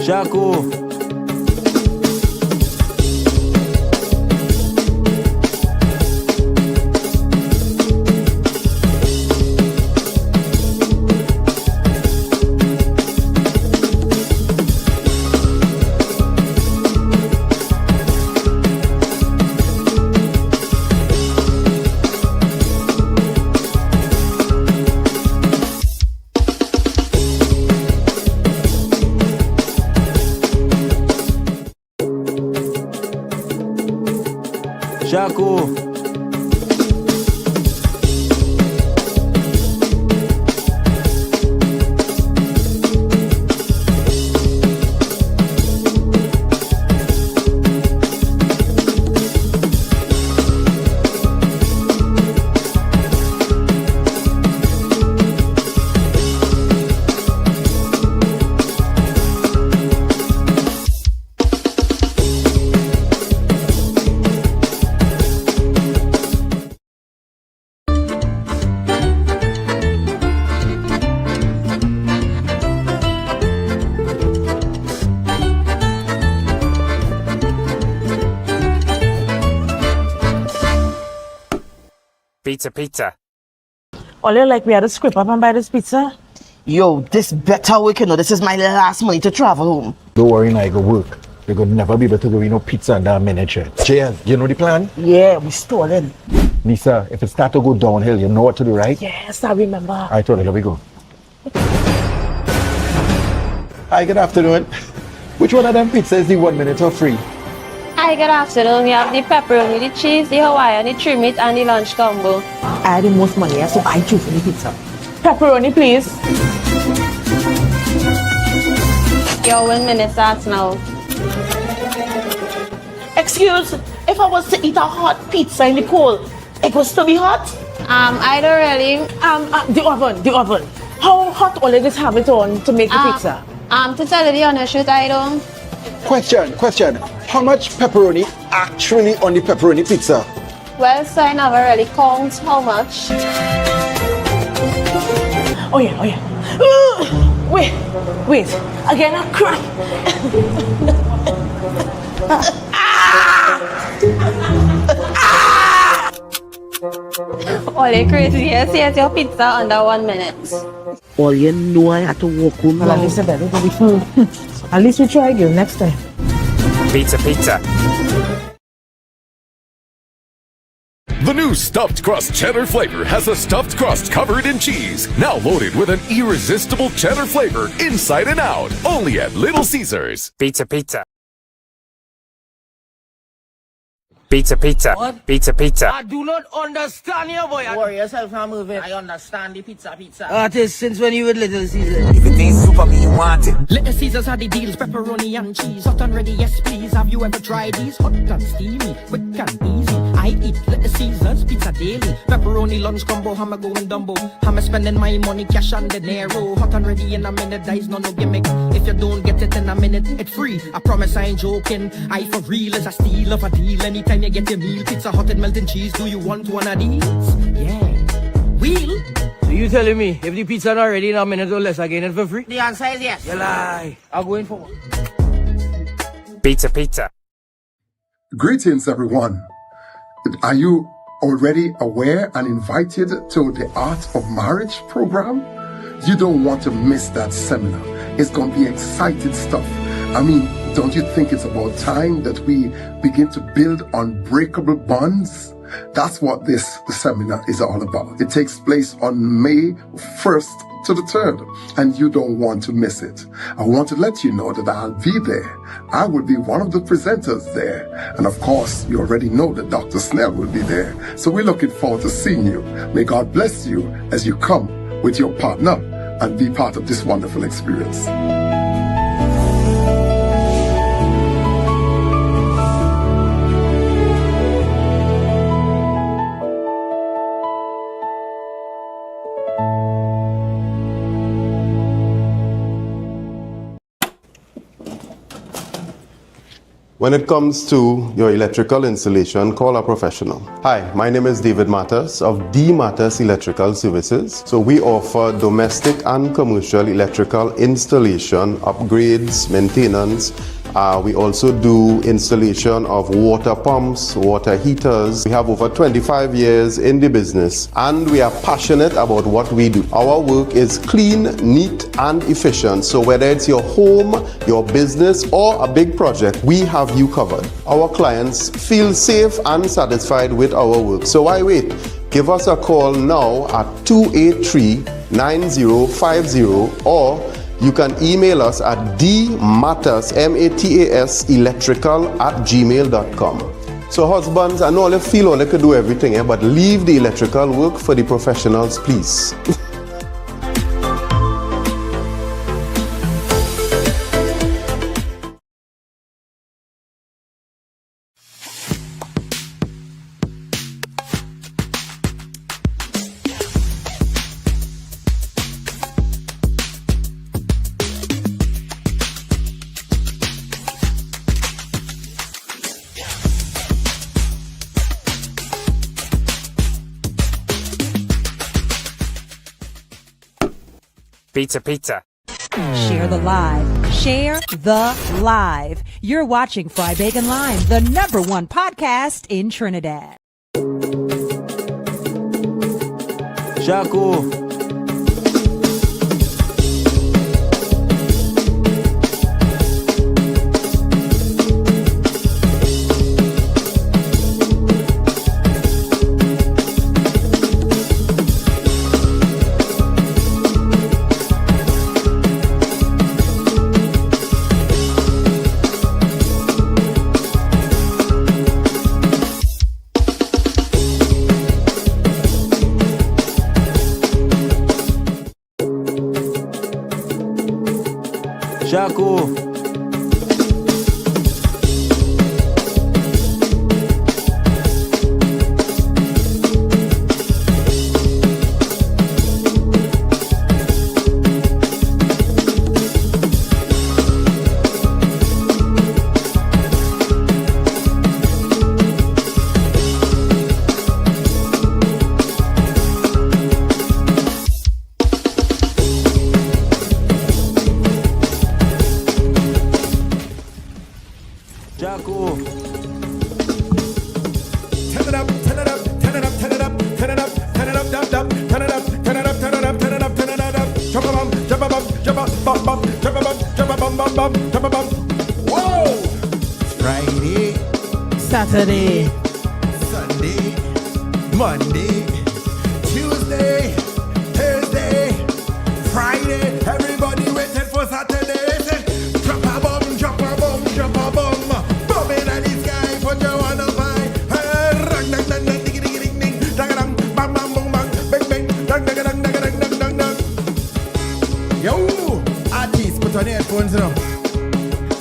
Jaco. Jaco. Pizza. All you like we had to scrape up and buy this pizza? Yo, this better week, you know. This is my last money to travel home. Don't worry, now I go work. We're gonna never be able to go, pizza and that miniature. JL, you know the plan? Yeah, we stolen. Lisa, if it start to go downhill, you know what to do, right? Yes, I remember. I told you, here we go. Hi, good afternoon. Which one of them pizza is the 1 minute or free? Hi, good afternoon. We have the pepperoni, the cheese, the Hawaiian, the trim meat, and the lunch combo. I had the most money, so I choose the pizza. Pepperoni, please. Your 1 minute starts now. Excuse, if I was to eat a hot pizza in the cold, it would still be hot? I don't really. The oven. How hot all of this have it on to make the pizza? To tell you the honest truth, I don't. Question. How much pepperoni actually on the pepperoni pizza? Well, so I never really count how much. Oh yeah. Wait. Again, a crack. All crazy. Yes, your pizza under 1 minute. All you know, I had to walk home. Well, at least I better to be full. At least we try again next time. Pizza. The new stuffed crust cheddar flavor has a stuffed crust covered in cheese, now loaded with an irresistible cheddar flavor inside and out, only at Little Caesars. Pizza. What? Pizza. I do not understand you, boy. Worry yourself, I'm moving. I understand the pizza. Artist, since when you with Little Caesars? If it ain't super me, you want it. Little Caesars are the deals, pepperoni and cheese. Hot and ready, yes please. Have you ever tried these? Hot and steamy, quick and easy. I eat Little Caesars pizza daily. Pepperoni lunch combo, hammer going Dumbo. Hammer spending my money, cash on the narrow. Hot and ready in a minute, there is no gimmick. If you don't get it in a minute, it's free. I promise I ain't joking. I for real is a steal of a deal. Anytime you get your meal, pizza, hot and melting cheese. Do you want one of these? Yeah. Wheel? So you telling me, if the pizza not ready in a minute or less, I get it for free? The answer is yes. You lie. I'll go in for one. Pizza. Greetings, everyone. Are you already aware and invited to the Art of Marriage program? You don't want to miss that seminar. It's going to be exciting stuff. I mean, don't you think it's about time that we begin to build unbreakable bonds? That's what the seminar is all about. It takes place on May 1st to the 3rd, and you don't want to miss it. I want to let you know that I'll be there. I will be one of the presenters there. And of course, you already know that Dr. Snell will be there. So we're looking forward to seeing you. May God bless you as you come with your partner and be part of this wonderful experience. When it comes to your electrical installation, call a professional. Hi, my name is David Matas of D Matas Electrical Services. So we offer domestic and commercial electrical installation, upgrades, maintenance. We also do installation of water pumps, water heaters. We have over 25 years in the business and we are passionate about what we do. Our work is clean, neat and efficient. So whether it's your home, your business or a big project, we have you covered. Our clients feel safe and satisfied with our work. So why wait? Give us a call now at 283-9050 or you can email us at dmatas, M-A-T-A-S, electrical@gmail.com. So husbands, I know all you feel all you can do everything, but leave the electrical work for the professionals, please. Pizza, pizza. Share the live. Share the live. You're watching Fry Bacon Live, the #1 podcast in Trinidad. Shaku. Shaku. Whoa! Friday, Saturday, Sunday, Monday, Tuesday, Thursday, Friday. Everybody waiting for Saturday. Say, drop a bomb, drop a bomb, drop a bomb. Bomb in the sky, put your one up high. Rang, dang, dang, dang, ding, ding, ding, ding. Dang, dang, bang, bang, bang, bang, bang, bang. Dang, dang, dang, dang, dang, dang, dang, dang. Yo, artists, put on the headphones now.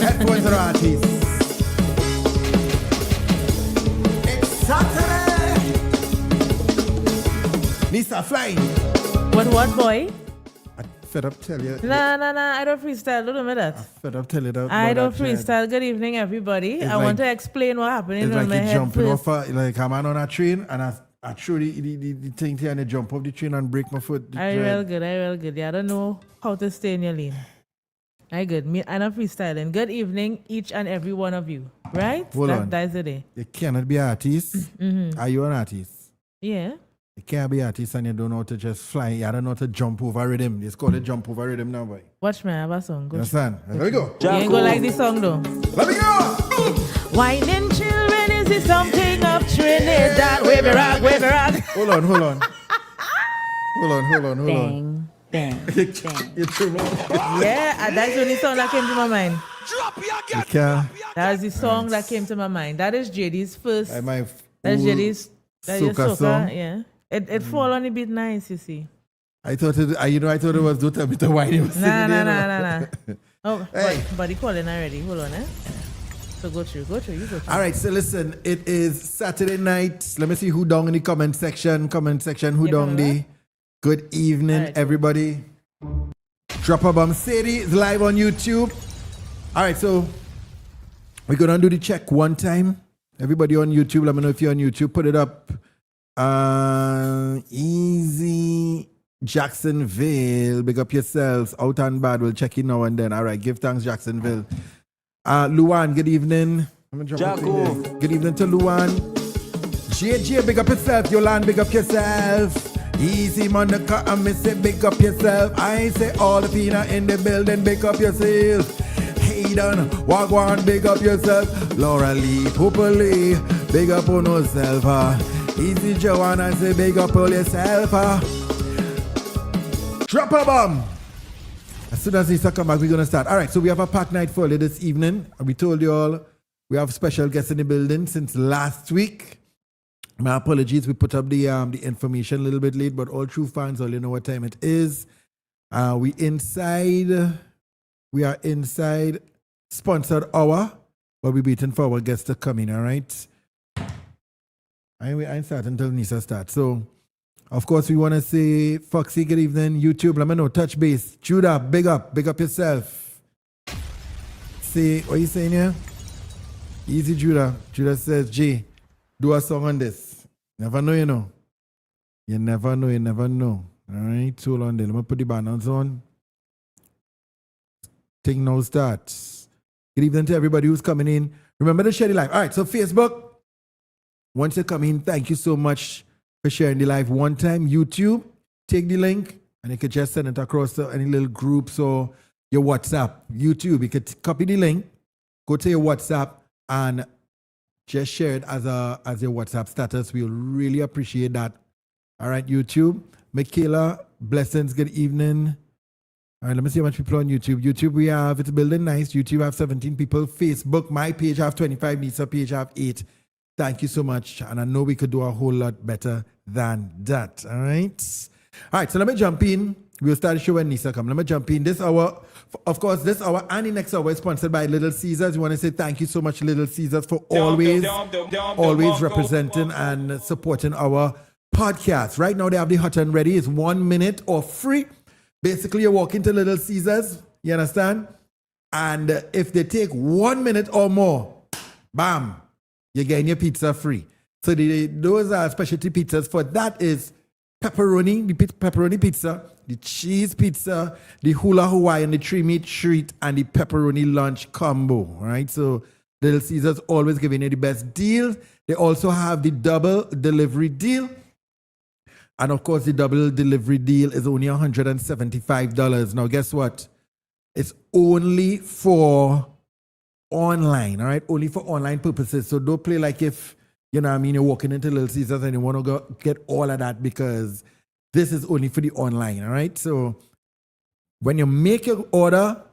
Headphones are artists. It's Saturday. Nisa flying. What, boy? I fed up tell you. Nah, I don't freestyle. Don't do me that. I fed up tell you that. I don't freestyle. Good evening, everybody. It's I want to explain what happened in It's like my you head jumping first. off like I'm on a train and I throw the thing here and I jump off the train and break my foot. I real good. Yeah, I don't know how to stay in your lane. I good. Me, I'm not freestyling. Good evening, each and every one of you. Right? Hold on. That's the day. You cannot be an artist. Are you an artist? Yeah. You can't be an artist and you don't know how to just fly. You don't know how to jump over rhythm. It's called a jump over rhythm now, boy. Watch me, I have a song. You Go. understand? There we go. You ain't gonna like this song though. Let me go. Whining children, is it something of Trinidad? Wave it rock, wave it rock. Hold on. Hold on. Bang, bang, bang. You too long. Yeah, that's the only song that came to my mind. You can't. That's the song that came to my mind. That is JD's first. That's JD's. That's your soca song. Yeah. It fall on a bit nice, you see. I thought it was do a bit of whining. Nah. Oh, hey. Buddy calling already. Hold on, eh? So go through. You go through. All right, so listen, it is Saturday night. Let me see who down in the comment section. Who down there? Good evening, right, everybody. Drop a Bomb City is live on YouTube. All right, so We're going to do the check one time. Everybody on YouTube, let me know if you're on YouTube. Put it up. Easy Jacksonville. Big up yourselves. Out and bad. We'll check in now and then. All right. Give thanks, Jacksonville. Luan, good evening. Good evening to Luan. JJ, big up yourself. Yolan, big up yourself. Easy Monica, I miss it. Big up yourself. I say all the peanut in the building. Big up yourself. Hayden, Wagwan, big up yourself. Laura Lee, Poopa Lee, big up on yourself. Easy Joanna, say big up on yourself. Drop a bomb. As soon as Lisa come back, we're going to start. All right, so we have a packed night for you this evening. We told you all we have special guests in the building since last week. My apologies, we put up the information a little bit late, but all true fans already know what time it is. We are inside sponsored hour, but we're waiting for our guests to come in, all right? I ain't start until Nisa starts. So, of course, we want to say, Foxy, good evening. YouTube, let me know, touch base. Judah, big up yourself. Say, what are you saying here? Easy, Judah. Judah says, G, do a song on this. Never know, you know. You never know. All right, hold on there. Let me put the banners on. Thing now starts. Good evening to everybody who's coming in. Remember to share the live. All right, so Facebook, once you come in, thank you so much for sharing the live one time. YouTube, take the link and you can just send it across to any little groups or your WhatsApp. YouTube, you could copy the link, go to your WhatsApp and just share it as your WhatsApp status. We'll really appreciate that. All right, YouTube. Michaela, blessings, good evening. All right, let me see how much people on YouTube. YouTube, we have, it's building nice. YouTube have 17 people. Facebook, my page have 25. Nisa page have 8. Thank you so much. And I know we could do a whole lot better than that. All right. All right, so let me jump in. We'll start the show when Nisa comes. Let me jump in. This hour, of course, this hour and the next hour is sponsored by Little Caesars. We want to say thank you so much, Little Caesars, for always representing and supporting our podcast. Right now, they have the hot and ready. It's 1 minute or free. Basically, you walk into Little Caesars, you understand? And if they take 1 minute or more, bam, you're getting your pizza free. So those are specialty pizzas. For that is pepperoni, the pepperoni pizza, the cheese pizza, the hula Hawaiian, the 3-meat treat, and the pepperoni lunch combo. Right? So Little Caesars always giving you the best deals. They also have the double delivery deal. And of course, the double delivery deal is only $175. Now, guess what? It's only for online, all right? Only for online purposes. So don't play like if, you know what I mean, you're walking into Little Caesars and you want to go get all of that, because this is only for the online, all right? So when you make your order,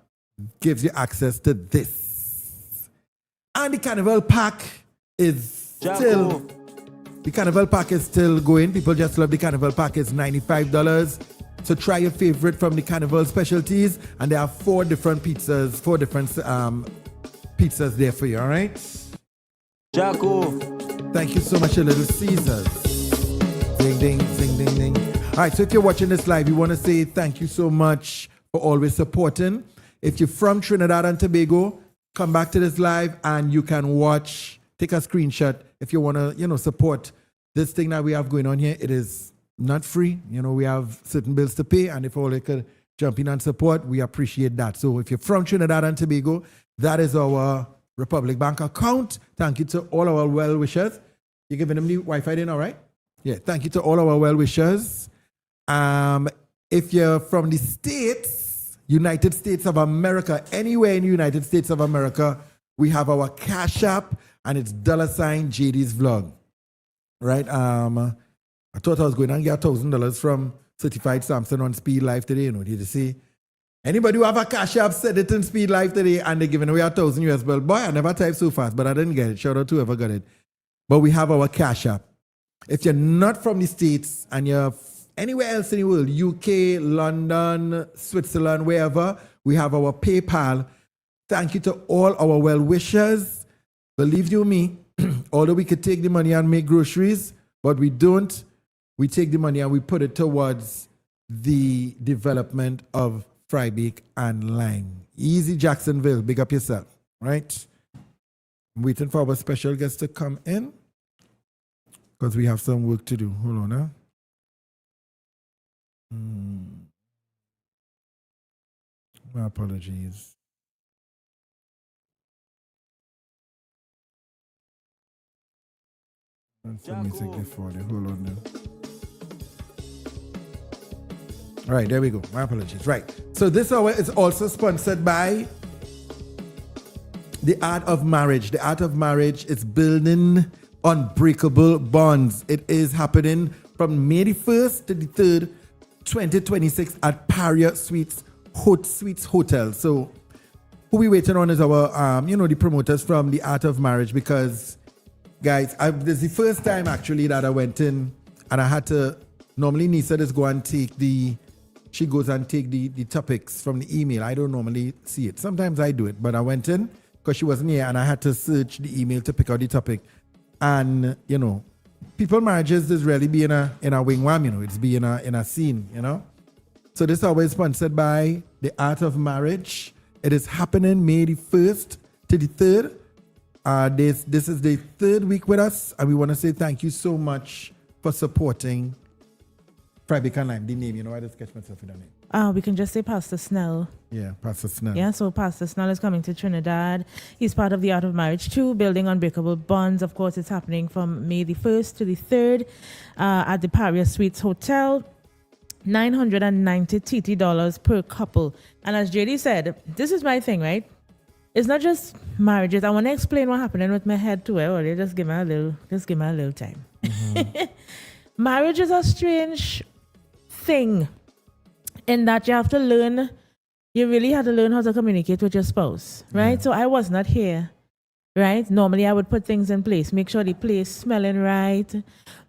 gives you access to this. And the Carnival pack is still... The Carnival pack is still going. People just love the Carnival pack. It's $95. So try your favorite from the Carnival specialties. And there are 4 different pizzas, 4 different pizzas there for you, all right? Jaco. Thank you so much, Little Caesars. Ding, ding, ding, ding, ding. All right, so if you're watching this live, we want to say thank you so much for always supporting. If you're from Trinidad and Tobago, come back to this live and you can watch, take a screenshot if you want to, support this thing that we have going on here. It is not free. We have certain bills to pay, and if all you could jump in and support, we appreciate that. So if you're from Trinidad and Tobago, that is our Republic Bank account. Thank you to all our well-wishers. You're giving them the Wi-Fi then, all right? Yeah, thank you to all our well-wishers. If you're from the States, United States of America, anywhere in the United States of America, we have our Cash App, and it's $ JD's Vlog. Right? I thought I was going to get $1,000 from Certified Samson on Speed Live today. Did you see? Anybody who have a Cash App, said it in Speed Live today, and they're giving away $1,000 US. Well, boy, I never typed so fast, but I didn't get it. Shout out to whoever got it. But we have our Cash App. If you're not from the States and you're anywhere else in the world, UK, London, Switzerland, wherever, we have our PayPal. Thank you to all our well-wishers. Believe you me, although we could take the money and make groceries, but we don't. We take the money and we put it towards the development of Fry Bake and Lime. Easy Jacksonville, big up yourself, right? I'm waiting for our special guest to come in because we have some work to do. Hold on, huh? My apologies. Let me take it for you. Hold on now. All right, there we go. My apologies. Right. So this hour is also sponsored by The Art of Marriage. The Art of Marriage is building unbreakable bonds. It is happening from May the 1st to the 3rd, 2026 at Paria Suites Hotel. So who we waiting on is our, the promoters from The Art of Marriage, because guys, this is the first time actually that I went in and I had to, normally Nisa just go and take she goes and take the topics from the email. I don't normally see it. Sometimes I do it, but I went in because she wasn't here and I had to search the email to pick out the topic. And, people marriages is really be in a wing-wham, it's be in a scene, So this is always sponsored by The Art of Marriage. It is happening May the 1st to the 3rd. This is the 3rd week with us, and we want to say thank you so much for supporting Fried Bacon Lime. The name, I just catch myself with the name. We can just say Pastor Snell. Yeah, Pastor Snell. Yeah, so Pastor Snell is coming to Trinidad. He's part of the Art of Marriage too, building unbreakable bonds. Of course, it's happening from May the 1st to the 3rd at the Paria Suites Hotel. $990 TT per couple. And as JD said, this is my thing, right? It's not just marriages. I want to explain what happening with my head too. Just give me a little time. Mm-hmm. Marriage is a strange thing in that you really have to learn how to communicate with your spouse, right? Yeah. So I was not here, right? Normally I would put things in place, make sure the place smelling right,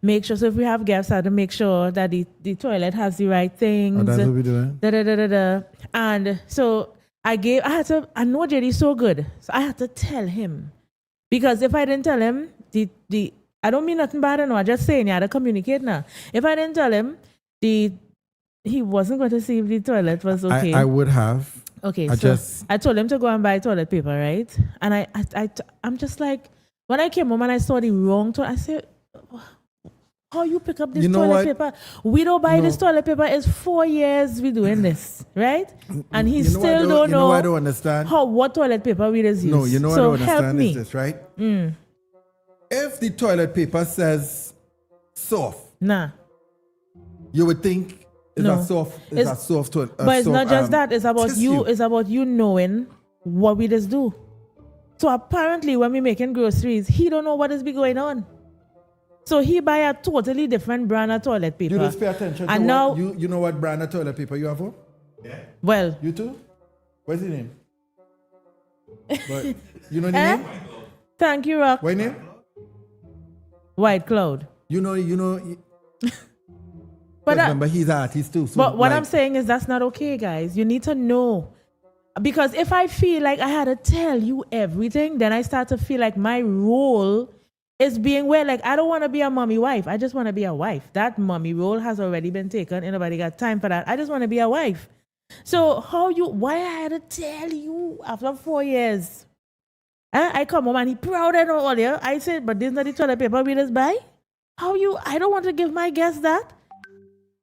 make sure, so if we have guests, I have to make sure that the toilet has the right things. Oh, that's what we do. And so I know JD's so good, so I had to tell him. Because if I didn't tell him, I don't mean nothing bad, I'm just saying you had to communicate now. If I didn't tell him, he wasn't going to see if the toilet was okay. I would have. Okay, I told him to go and buy toilet paper, right? And I'm just like, when I came home and I saw the wrong toilet, I said, how you pick up this toilet paper? We don't buy this toilet paper. It's 4 years we doing this, right? And he still don't know. I don't understand. What toilet paper we just use. No, you know so what I don't help understand me. is this, right? If the toilet paper says soft, you would think it's a soft toilet. But it's not just that. It's about tissue. It's about you knowing what we just do. So apparently, when we making groceries, he don't know what is be going on. So he buy a totally different brand of toilet paper. You just pay attention and to now, you know what brand of toilet paper you have for? Yeah. Well. You too? What's the name? But you know the name? Thank you, Rock. What name? White Cloud. You know. But remember, he's an artist too. So but what I'm saying is that's not okay, guys. You need to know. Because if I feel like I had to tell you everything, then I start to feel like my role is being like, I don't want to be a mommy wife. I just want to be a wife. That mommy role has already been taken. Ain't nobody got time for that. I just want to be a wife. So why I had to tell you after 4 years? I come home and he proud and all there. I said, but this is not the toilet paper we just buy? I don't want to give my guests that.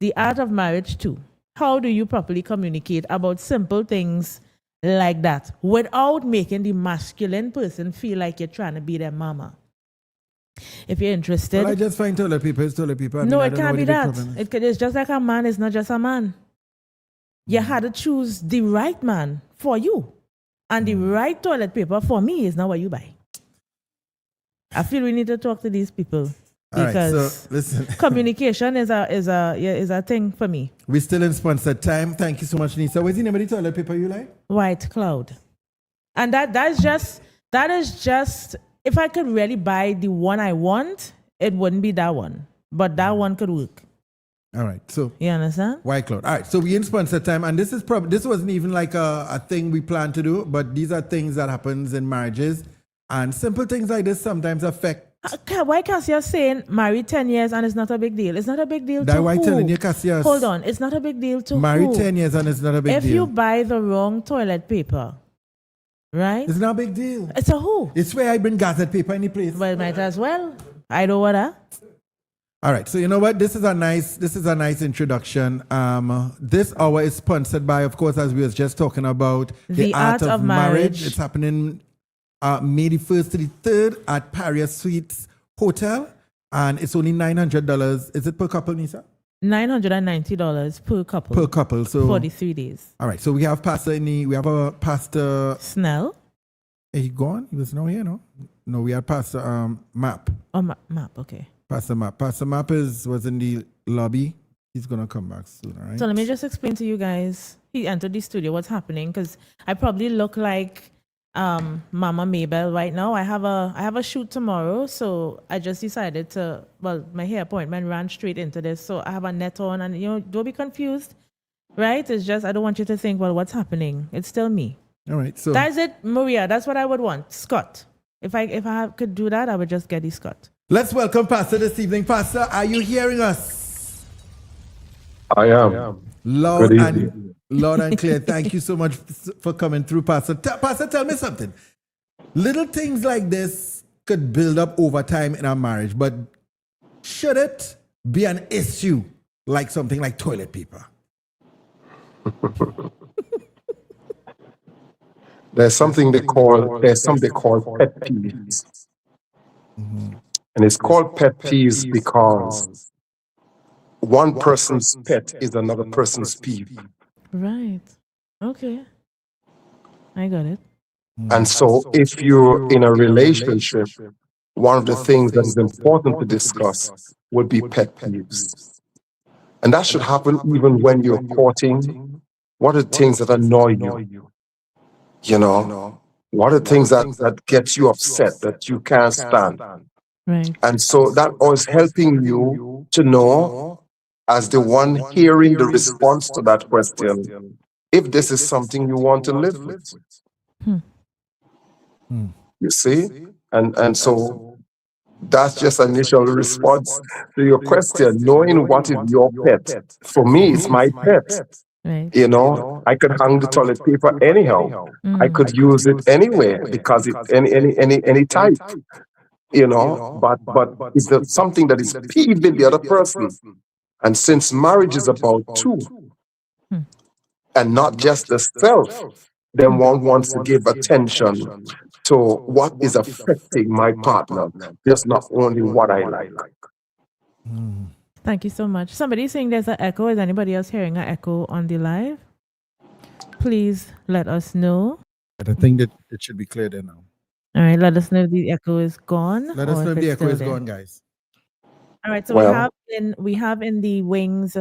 The Art of Marriage too. How do you properly communicate about simple things like that without making the masculine person feel like you're trying to be their mama? If you're interested. Well, I just find toilet paper is toilet paper. It can't be that. It's just like a man is not just a man. You had to choose the right man for you. And the right toilet paper for me is not what you buy. I feel we need to talk to these people. Because so listen. Communication is a thing for me. We're still in sponsored time. Thank you so much, Nisa. What's the name of the toilet paper you like? White Cloud. And that is just if I could really buy the one I want, it wouldn't be that one. But that one could work. All right. So you understand? White Cloud. All right. So we in sponsored time, and this wasn't even like a thing we planned to do, but these are things that happens in marriages, and simple things like this sometimes affect. Why Cassia's saying married 10 years and it's not a big deal? It's not a big deal to who? Telling you, Cassia's. Hold on. It's not a big deal to married who? 10 years and it's not a big deal. If you buy the wrong toilet paper, right? It's not a big deal. It's a who? It's where I bring gazette paper in the place. Well, might as well. I know what. All right, so you know what? This is a nice introduction. This hour is sponsored by, of course, as we was just talking about, The Art of Marriage. It's happening May the 1st to the 3rd at Paris Suites Hotel, and it's only $900. Is it per couple, Nisa? $990 per couple. Per couple, so 43 days. All right, so we have Pastor Snell. He gone? He was not here, no? No, we had Pastor Map. Oh, Map, okay. Pastor Map. Pastor Map was in the lobby. He's gonna come back soon, all right? So let me just explain to you guys. He entered the studio. What's happening? Because I probably look like Mama Mabel right now. I have a shoot tomorrow, so I just decided to. Well, my hair appointment ran straight into this, so I have a net on, and don't be confused, right? It's just I don't want you to think, well, what's happening? It's still me. All right, so that's it, Maria. That's what I would want, Scott. If I could do that, I would just get the Scott. Let's welcome Pastor this evening. Pastor, are you hearing us? I am. Loud and clear. Thank you so much for coming through, Pastor. Pastor, tell me something. Little things like this could build up over time in our marriage, but should it be an issue like something like toilet paper? There's something they call pet peeves. Mm-hmm. And it's called pet peeves because one person's pet is another person's peeve. Right. Okay. I got it. And so if you're in a relationship, one of the things that is important to discuss would be pet peeves. And that should happen even when you're courting. What are the things that annoy you? You know, what are the things that get you upset, that you can't stand? Right. And so that was helping you to know, as the one hearing the response to that question, if this is something you want to live with. You see? And so that's just an initial response to your question, knowing what is your pet. For me, it's my pet. Right. You know, I could hang the toilet paper anyhow. I could use it anywhere because it's any type. You know, but it's something that is peeving the other person. And since marriage is about two and not just the self, then one wants to give attention to what is affecting my partner, just not only what I like. Thank you so much. Somebody's saying there's an echo. Is anybody else hearing an echo on the live? Please let us know. I think that it should be clear there now. All right, let us know if the echo is gone. Let us know if the echo is gone, guys. All right, so we have in the wings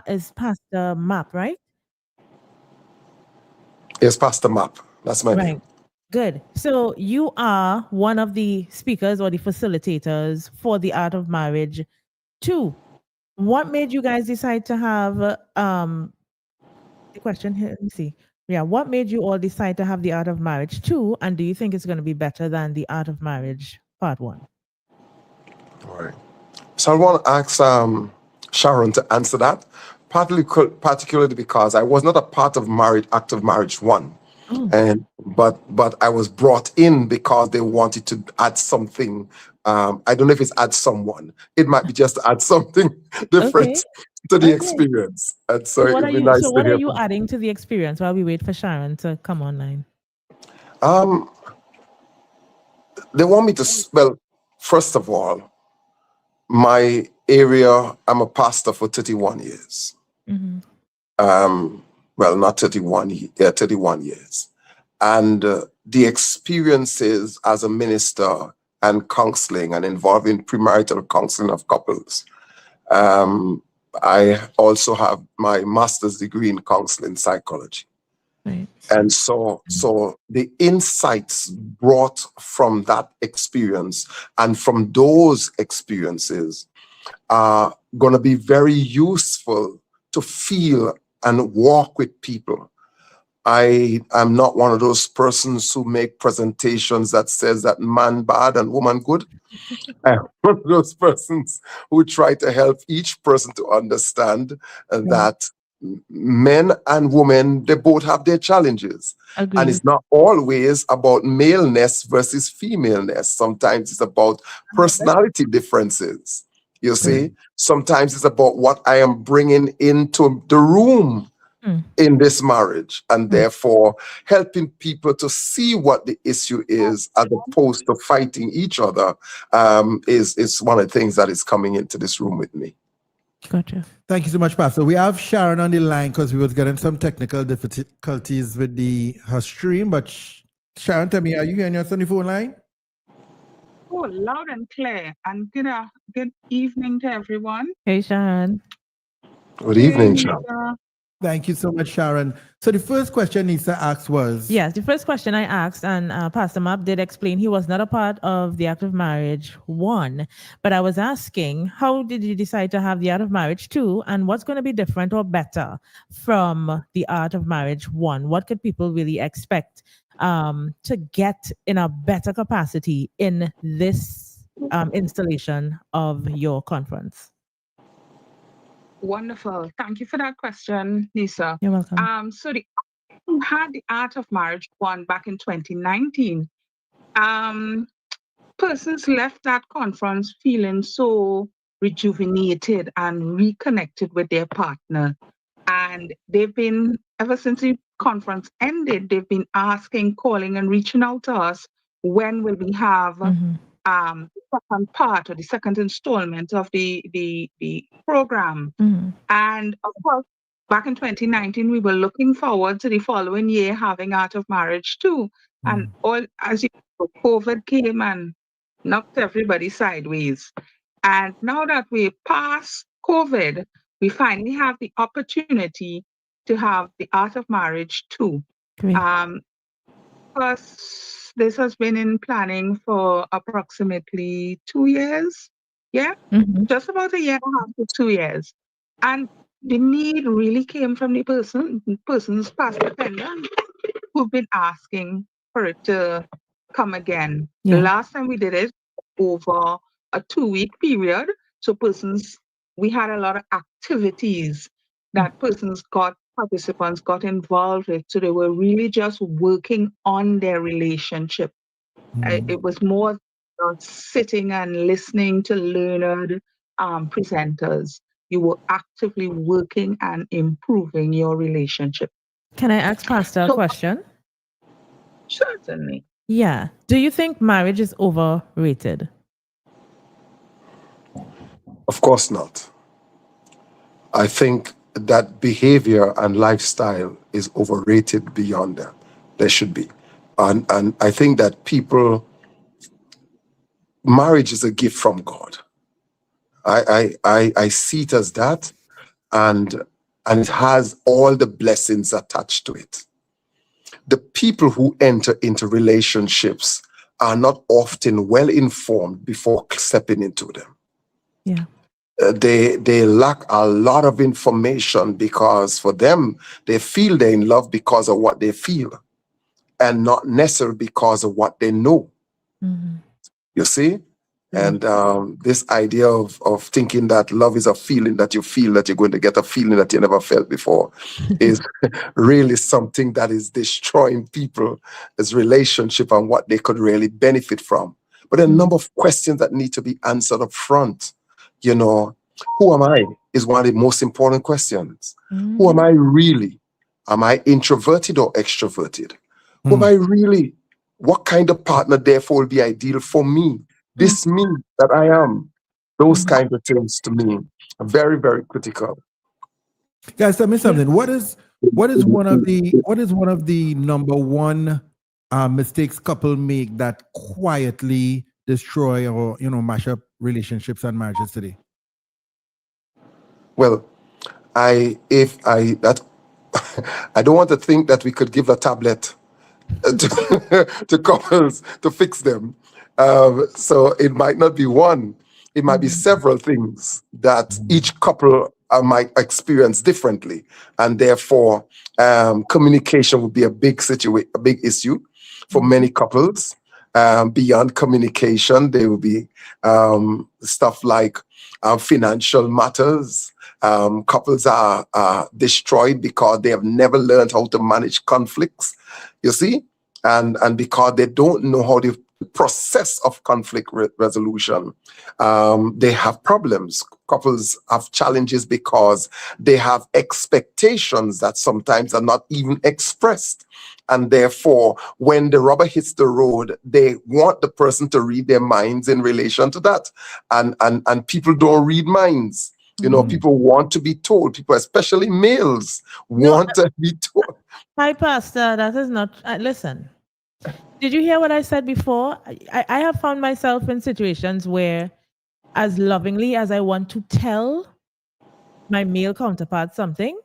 is Pastor Map, right? Yes, Pastor Map. That's my name. Good. So you are one of the speakers or the facilitators for the Art of Marriage 2. What made you guys decide to have the question here? Let me see. Yeah, what made you all decide to have the Art of Marriage 2, and do you think it's going to be better than the Art of Marriage Part 1? All right. So I want to ask Sharon to answer that, particularly because I was not a part of Art of Marriage 1. But I was brought in because they wanted to add something. I don't know if it's add someone. It might be just add something different to the experience. And so it would be nice to hear. So what are you adding to the experience while we wait for Sharon to come online? They want me to, well, first of all, my area, I'm a pastor for 31 years. Well, not 31 years. And the experiences as a minister and counseling and involving premarital counseling of couples. I also have my master's degree in counseling psychology. Right. And so the insights brought from that experience and from those experiences are going to be very useful to feel and walk with people. I am not one of those persons who make presentations that says that man bad and woman good. I'm one of those persons who try to help each person to understand that men and women, they both have their challenges. Agreed. And it's not always about maleness versus femaleness. Sometimes it's about personality differences. You see, sometimes it's about what I am bringing into the room in this marriage, and therefore helping people to see what the issue is as opposed to fighting each other is one of the things that is coming into this room with me. Gotcha. Thank you so much, Pastor. We have Sharon on the line because we was getting some technical difficulties with her stream. But Sharon, tell me, are you hearing us on the phone line? Oh, loud and clear. And good evening to everyone. Hey, Sharon. Good evening, Sharon. Thank you so much, Sharon. So the first question Nisa asked was... Yes, the first question I asked, and Pastor Map did explain he was not a part of the Act of Marriage 1, but I was asking, how did you decide to have the Art of Marriage 2, and what's going to be different or better from the Art of Marriage 1? What could people really expect to get in a better capacity in this installation of your conference? Wonderful. Thank you for that question, Lisa. You're welcome. So we had the Art of Marriage 1 back in 2019. Persons left that conference feeling so rejuvenated and reconnected with their partner. And they've been, ever since the conference ended, they've been asking, calling, and reaching out to us, when will we have the second part or the second installment of the program. And of course, back in 2019, we were looking forward to the following year having Art of Marriage 2. And all, as you know, COVID came and knocked everybody sideways. And now that we're past COVID, we finally have the opportunity to have the Art of Marriage 2. Plus, this has been in planning for approximately 2 years. Yeah, just about a year and a half to 2 years. And the need really came from the person's past dependents who've been asking for it to come again. The last time we did it over a 2-week period. So we had a lot of activities that participants got involved with. So they were really just working on their relationship. It was more sitting and listening to learned presenters. You were actively working and improving your relationship. Can I ask Pastor a question? Certainly. Yeah. Do you think marriage is overrated? Of course not. I think that behavior and lifestyle is overrated beyond that. There should be. And I think that marriage is a gift from God. I see it as that, and it has all the blessings attached to it. The people who enter into relationships are not often well informed before stepping into them. Yeah. They lack a lot of information because for them, they feel they're in love because of what they feel and not necessarily because of what they know. You see? And this idea of thinking that love is a feeling that you feel that you're going to get a feeling that you never felt before is really something that is destroying people's relationship and what they could really benefit from. But a number of questions that need to be answered up front. You know, who am I is one of the most important questions. Who am I really? Am I introverted or extroverted? Who am I really? What kind of partner, therefore, will be ideal for me? This me that I am. Those kinds of things to me are very, very critical. Guys, tell me something. What is one of the number one mistakes couple make that quietly destroy or mash up relationships and marriages today? Well, I don't want to think that we could give a tablet to couples to fix them. So it might not be one. It might be several things that each couple might experience differently, and therefore communication would be a big issue for many couples. beyond communication. There will be stuff like financial matters. Couples are destroyed because they have never learned how to manage conflicts, you see, and because they don't know how to process of conflict resolution. They have problems. Couples have challenges because they have expectations that sometimes are not even expressed. And therefore, when the rubber hits the road, they want the person to read their minds in relation to that. And people don't read minds. You know, people want to be told. People, especially males, want to be told. Hi, Pastor. That is not. Listen, did you hear what I said before? I have found myself in situations where, as lovingly as I want to tell my male counterpart something,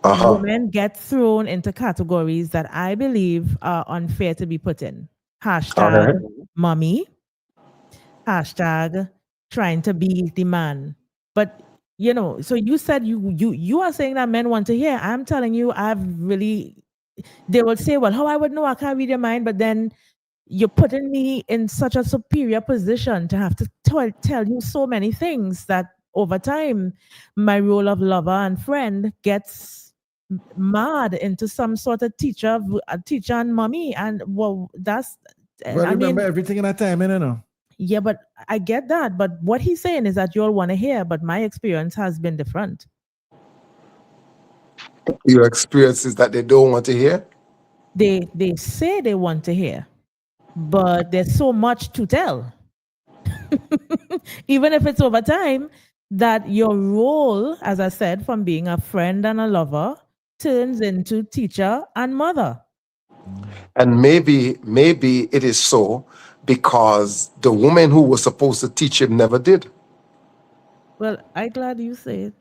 women get thrown into categories that I believe are unfair to be put in. Hashtag mommy. Hashtag trying to be the man. But you know, so you said you are saying that men want to hear. I'm telling you, they will say, well, how I would know I can't read your mind, but then you're putting me in such a superior position to have to tell you so many things that over time, my role of lover and friend gets mad into some sort of teacher and mommy. And well, that's, well, I remember mean, everything in that time, you know. Yeah, but I get that. But what he's saying is that you all want to hear, but my experience has been different. Your experience is that they don't want to hear? They say they want to hear, but there's so much to tell. Even if it's over time, that your role, as I said, from being a friend and a lover, turns into teacher and mother. And maybe it is so because the woman who was supposed to teach him never did. Well, I'm glad you say it.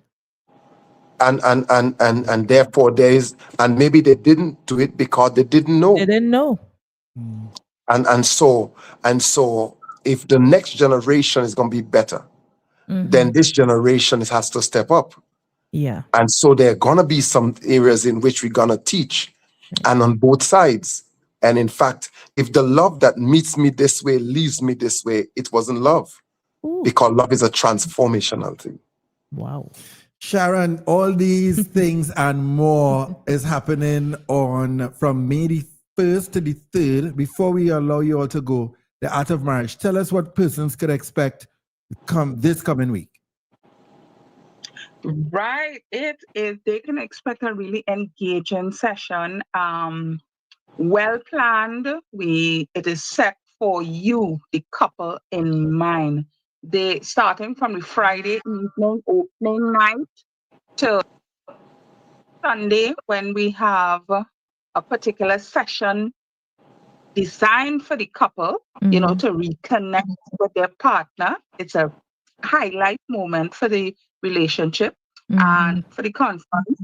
And therefore there is, and maybe they didn't do it because they didn't know. They didn't know. And so if the next generation is going to be better, then this generation has to step up. Yeah. And so there are going to be some areas in which we're going to teach, and on both sides. And in fact, if the love that meets me this way leaves me this way, it wasn't love. Because love is a transformational thing. Wow. Sharon, all these things and more is happening from May the 1st to the 3rd. Before we allow you all to go, the Art of Marriage. Tell us what persons could expect this coming week. Right. It is. They can expect a really engaging session. Well planned. It is set for you, the couple, in mind. They starting from the Friday evening opening night to Sunday, when we have a particular session designed for the couple, you know, to reconnect with their partner. It's a highlight moment for the relationship and for the conference.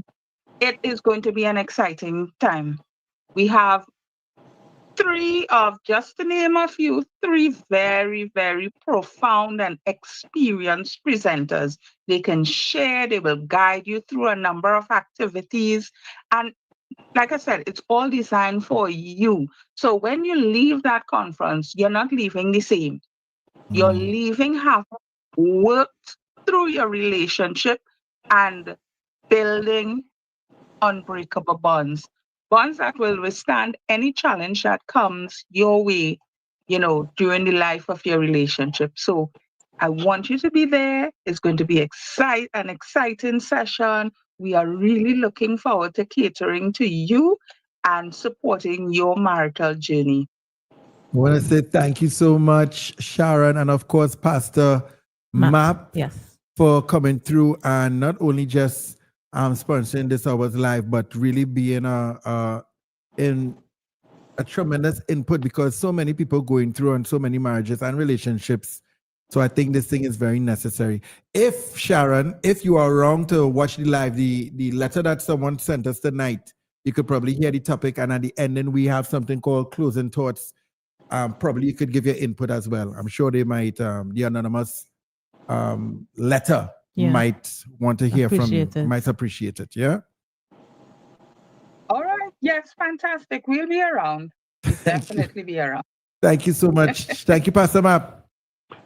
It is going to be an exciting time. We have just to name a few, three very, very profound and experienced presenters. They can share, they will guide you through a number of activities. And like I said, it's all designed for you. So when you leave that conference, you're not leaving the same. You're leaving having worked through your relationship and building unbreakable bonds. Bonds that will withstand any challenge that comes your way, you know, during the life of your relationship. So I want you to be there. It's going to be an exciting session. We are really looking forward to catering to you and supporting your marital journey. I want to say thank you so much, Sharon, and of course, Pastor Map, for coming through and not only just sponsoring this hour's live, but really being in a tremendous input, because so many people going through on so many marriages and relationships. So I think this thing is very necessary. If Sharon, if you are wrong to watch the live, the letter that someone sent us tonight, you could probably hear the topic, and at the end, then we have something called closing thoughts. Probably you could give your input as well. I'm sure they might, the anonymous letter might want to hear from you. Might appreciate it. Yeah. All right. Yes, fantastic. We'll be around. We'll definitely be around. Thank you so much. Thank you, Pastor Map.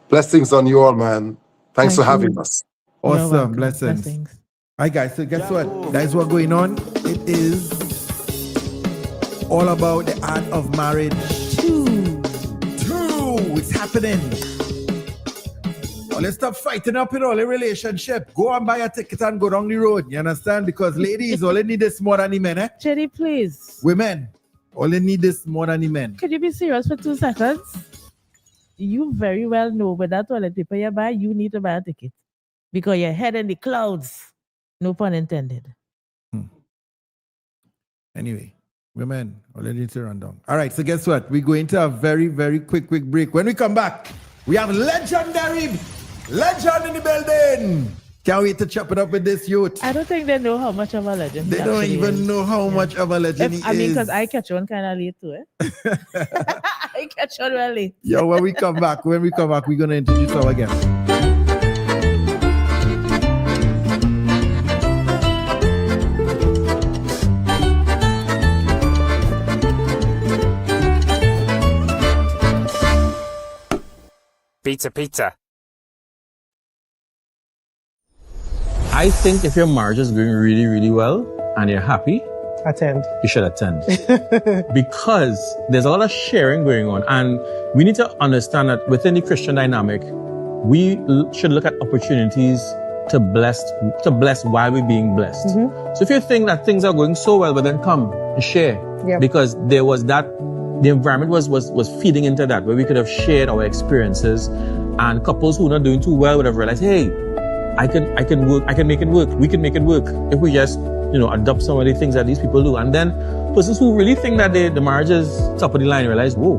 Blessings on you all, man. Thanks for having us. Awesome. Blessings. All right, guys. So guess what? That is what's going on. It is all about the art of marriage. Two. It's happening. Let's stop fighting up in all the relationship. Go and buy a ticket and go down the road. You understand? Because ladies, all they need is more than the men, eh? Jerry, please. Women, all they need is more than the men. Could you be serious for 2 seconds? You very well know with that toilet paper you buy, you need to buy a ticket. Because your head in the clouds. No pun intended. Anyway, women, all they need to run down. All right, so guess what? We're going to a very, very quick break. When we come back, we have legendary legend in the building. Can't wait to chop it up with this youth. I don't think they know how much of a legend They don't even know how much of a legend he is. I mean, because I catch on kind of late too, eh? I catch on well late. Yo, when we come back, we're going to introduce our guest. Pizza. I think if your marriage is going really, really well and you're happy, you should attend. Because there's a lot of sharing going on. And we need to understand that within the Christian dynamic, we should look at opportunities to bless while we're being blessed. So if you think that things are going so well, but then come and share. Because there was that, the environment was feeding into that, where we could have shared our experiences, and couples who are not doing too well would have realized, hey, I can make it work. We can make it work if we just, adopt some of the things that these people do. And then persons who really think that the marriage is top of the line realize, whoa,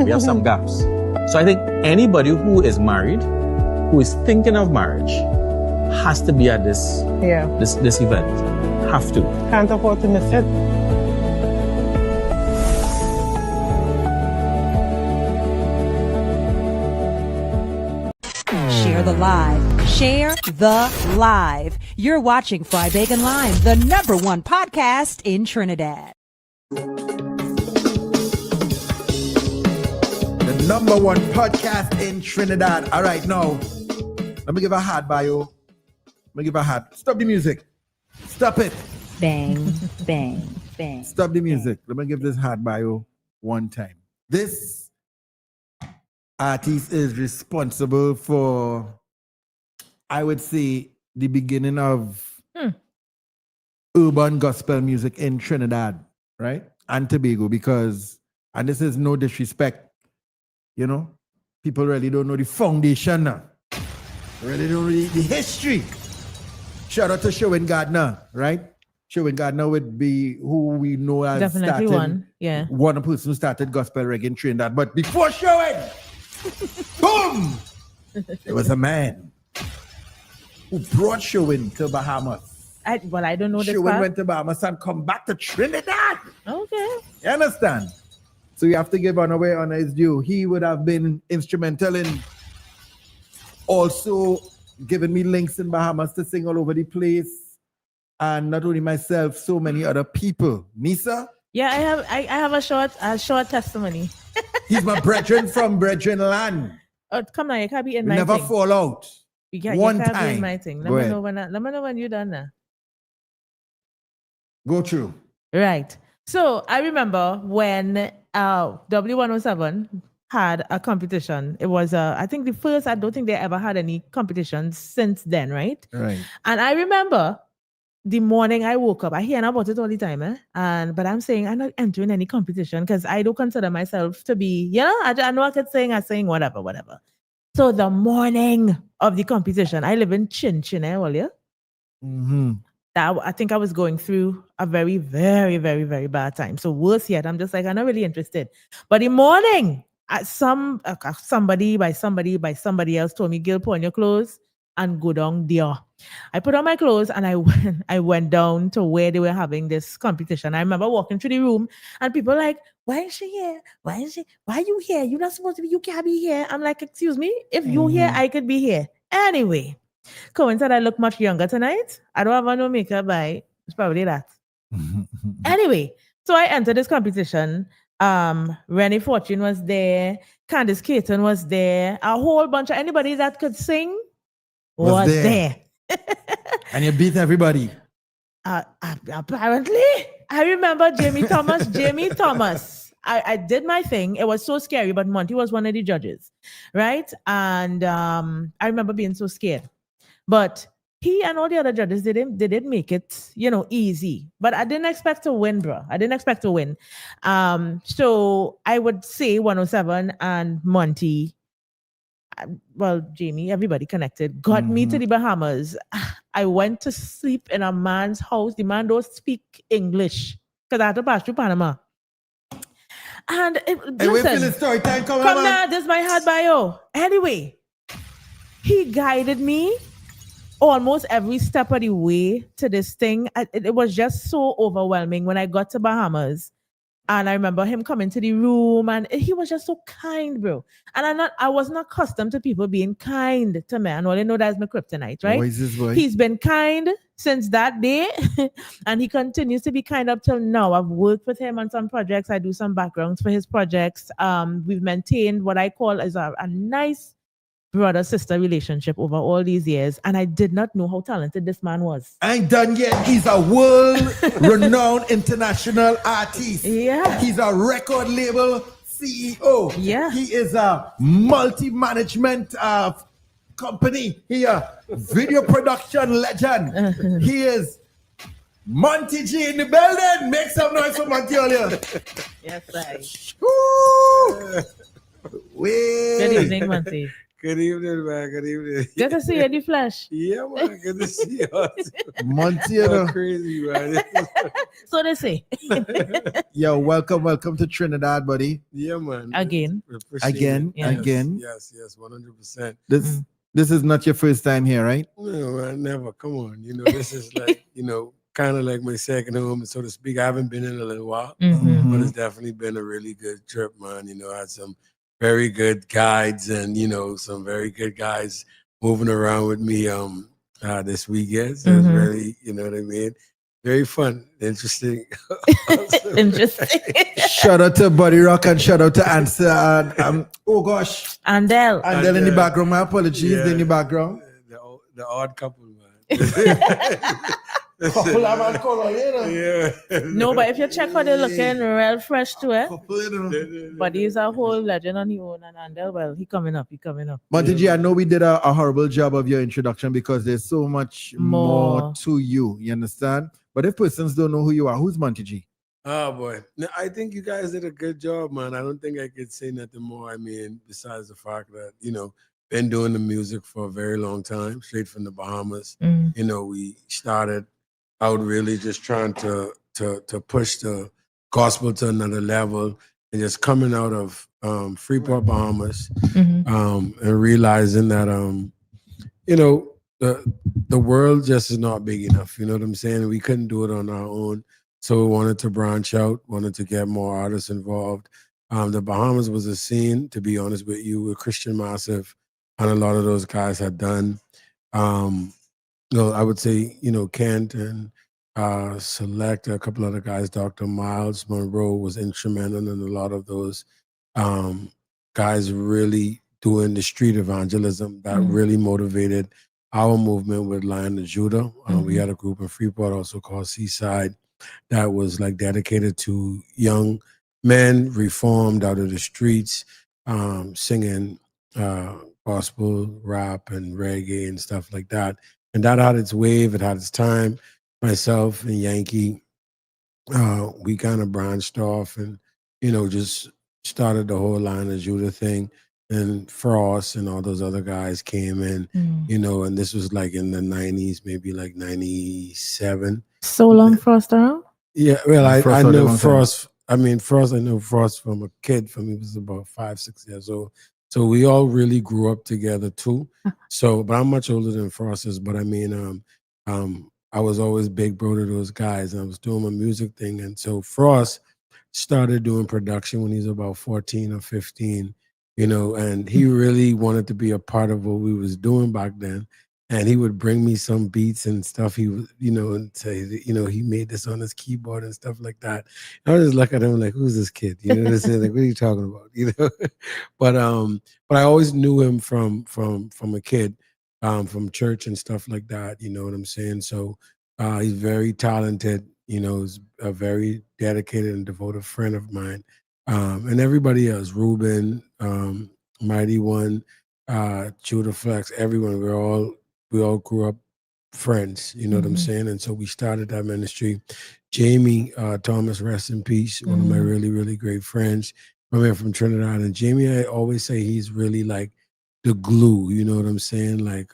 we have some gaps. So I think anybody who is married, who is thinking of marriage, has to be at this event. Have to. Can't afford to miss it. Share the live. Share the live. You're watching Fry Bacon Live, the #1 podcast in Trinidad. The #1 podcast in Trinidad. All right, now, let me give a hard bio. Stop the music. Stop it. Bang, bang, bang. Stop the music. Let me give this hard bio one time. This artist is responsible for, I would say, the beginning of urban gospel music in Trinidad, right? And Tobago, because, and this is no disrespect, people really don't know the foundation now. Really don't know the history. Shout out to Sherwin Gardner, right? Sherwin Gardner would be who we know as definitely one person who started gospel reggae in Trinidad. But before Sherwin, boom, there was a man who brought Sherwin to Bahamas. I don't know this Sherwin part. went to Bahamas and come back to Trinidad. Okay. You understand? So you have to give honor where honor is due. He would have been instrumental in also giving me links in Bahamas to sing all over the place. And not only myself, so many other people. Nisa? Yeah, I have a short testimony. He's my brethren from Brethren Land. Oh, come on, you can't be in We my never thing. fall out. You One can't be time. in my thing. Let Go me ahead. know when you're done now. Go through. Right. So I remember when W107 had a competition. It was, I think the first, I don't think they ever had any competitions since then, right? Right. And I remember the morning I woke up, I hear about it all the time, but I'm saying I'm not entering any competition because I don't consider myself to be, I know I could sing, whatever. So the morning of the competition, I live in Chin, earlier. Mm-hmm. That I think I was going through a very, very, very, very bad time. So worse yet, I'm just like, I'm not really interested. But the morning, somebody else told me, "Girl, put on your clothes and go down there." I put on my clothes and I went down to where they were having this competition. I remember walking through the room and people like, "Why is she here? Why are you here? You're not supposed to be, you can't be here." I'm like, "Excuse me, if you're here, I could be here." Anyway, coincided I look much younger tonight. I don't have no makeup by. It's probably that. Anyway, so I entered this competition. Rennie Fortune was there. Candice Caton was there. A whole bunch of anybody that could sing was there. And you beat everybody. Apparently, I remember Jamie Thomas. Jamie Thomas. I did my thing. It was so scary, but Monty was one of the judges, right? And I remember being so scared. But he and all the other judges, they didn't make it, easy. But I didn't expect to win, bro. I didn't expect to win. So I would say 107 and Monty, Jamie, everybody connected, got me to the Bahamas. I went to sleep in a man's house. The man don't speak English because I had to pass through Panama. And listen, story time. Come now, this is my hard bio. Anyway, he guided me almost every step of the way to this thing. It was just so overwhelming when I got to Bahamas. And I remember him coming to the room and he was just so kind, bro. And I wasn't accustomed to people being kind to me. And all I know that's my kryptonite, right? What is this boy? He's been kind since that day. And he continues to be kind up till now. I've worked with him on some projects. I do some backgrounds for his projects. We've maintained what I call as a nice brother-sister relationship over all these years, and I did not know how talented this man was. I ain't done yet. He's a world-renowned international artist. Yeah. He's a record label CEO. Yeah. He is a multi-management company. He a video production legend. He is Monty G in the building. Make some noise for Monty earlier. Yes, sir. Good evening, Monty. Good evening, man. Good evening. Good to see you in the flesh. Yeah, man. Good to see you. Monty, crazy, man. So they say. Yo, welcome to Trinidad, buddy. Yeah, man. Again. Again. Yes, 100%. This is not your first time here, right? No, man, never. Come on. This is like, kind of like my second home, so to speak. I haven't been in a little while, but it's definitely been a really good trip, man. I had some very good guides and, some very good guys moving around with me this weekend. So it's really, you know what I mean? Very fun, interesting. Interesting. Shout out to Buddy Rock and shout out to Answer and Andel in the background. My apologies, Yeah. in the background. The odd couple, man. Couple of man color, Yeah. No, but if you check how they're looking, real fresh to it. But he's a whole legend on his own, and Andel, well, he coming up. Monty G, I know we did a horrible job of your introduction because there's so much more to you. You understand? But if persons don't know who you are, who's Monty G? Oh boy, no, I think you guys did a good job, man. I don't think I could say nothing more. I mean, besides the fact that been doing the music for a very long time, straight from the Bahamas. We started out really just trying to push the gospel to another level, and just coming out of Freeport, Bahamas, and realizing that the world just is not big enough. You know what I'm saying? We couldn't do it on our own. So we wanted to branch out, wanted to get more artists involved. The Bahamas was a scene, to be honest with you, with Christian Massive, and a lot of those guys had done. I would say, Kent and Select, a couple other guys, Dr. Miles Monroe was instrumental in a lot of those guys really doing the street evangelism that really motivated our movement with Lion of Judah. We had a group in Freeport also called Seaside that was like dedicated to young men reformed out of the streets, singing gospel, rap, and reggae and stuff like that. And that had its wave, it had its time. Myself and Yankee, we kind of branched off and, just started the whole Line of Judah thing. And Frost and all those other guys came in, and this was like in the 90s, maybe like 97. So long Frost around? Yeah, well, I know Frost. I mean, I know Frost from a kid, from he was about 5-6 years old. So we all really grew up together too. So, but I'm much older than Frost is, but I mean, I was always big bro to those guys, and I was doing my music thing. And so Frost started doing production when he was about 14 or 15, and he really wanted to be a part of what we was doing back then. and he would bring me some beats and stuff. He would, and say, he made this on his keyboard and stuff like that. And I would just look at him like, who's this kid? You know what I'm saying? Like, what are you talking about? But I always knew him from a kid, from church and stuff like that. You know what I'm saying? So he's very talented. He's a very dedicated and devoted friend of mine. And everybody else, Ruben, Mighty One, Judah Flex, everyone, we all grew up friends, you know what I'm saying? And so we started that ministry. Jamie Thomas, rest in peace, one of my really, really great friends from Trinidad. And Jamie, I always say he's really like the glue, you know what I'm saying? Like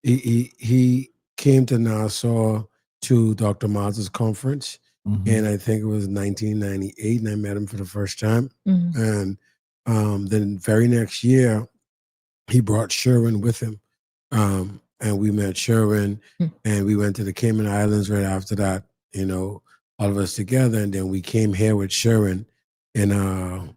he came to Nassau to Dr. Miles' conference, and I think it was 1998, and I met him for the first time. And then very next year, he brought Sherwin with him. And we met Sherwin, and we went to the Cayman Islands right after that, all of us together. And then we came here with Sherwin in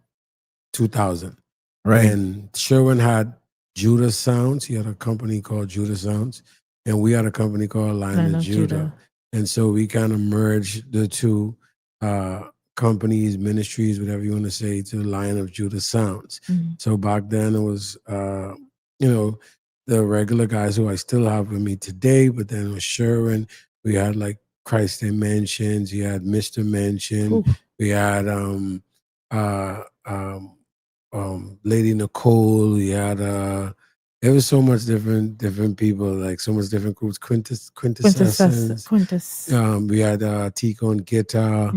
2000. Right. And Sherwin had Judah Sounds. He had a company called Judah Sounds, and we had a company called Line of Judah. And so we kind of merged the two companies, ministries, whatever you want to say, to the Lion of Judah Sounds. So back then it was, the regular guys who I still have with me today, but then it was Sherwin. We had like Christ in Mentions. You had Mr. Mention. We had Lady Nicole. We had there was so much different people, like so much different groups. Quintessence. We had Tico and Guitar.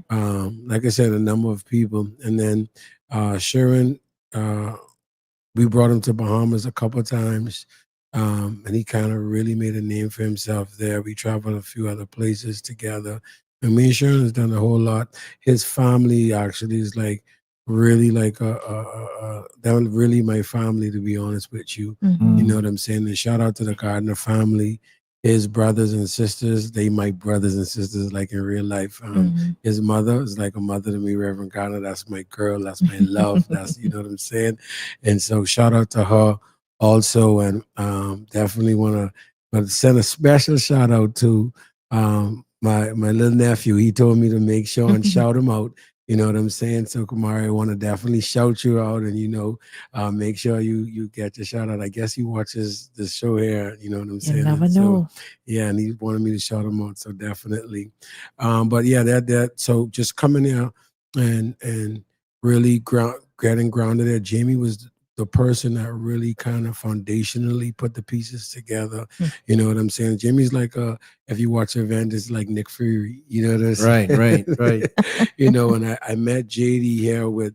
Like I said, a number of people. And then Sherwin, we brought him to Bahamas a couple of times, and he kind of really made a name for himself there. We traveled a few other places together. And me and Sherwin has done a whole lot. His family actually is like really like that was really my family, to be honest with you. You know what I'm saying? And shout out to the Gardner family. His brothers and sisters, they my brothers and sisters like in real life. His mother is like a mother to me, Reverend Gardner. That's my girl. That's my love. That's, you know what I'm saying? And so shout out to her also. And definitely want to send a special shout out to my little nephew. He told me to make sure and shout him out. You know what I'm saying? So Kamari, I want to definitely shout you out, and make sure you get your shout out. I guess he watches the show here. You know what I'm saying? You never know. So, yeah, and he wanted me to shout him out. So definitely. But yeah, that. So just coming here and really getting grounded there. Jamie was the person that really kind of foundationally put the pieces together. You know what I'm saying? Jamie's like if you watch Event, it's like Nick Fury. You know what I'm saying? Right. And I met JD here when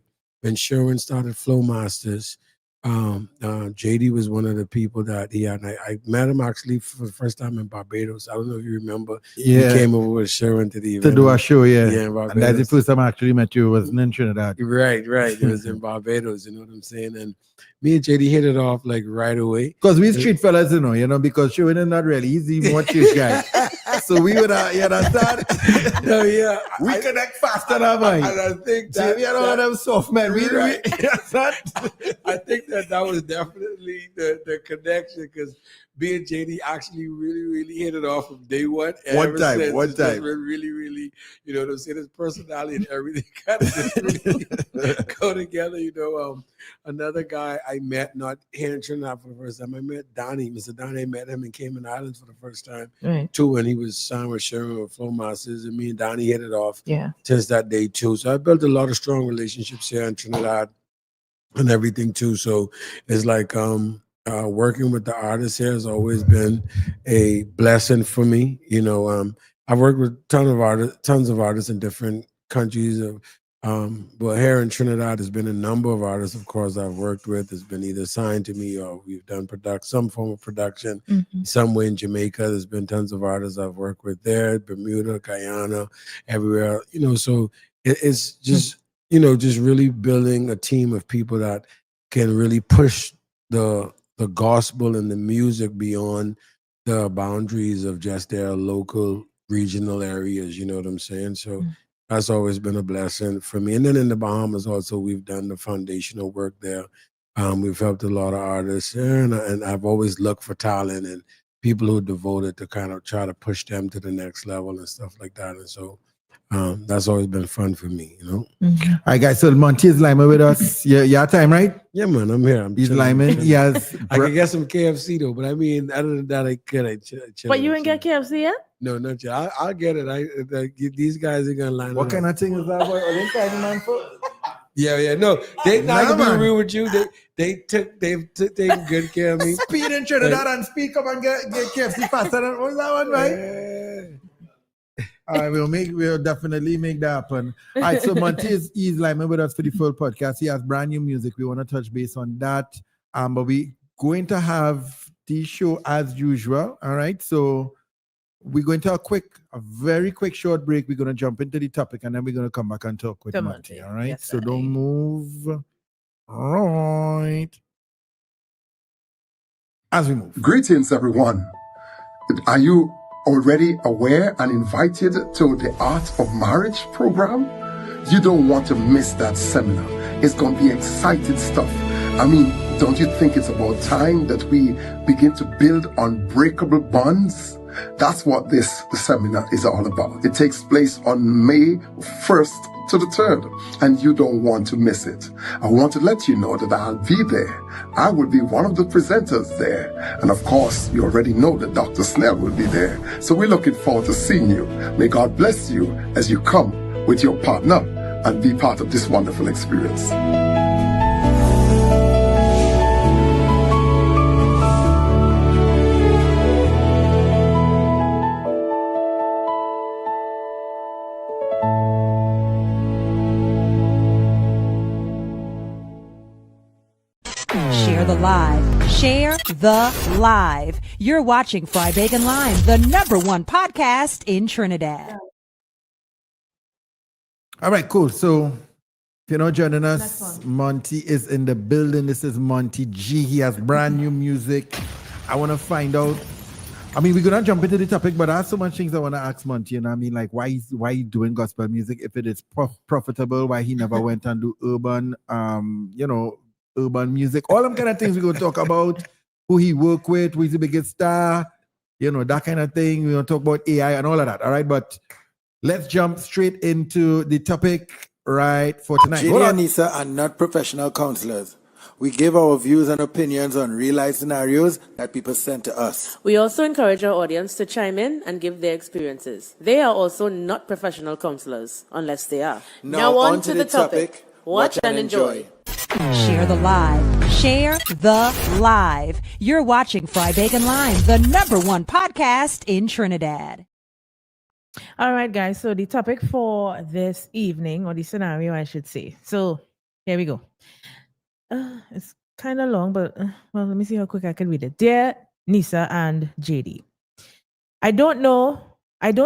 Sherwin started Flow Masters. JD was one of the people that he had. And I met him actually for the first time in Barbados. I don't know if you remember. Yeah. He came over with Sherwin to the event. To do a show, yeah. Yeah, in Barbados. And that's the first time I actually met you, was in Trinidad. Right. It was in Barbados, you know what I'm saying? And me and JD hit it off like right away. Because we street fellas, because Sherwin is not really easy, more chase guy. So we would, you understand? No, yeah. We connect faster than mine. And I think that, them soft men. Right. I think that was definitely the connection, because me and JD actually really, really hit it off from day one. One time. Really, really, you know what I'm saying? His personality and everything kind of just really go together. Another guy I met, not here in Trinidad for the first time, I met Donnie. Mr. Donnie, I met him in Cayman Islands for the first time, too, when he was signed with Sherwin with Flow Masters, and me and Donnie hit it off since that day, too. So I built a lot of strong relationships here in Trinidad and everything, too. So it's like working with the artists here has always been a blessing for me. I've worked with tons of artists in different countries. But here in Trinidad, there's been a number of artists, of course, I've worked with. Has been either signed to me or we've done some form of production. Somewhere in Jamaica, there's been tons of artists I've worked with there. Bermuda, Guyana, everywhere. So it's just just really building a team of people that can really push the gospel and the music beyond the boundaries of just their local regional areas. You know what I'm saying? So that's always been a blessing for me. And then in the Bahamas also, we've done the foundational work there We've helped a lot of artists, and I've always looked for talent and people who are devoted to kind of try to push them to the next level and stuff like that. And so that's always been fun for me, you know. All right, guys. So Monty is liming with us. Your time, right? Yeah, man. I'm here. He's liming. He has. I could get some KFC though, but I mean, other than that, I could. But you ain't get KFC yet? No, not yet. I'll get it. These guys are gonna line. What kind of thing is that? What are they fighting man for? Yeah. No, they not to be real with you. They've taken good care of me. Speed in Trinidad and speak up and get KFC faster. What was that one, right? All right, we'll definitely make that happen. All right, so Monty is live with us for the full podcast. He has brand new music. We want to touch base on that. But we going to have the show as usual. All right, so we're going to a very quick short break. We're going to jump into the topic and then we're going to come back and talk with Monty. All right, so don't move. All right. As we move. Greetings, everyone. Are you already aware and invited to the Art of Marriage program? You don't want to miss that seminar. It's going to be exciting stuff. I mean, don't you think it's about time that we begin to build unbreakable bonds? That's what the seminar is all about. It takes place on May 1st to the 3rd, and you don't want to miss it. I want to let you know that I'll be there. I will be one of the presenters there. And of course, you already know that Dr. Snell will be there. So we're looking forward to seeing you. May God bless you as you come with your partner and be part of this wonderful experience. Share the live. Share the live. You're watching Fry Bacon Live, the #1 podcast in Trinidad. All right, cool. So if you're not joining us, Monty is in the building. This is Monty G. He has brand new music. I want to find out. I mean, we're gonna jump into the topic, but I have so much things I want to ask Monty. You know, I mean, like why he doing gospel music if it is profitable? Why he never went and do urban, urban music? All them kind of things we're gonna talk about. Who he work with, who is the biggest star, that kind of thing. We're gonna talk about AI and all of that. All right, but let's jump straight into the topic right for tonight. JD and Nisa are not professional counselors. We give our views and opinions on real-life scenarios that people send to us. We also encourage our audience to chime in and give their experiences. They are also not professional counselors, unless they are. Now on to the topic. Watch and enjoy. Share the live. Share the live. You're watching Fry Bacon Live, the #1 podcast in Trinidad. All right, guys. So the topic for this evening, or the scenario, I should say. So here we go. It's kind of long, but well, let me see how quick I can read it. Dear Nisa and JD, I don't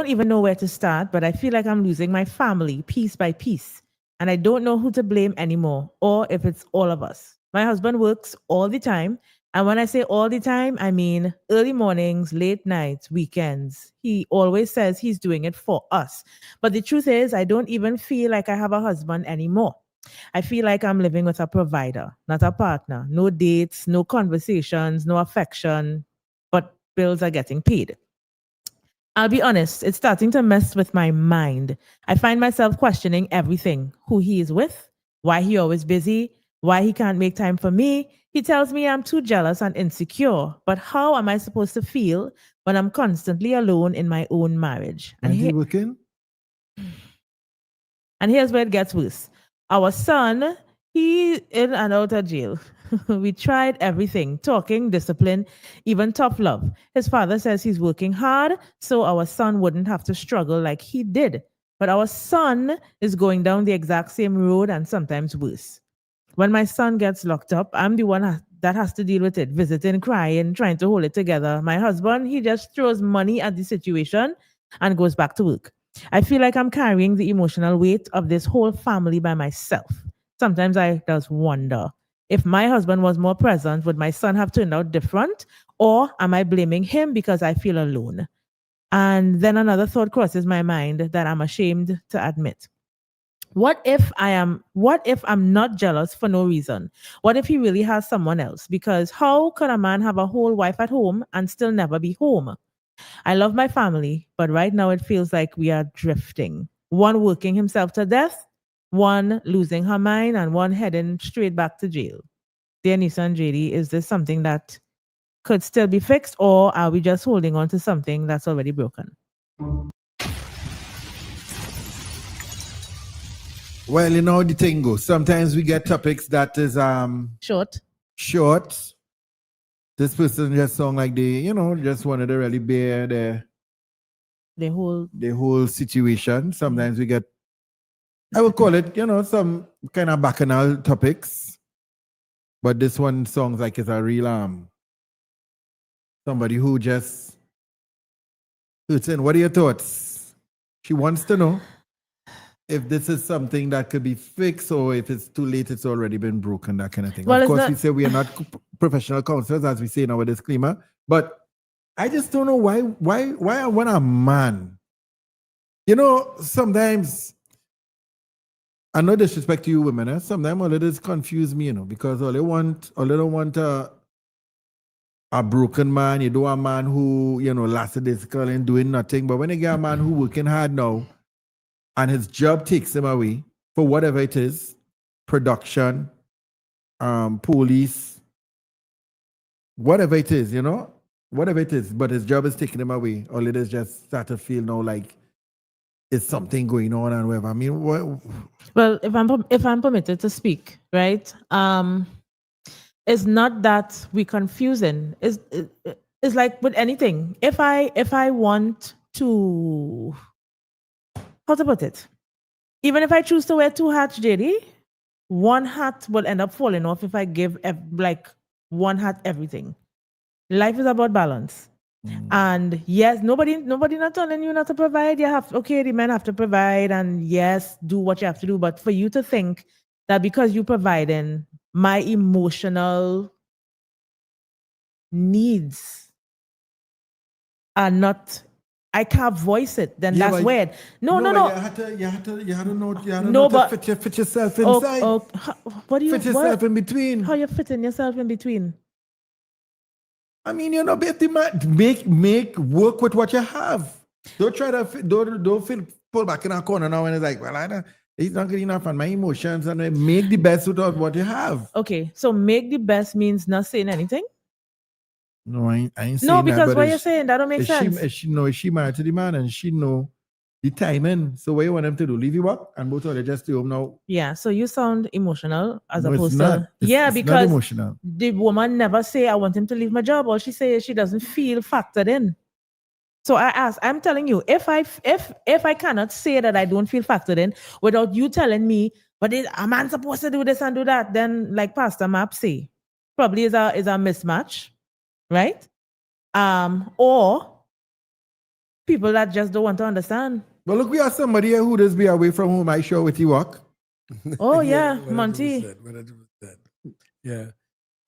even know where to start, but I feel like I'm losing my family piece by piece, and I don't know who to blame anymore, or if it's all of us. My husband works all the time, and when I say all the time, I mean early mornings, late nights, weekends. He always says he's doing it for us, but the truth is, I don't even feel like I have a husband anymore. I feel like I'm living with a provider, not a partner. No dates, no conversations, no affection, but bills are getting paid. I'll be honest, it's starting to mess with my mind. I find myself questioning everything. Who he is with, why he always busy, why he can't make time for me. He tells me I'm too jealous and insecure. But how am I supposed to feel when I'm constantly alone in my own marriage? And here's where it gets worse. Our son, he in and out of jail. We tried everything, talking, discipline, even tough love. His father says he's working hard so our son wouldn't have to struggle like he did. But our son is going down the exact same road and sometimes worse. When my son gets locked up, I'm the one that has to deal with it, visiting, crying, trying to hold it together. My husband, he just throws money at the situation and goes back to work. I feel like I'm carrying the emotional weight of this whole family by myself. Sometimes I just wonder, if my husband was more present, would my son have turned out different? Or am I blaming him because I feel alone? And then another thought crosses my mind that I'm ashamed to admit. What if I'm not jealous for no reason? What if he really has someone else? Because how could a man have a whole wife at home and still never be home? I love my family, but right now it feels like we are drifting. One working himself to death, one losing her mind, and one heading straight back to jail. Dear Nisa and JD, is this something that could still be fixed, or are we just holding on to something that's already broken? Well, you know the thing goes. Sometimes we get topics that is short. This person just sound like they, just wanted to really bear the whole situation. Sometimes we get, I would call it, some kind of bacchanal topics. But this one sounds like it's a real somebody who just hurts in. What are your thoughts? She wants to know if this is something that could be fixed, or if it's too late, it's already been broken, that kind of thing. Well, of course, we say we are not professional counselors, as we say in our disclaimer, but I just don't know why when a man, sometimes, I no disrespect to you women, sometimes all it is confuse me, because all they don't want a broken man. You do a man who, lackadaisical and doing nothing, but when you get a man who working hard now, and his job takes him away for whatever it is, production, police, whatever it is, whatever it is, but his job is taking him away. All it is just start to feel now like it's something going on and whatever. I mean, what? Well, if I'm permitted to speak, right? It's not that we confusing. It's like with anything. If I want to, how to put it? Even if I choose to wear 2 hats, JD, one hat will end up falling off if I give one hat everything. Life is about balance. And yes, nobody not telling you not to provide. The men have to provide, and yes, do what you have to do. But for you to think that because you providing, my emotional needs are not, I can't voice it, then that's weird. No. You had to know to fit yourself inside. What do you fit yourself in between? How you fitting yourself in between? I mean, make work with what you have. Don't try to don't pull back in a corner now and it's like, well, it's not good enough on my emotions, and make the best out of what you have. Okay, so make the best means not saying anything? No, I ain't saying that. No, because what you're saying, that don't make sense. Is she married to the man and she know the timing. So what you want them to do? Leave you up and both of them just stay home now? Yeah, so you sound emotional as No, opposed it's not. to... It's because not emotional. The woman never say, I want him to leave my job. All she says she doesn't feel factored in. So I ask, I'm telling you, if I cannot say that I don't feel factored in without you telling me, but a man supposed to do this and do that, then like Pastor Map say, probably is a mismatch, right? Or people that just don't want to understand. Well, look, we have somebody here who does be away from home. I sure with you walk. Oh yeah, Monty. Yeah,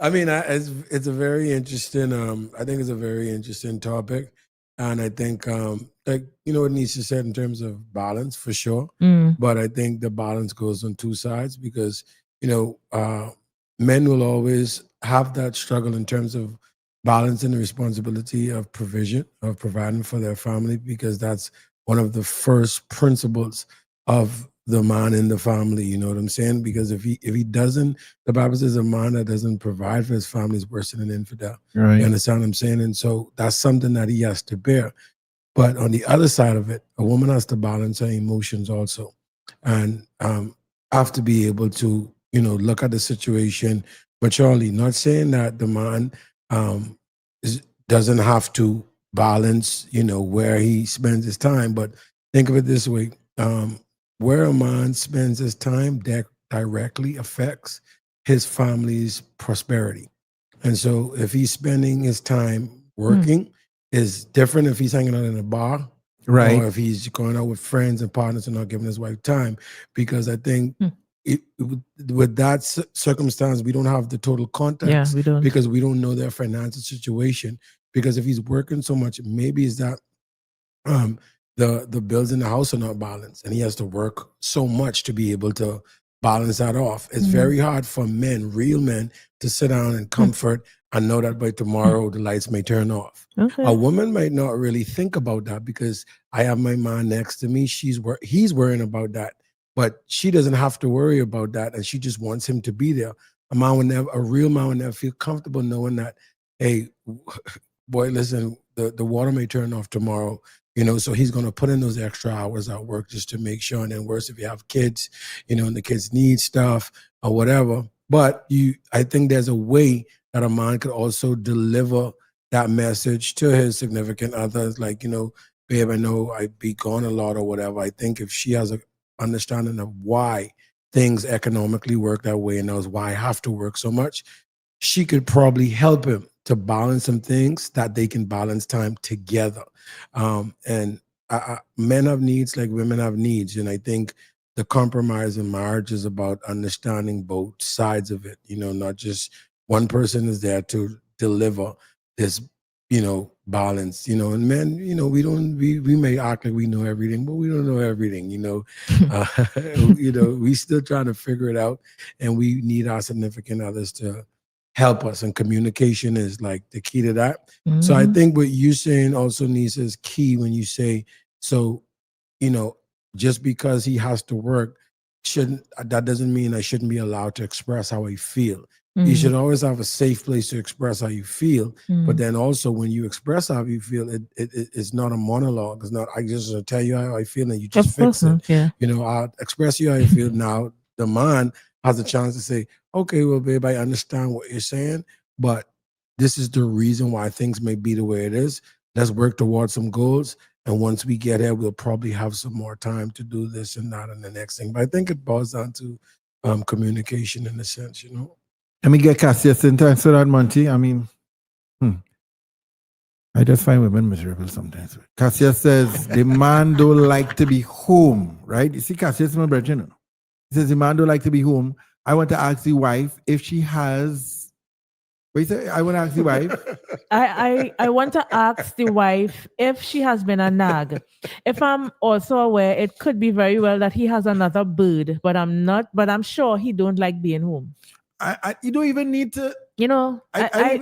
I mean, it's a very interesting. I think it's a very interesting topic, and I think like what Nisha said in terms of balance for sure. But I think the balance goes on two sides because men will always have that struggle in terms of balancing the responsibility of provision, of providing for their family, because that's one of the first principles of the man in the family. You know what I'm saying? Because if he doesn't, the Bible says a man that doesn't provide for his family is worse than an infidel. Right. You understand what I'm saying? And so that's something that he has to bear. But on the other side of it, a woman has to balance her emotions also, and have to be able to look at the situation maturely. Not saying that the man doesn't have to balance, where he spends his time. But think of it this way. Where a man spends his time directly affects his family's prosperity. And so if he's spending his time working, is different if he's hanging out in a bar, right? Or if he's going out with friends and partners and not giving his wife time. Because I think with that circumstance, we don't have the total context. Yeah, we don't. Because we don't know their financial situation. Because if he's working so much, maybe it's that the bills in the house are not balanced, and he has to work so much to be able to balance that off. It's very hard for men, real men, to sit down and comfort and know that by tomorrow the lights may turn off. Okay. A woman might not really think about that because I have my man next to me. He's worrying about that, but she doesn't have to worry about that, and she just wants him to be there. A real man would never feel comfortable knowing that, hey, boy, listen, the water may turn off tomorrow. So he's going to put in those extra hours at work just to make sure. And then worse, if you have kids, and the kids need stuff or whatever. But I think there's a way that a man could also deliver that message to his significant others. Like, babe, I know I'd be gone a lot or whatever. I think if she has an understanding of why things economically work that way and knows why I have to work so much, she could probably help him to balance some things that they can balance time together. And men have needs like women have needs. And I think the compromise in marriage is about understanding both sides of it, not just one person is there to deliver this, balance, and men, we may act like we know everything, but we don't know everything, we still trying to figure it out, and we need our significant others to help us, and communication is like the key to that. So I think what you're saying also, Nisa, is key when you say, so, just because he has to work, that doesn't mean I shouldn't be allowed to express how I feel. You should always have a safe place to express how you feel. But then also when you express how you feel, it's not a monologue. It's not, I just tell you how I feel and you just fix it. Yeah. I'll express you how you feel. Now the man has a chance to say, okay, well, babe, I understand what you're saying, but this is the reason why things may be the way it is. Let's work towards some goals. And once we get here, we'll probably have some more time to do this and that and the next thing. But I think it boils down to communication in a sense, Let me get Cassius into answer that, Monty. I mean, I just find women miserable sometimes. Cassius says the man don't like to be home, right? You see, Cassius, my brother, he says the man don't like to be home. I want to ask the wife if she has. What you say? I want to ask the wife. I want to ask the wife if she has been a nag. If I'm also aware, it could be very well that he has another bird, but I'm not. But I'm sure he don't like being home. You don't even need to, you don't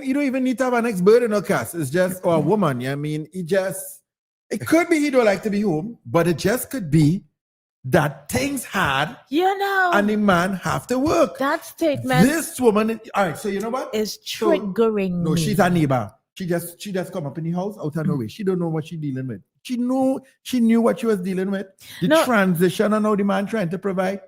even need to have an ex-bird in a cast. It's just, or a woman. I mean, it could be he don't like to be home, but it just could be that things hard, and the man have to work. That statement. This woman, all right, so you know what? Is triggering No, me. she's a neighbor. She just come up in the house out of nowhere. She don't know what she's dealing with. She knew what she was dealing with. The transition and how the man trying to provide.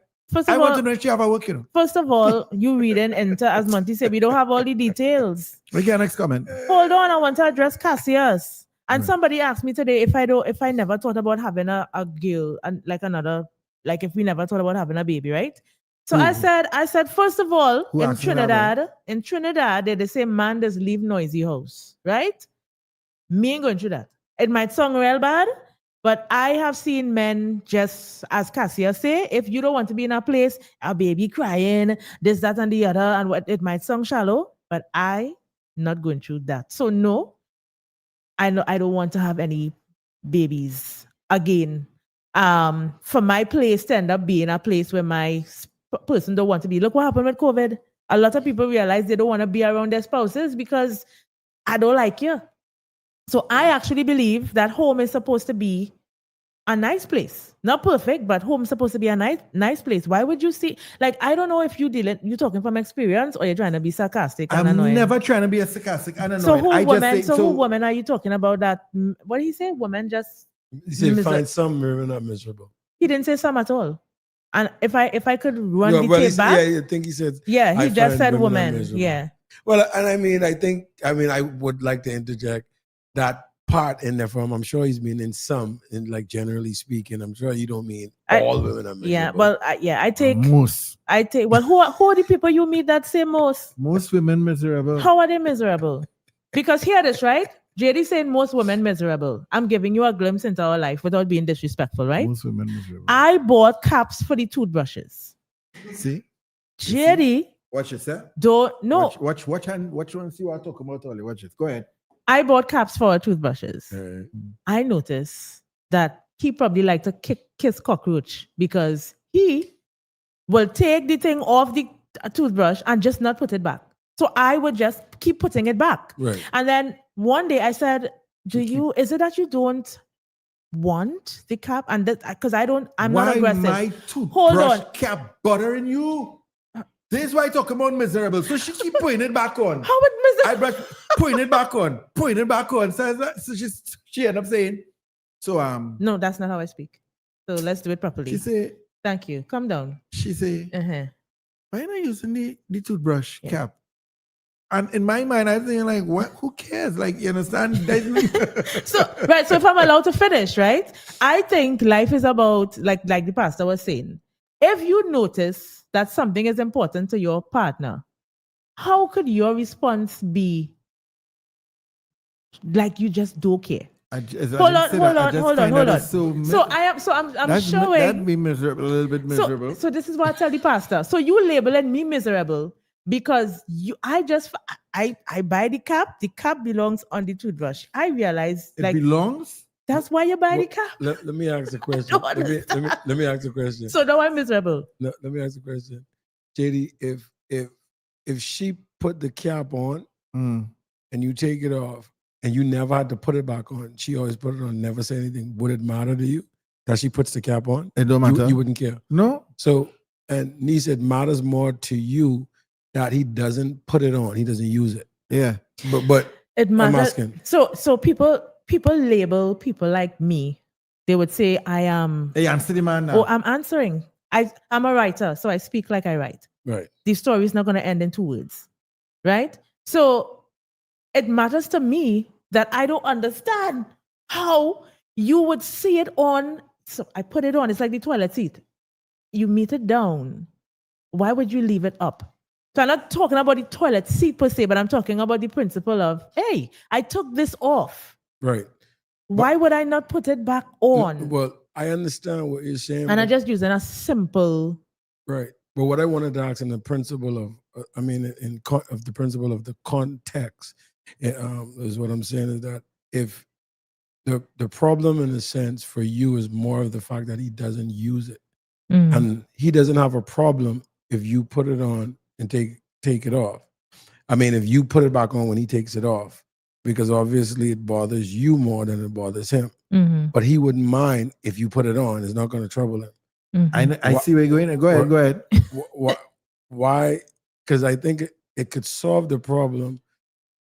I want to know if she have a work, First of all, you reading into, as Monty said, we don't have all the details. We get next comment. Hold on, I want to address Cassius. And somebody asked me today if I never thought about having a girl and if we never thought about having a baby, right? So I said, first of all, in Trinidad, they say man does leave noisy house, right? Me ain't going through that. It might sound real bad, but I have seen men, just as Cassia say, if you don't want to be in a place, a baby crying, this, that, and the other, and what it might sound shallow, but I not going through that. So no, I don't want to have any babies again. For my place to end up being a place where my person don't want to be. Look what happened with COVID. A lot of people realize they don't want to be around their spouses because I don't like you. So I actually believe that home is supposed to be a nice place. Not perfect, but home is supposed to be a nice place. Why would you see, I don't know if you talking from experience or you're trying to be sarcastic and I'm annoying. never trying to be a sarcastic and annoying. So who woman are you talking about that? What did he say? Women just... He said find some women not miserable. He didn't say some at all. And if I could run the tape back... Yeah, I think he said... Yeah, he just said women. Yeah. Well, and I would like to interject that part in there from, I'm sure he's meaning some, generally speaking. I'm sure you don't mean all women are miserable. Yeah, well, I take... Most. Well, who are the people you meet that say most? Most women miserable. How are they miserable? Because hear this, right? JD saying most women miserable. I'm giving you a glimpse into our life without being disrespectful, right? Most women miserable. I bought caps for the toothbrushes. See? JD... Watch it, sir. Watch one see what I talk about earlier. Watch it. Go ahead. I bought caps for our toothbrushes. Right. I noticed that he probably like to kiss cockroach because he will take the thing off the toothbrush and just not put it back. So I would just keep putting it back. Right. And then one day I said, is it that you don't want the cap? And that, because I'm not aggressive. Why my toothbrush cap buttering you? This is why I talk about miserable. So she keep putting it back on. How would miserable? I brush, putting it back on. So she end up saying, no, that's not how I speak. So let's do it properly. She say, thank you. Calm down. She say, why not using the toothbrush cap? And in my mind, I'm thinking like, what? Who cares? Like, you understand? So if I'm allowed to finish, right? I think life is about, like the pastor was saying, if you notice that something is important to your partner, how could your response be like you just don't care? Hold on. So I'm showing that be miserable, a little bit miserable. So this is what I tell the pastor. So you labeling me miserable because I buy the cap. The cap belongs on the toothbrush. I realize it belongs. That's why you buy the cap. Let me ask a question. Let me ask a question. So now I'm miserable. Let me ask a question. JD, if she put the cap on and you take it off and you never had to put it back on, she always put it on, never say anything, would it matter to you that she puts the cap on? It don't matter. You wouldn't care. No. So, and Nee said, matters more to you that he doesn't put it on. He doesn't use it. Yeah. But it matters. I'm asking. So people label people like me. They would say I am. Hey, answer the man now. Oh, I'm answering. I'm a writer, so I speak like I write. Right. The story is not going to end in 2 words. Right? So it matters to me that I don't understand how you would see it on. So I put it on. It's like the toilet seat. You meet it down. Why would you leave it up? So I'm not talking about the toilet seat per se, but I'm talking about the principle of, hey, I took this off. Right. Why would I not put it back on? Well, I understand what you're saying. And I'm just using a simple. Right. But what I wanted to ask in the principle of, of the principle of the context, is what I'm saying is that if the problem in a sense for you is more of the fact that he doesn't use it. And he doesn't have a problem if you put it on and take it off. I mean, if you put it back on when he takes it off, because obviously it bothers you more than it bothers him. But he wouldn't mind if you put it on. It's not going to trouble him. I see where you're going. Go ahead. Why? Because I think it could solve the problem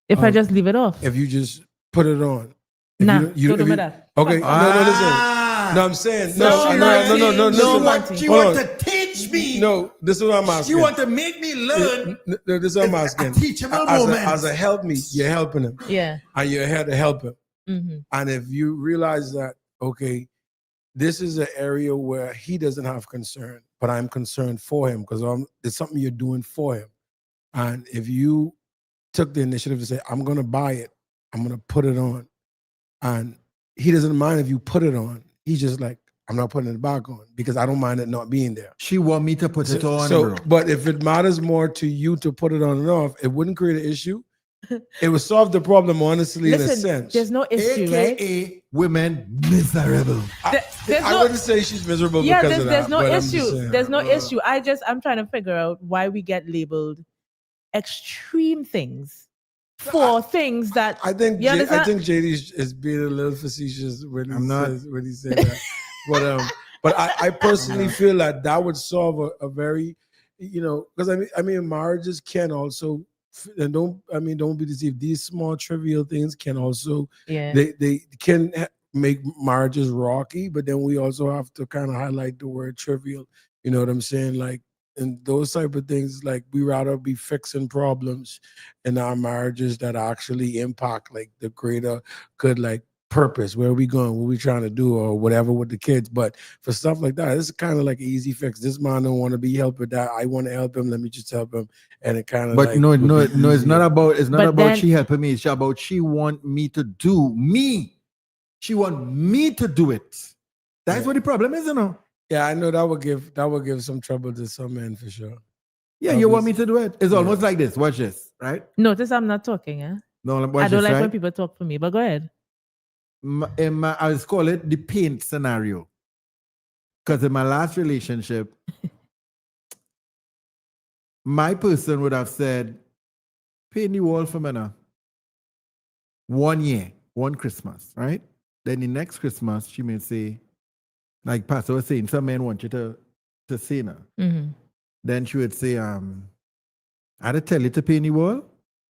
if I just leave it off. If you just put it on. Don't do that. Okay. No, listen. No, I'm saying no. Listen. She want to teach me. No, this is what I'm asking. She want to make me learn. No, this is what I'm asking. Teachable moment. As a help me, you're helping him. Yeah. And you're here to help him. And if you realize that, okay, this is an area where he doesn't have concern, but I'm concerned for him because it's something you're doing for him. And if you took the initiative to say, I'm going to buy it, I'm going to put it on, and he doesn't mind if you put it on, he's just like, I'm not putting it back on because I don't mind it not being there. She want me to put it on. So, but if it matters more to you to put it on and off, it wouldn't create an issue. It would solve the problem, honestly, in a sense. There's no issue, AKA right? Women miserable. I wouldn't say she's miserable because of that. There's no issue. There's no issue. I'm trying to figure out why we get labeled extreme things for things that I think JD is being a little facetious when he said that. But I personally feel that would solve a very, because I mean marriages can also, and don't be deceived, these small trivial things can also they can make marriages rocky, but then we also have to kind of highlight the word trivial. You know what I'm saying? Like, and those type of things, like we rather be fixing problems in our marriages that actually impact like the greater good, like purpose, where are we going, what we trying to do, or whatever with the kids. But for stuff like that, it's kind of like an easy fix. This man don't want to be helped with that. I want to help him. Let me just help him. And it kind of. But no, it's not about she helping me. It's about she want me to do me. She want me to do it. That's what the problem is, Yeah, I know that would give some trouble to some men for sure. Yeah, you want me to do it? It's almost like this. Watch this, right? Notice I'm not talking, No, I don't like when people talk for me, but go ahead. I was call it the paint scenario. Because in my last relationship, my person would have said, paint the wall for me now. 1 year, one Christmas, right? Then the next Christmas, she may say, like Pastor was saying, some men want you to say now. Mm-hmm. Then she would say, I had to tell you to paint the wall.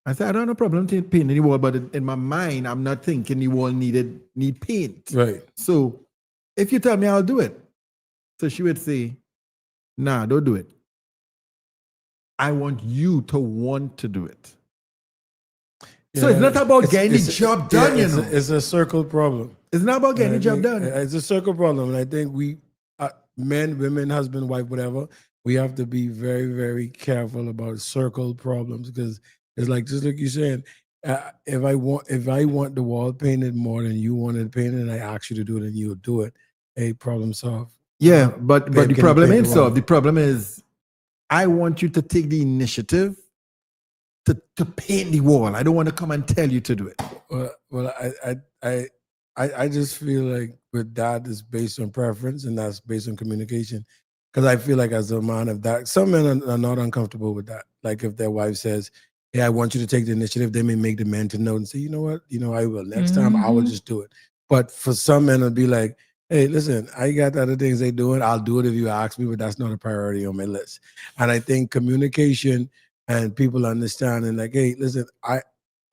I said, I don't have no problem painting the wall, but in my mind, I'm not thinking the wall need paint. Right. So if you tell me, I'll do it. So she would say, nah, don't do it. I want you to want to do it. So it's not about getting the job done, you know. It's a circle problem. It's not about getting the job done. It's a circle problem. And I think we, men, women, husband, wife, whatever, we have to be very, very careful about circle problems because it's like, just like you said, if I want the wall painted more than you want it painted and I ask you to do it and you'll do it, hey, problem solved. Yeah, but the problem ain't solved. The problem is I want you to take the initiative to paint the wall. I don't want to come and tell you to do it. Well, I just feel like with that is based on preference and that's based on communication. Because I feel like as a man of that, some men are not uncomfortable with that. Like if their wife says, hey, I want you to take the initiative, they may make the man to know and say, you know what, I will. Next time I will just do it. But for some men it'll be like, hey, listen, I got other things they doing. I'll do it if you ask me, but that's not a priority on my list. And I think communication and people understanding like, hey, listen, I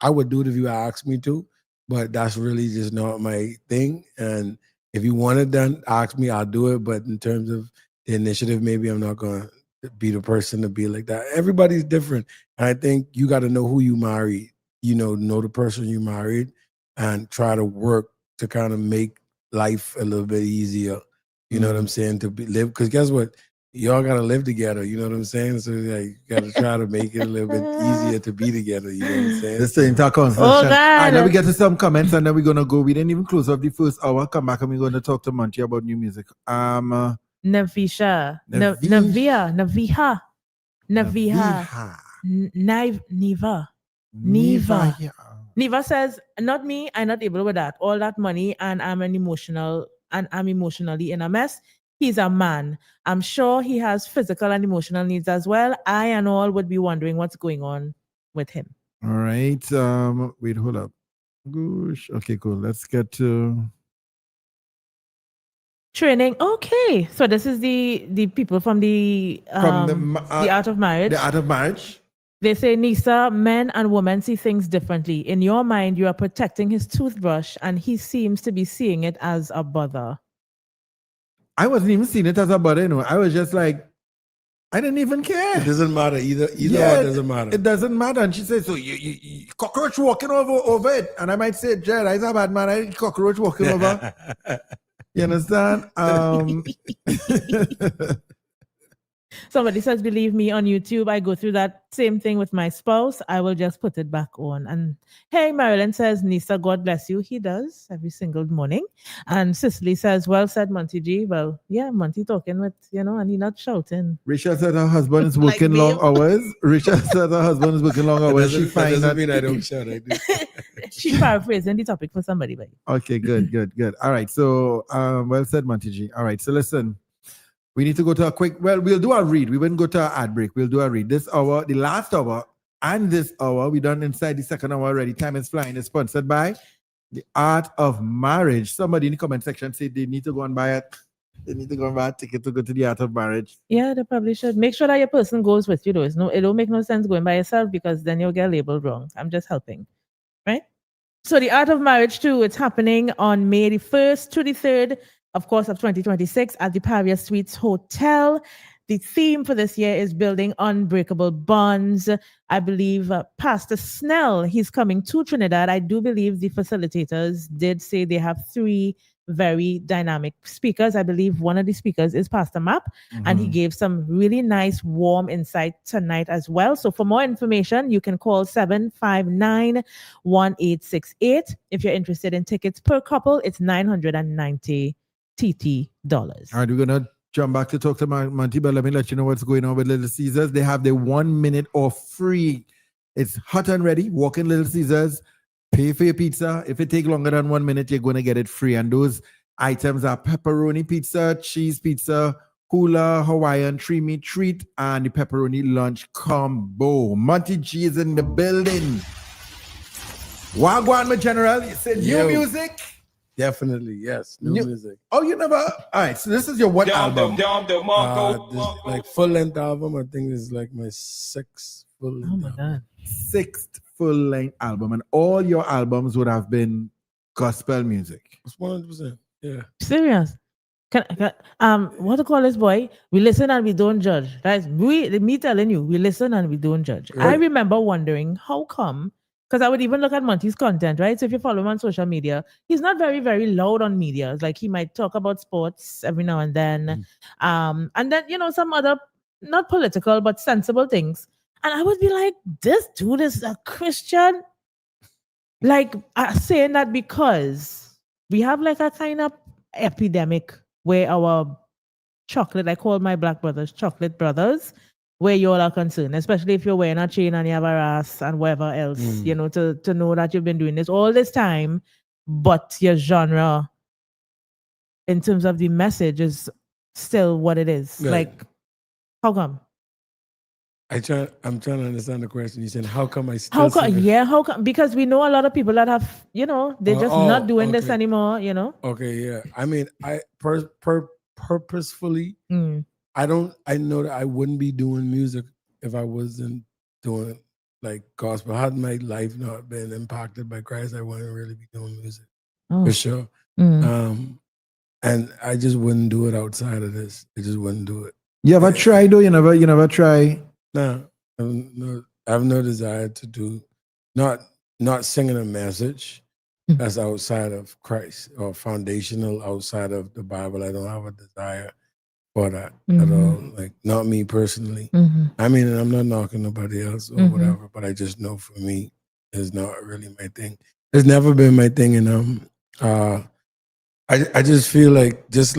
would do it if you ask me to, but that's really just not my thing. And if you want it done, ask me, I'll do it. But in terms of the initiative, maybe I'm not going to be the person to be like that. Everybody's different. And I think you got to know who you married, know the person you married and try to work to kind of make life a little bit easier. You know what I'm saying? To live, because guess what? Y'all got to live together. You know what I'm saying? So you got to try to make it a little bit easier to be together. You know what I'm saying? This is interconversation. Oh, God. All right, now we get to some comments and then we're going to go. We didn't even close off the first hour. Come back and we're going to talk to Monty about new music. Naviha. Niva. Niva says, not me, I'm not able with that. All that money and I'm emotionally in a mess. He's a man. I'm sure he has physical and emotional needs as well. I and all would be wondering what's going on with him. All right. Wait, hold up. Gosh. Okay, cool. Let's get to training. Okay. So this is the people from the Art of Marriage. The Art of Marriage. They say, Nisa, men and women see things differently. In your mind, you are protecting his toothbrush and he seems to be seeing it as a bother. I wasn't even seeing it as a bother, I was just like, I didn't even care. It doesn't matter. Either yeah, it doesn't matter. It doesn't matter. And she says, so you cockroach walking over it. And I might say, Jared, I'm a bad man. I cockroach walking over. You understand? Somebody says, believe me, on YouTube, I go through that same thing with my spouse. I will just put it back on. And hey, Marilyn says, Nisa, God bless you. He does every single morning. And Cicely says, well said, Monty G. Well, yeah, Monty talking with, and he not shouting. Rachel said her husband is working long hours. Rachel said her husband is working long hours. She finds that mean I don't shout. I do. She's paraphrasing the topic for somebody. But... Okay, good. All right. So, well said, Monty G. All right. So listen. We need to go to a quick, we'll do a read. We wouldn't go to an ad break. We'll do a read. This hour, the last hour, and this hour, we done inside the second hour already. Time is flying. It's sponsored by The Art of Marriage. Somebody in the comment section said they need to go and buy it. They need to go and buy a ticket to go to The Art of Marriage. Yeah, they probably should. Make sure that your person goes with you, though. It don't make no sense going by yourself because then you'll get labeled wrong. I'm just helping, right? So The Art of Marriage, too, it's happening on May the 1st to the 3rd. Of course, of 2026 at the Paria Suites Hotel. The theme for this year is building unbreakable bonds. I believe Pastor Snell, he's coming to Trinidad. I do believe the facilitators did say they have 3 very dynamic speakers. I believe one of the speakers is Pastor Map, and he gave some really nice, warm insight tonight as well. So for more information, you can call 759-1868. If you're interested in tickets per couple, it's $990 TT dollars. All right, we're gonna jump back to talk to Monty, but let me let you know what's going on with Little Caesars. They have the 1 minute off free. It's hot and ready. Walk in Little Caesars. Pay for your pizza. If it take longer than 1 minute, you're going to get it free. And those items are pepperoni pizza, cheese pizza, hula, Hawaiian, 3-meat treat, and the pepperoni lunch combo. Monty G is in the building. Wagwan, my general. You said new music? Definitely, yes. New music. Oh, you never? All right, so this is your what album? This, like full-length album, I think is like my 6th full-length album. God. 6th full-length album. And all your albums would have been gospel music. It's 100%. Yeah. Serious? What to call this, boy? We listen and we don't judge. That's me telling you, we listen and we don't judge. Right. I remember wondering how come, because I would even look at Monty's content, right? So if you follow him on social media, he's not very, very loud on media. It's like he might talk about sports every now and then. And then, some other, not political, but sensible things. And I would be like, this dude is a Christian? Like, saying that because we have like a kind of epidemic where our chocolate, I call my black brothers chocolate brothers, where you all are concerned, especially if you're wearing a chain and you have a ass and whatever else, to know that you've been doing this all this time, but your genre, in terms of the message, is still what it is. Right. Like, how come? I'm trying to understand the question. You said, how come I still sing it? Yeah, how come? Because we know a lot of people that have, they're just not doing this okay. anymore, Okay, yeah. I mean, I purposefully, I know that I wouldn't be doing music if I wasn't doing like gospel. Had my life not been impacted by Christ, I wouldn't really be doing music for sure. And I just wouldn't do it outside of this. I just wouldn't do it. You ever try though? You never try? No, I have no desire to do not singing a message that's outside of Christ or foundational outside of the Bible. I don't have a desire for that at all. Like, not me personally. I mean, I'm not knocking nobody else or whatever, but I just know for me, it's not really my thing. It's never been my thing, and I just feel like, if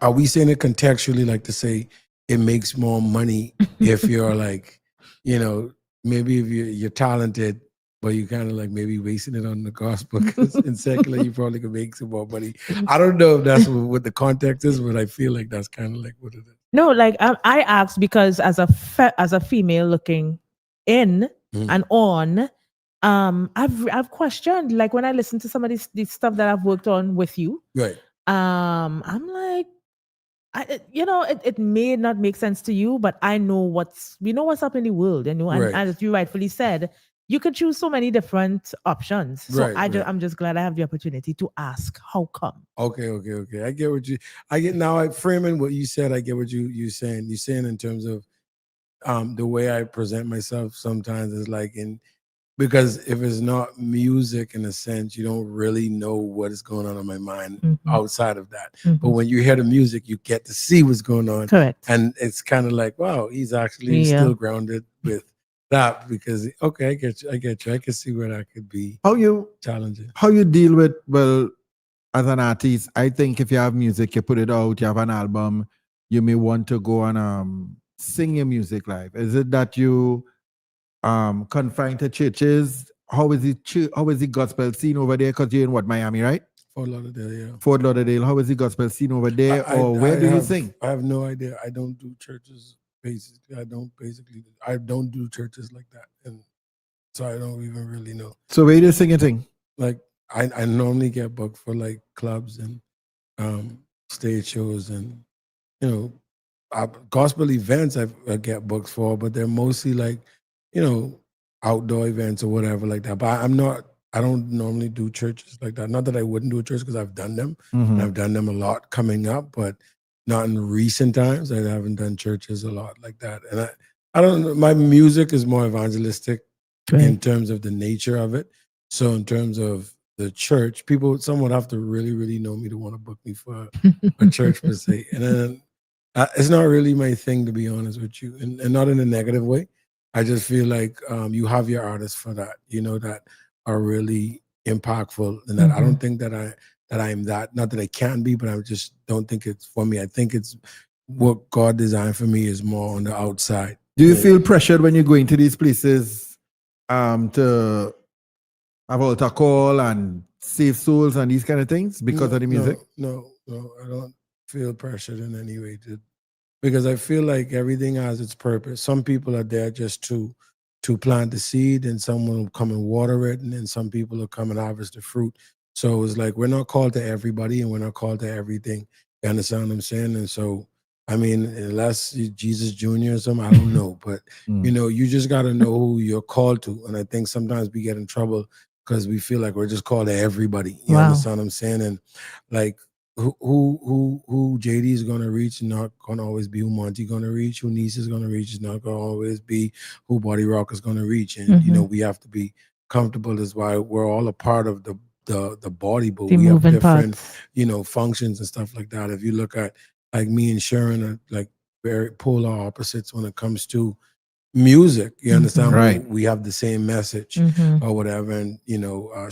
are we saying it contextually, like to say it makes more money if you're like, maybe if you're talented, but you kind of like maybe wasting it on the gospel, because in secular you probably could make some more money. I don't know if that's what the context is, but I feel like that's kind of like what it is. No, like I asked because as a female looking in and on, I've questioned, like when I listen to some of this stuff that I've worked on with you, right? I'm like, it may not make sense to you, but we know what's up in the world, and as you rightfully said, you could choose so many different options. So I'm just glad I have the opportunity to ask, how come? Okay. I get now. I framing what you said. I get what you're saying. You're saying in terms of the way I present myself sometimes is like because if it's not music in a sense, you don't really know what is going on in my mind outside of that. But when you hear the music, you get to see what's going on. Correct. And it's kind of like, wow, he's actually still grounded with that, because I get you. I can see where that could be challenging. How you deal with, well, as an artist, I think if you have music, you put it out, you have an album, you may want to go and sing your music live. Is it that you confined to churches? How is the gospel scene over there? Because you're in Miami, right? Fort Lauderdale, yeah. Fort Lauderdale. How is the gospel scene over there? Where do you sing? I have no idea. I don't do churches. Basically, I don't do churches like that, and so I don't even really know. So where do you sing your thing? Like I normally get booked for like clubs and stage shows and gospel events. I get booked for, but they're mostly like outdoor events or whatever like that. But I don't normally do churches like that. Not that I wouldn't do a church, because I've done them. And I've done them a lot coming up, but not in recent times. I haven't done churches a lot like that. And I don't know. My music is more evangelistic in terms of the nature of it. So in terms of the church, some would have to really, really know me to want to book me for a church per se. And then it's not really my thing, to be honest with you, and not in a negative way. I just feel like you have your artists for that, that are really impactful, and that I don't think that I'm that. Not that I can be, but I just don't think it's for me. I think it's what God designed for me is more on the outside. Do you feel pressured when you go into these places to have altar call and save souls and these kind of things because of the music? No, I don't feel pressured in any way because I feel like everything has its purpose. Some people are there just to plant the seed, and someone will come and water it, and then some people will come and harvest the fruit. So it's like we're not called to everybody, and we're not called to everything. You understand what I'm saying? And so, I mean, unless you're Jesus Jr. or something, I don't know. But, you just got to know who you're called to. And I think sometimes we get in trouble because we feel like we're just called to everybody. You understand what I'm saying? And like, who JD is going to reach is not going to always be who Monty going to reach. Who Niece is going to reach is not going to always be who Body Rock is going to reach. And we have to be comfortable. That's why we're all a part of the body, but we have different functions and stuff like that. If you look at like me and Sharon are like very polar opposites when it comes to music. You understand? Right. We have the same message or whatever. And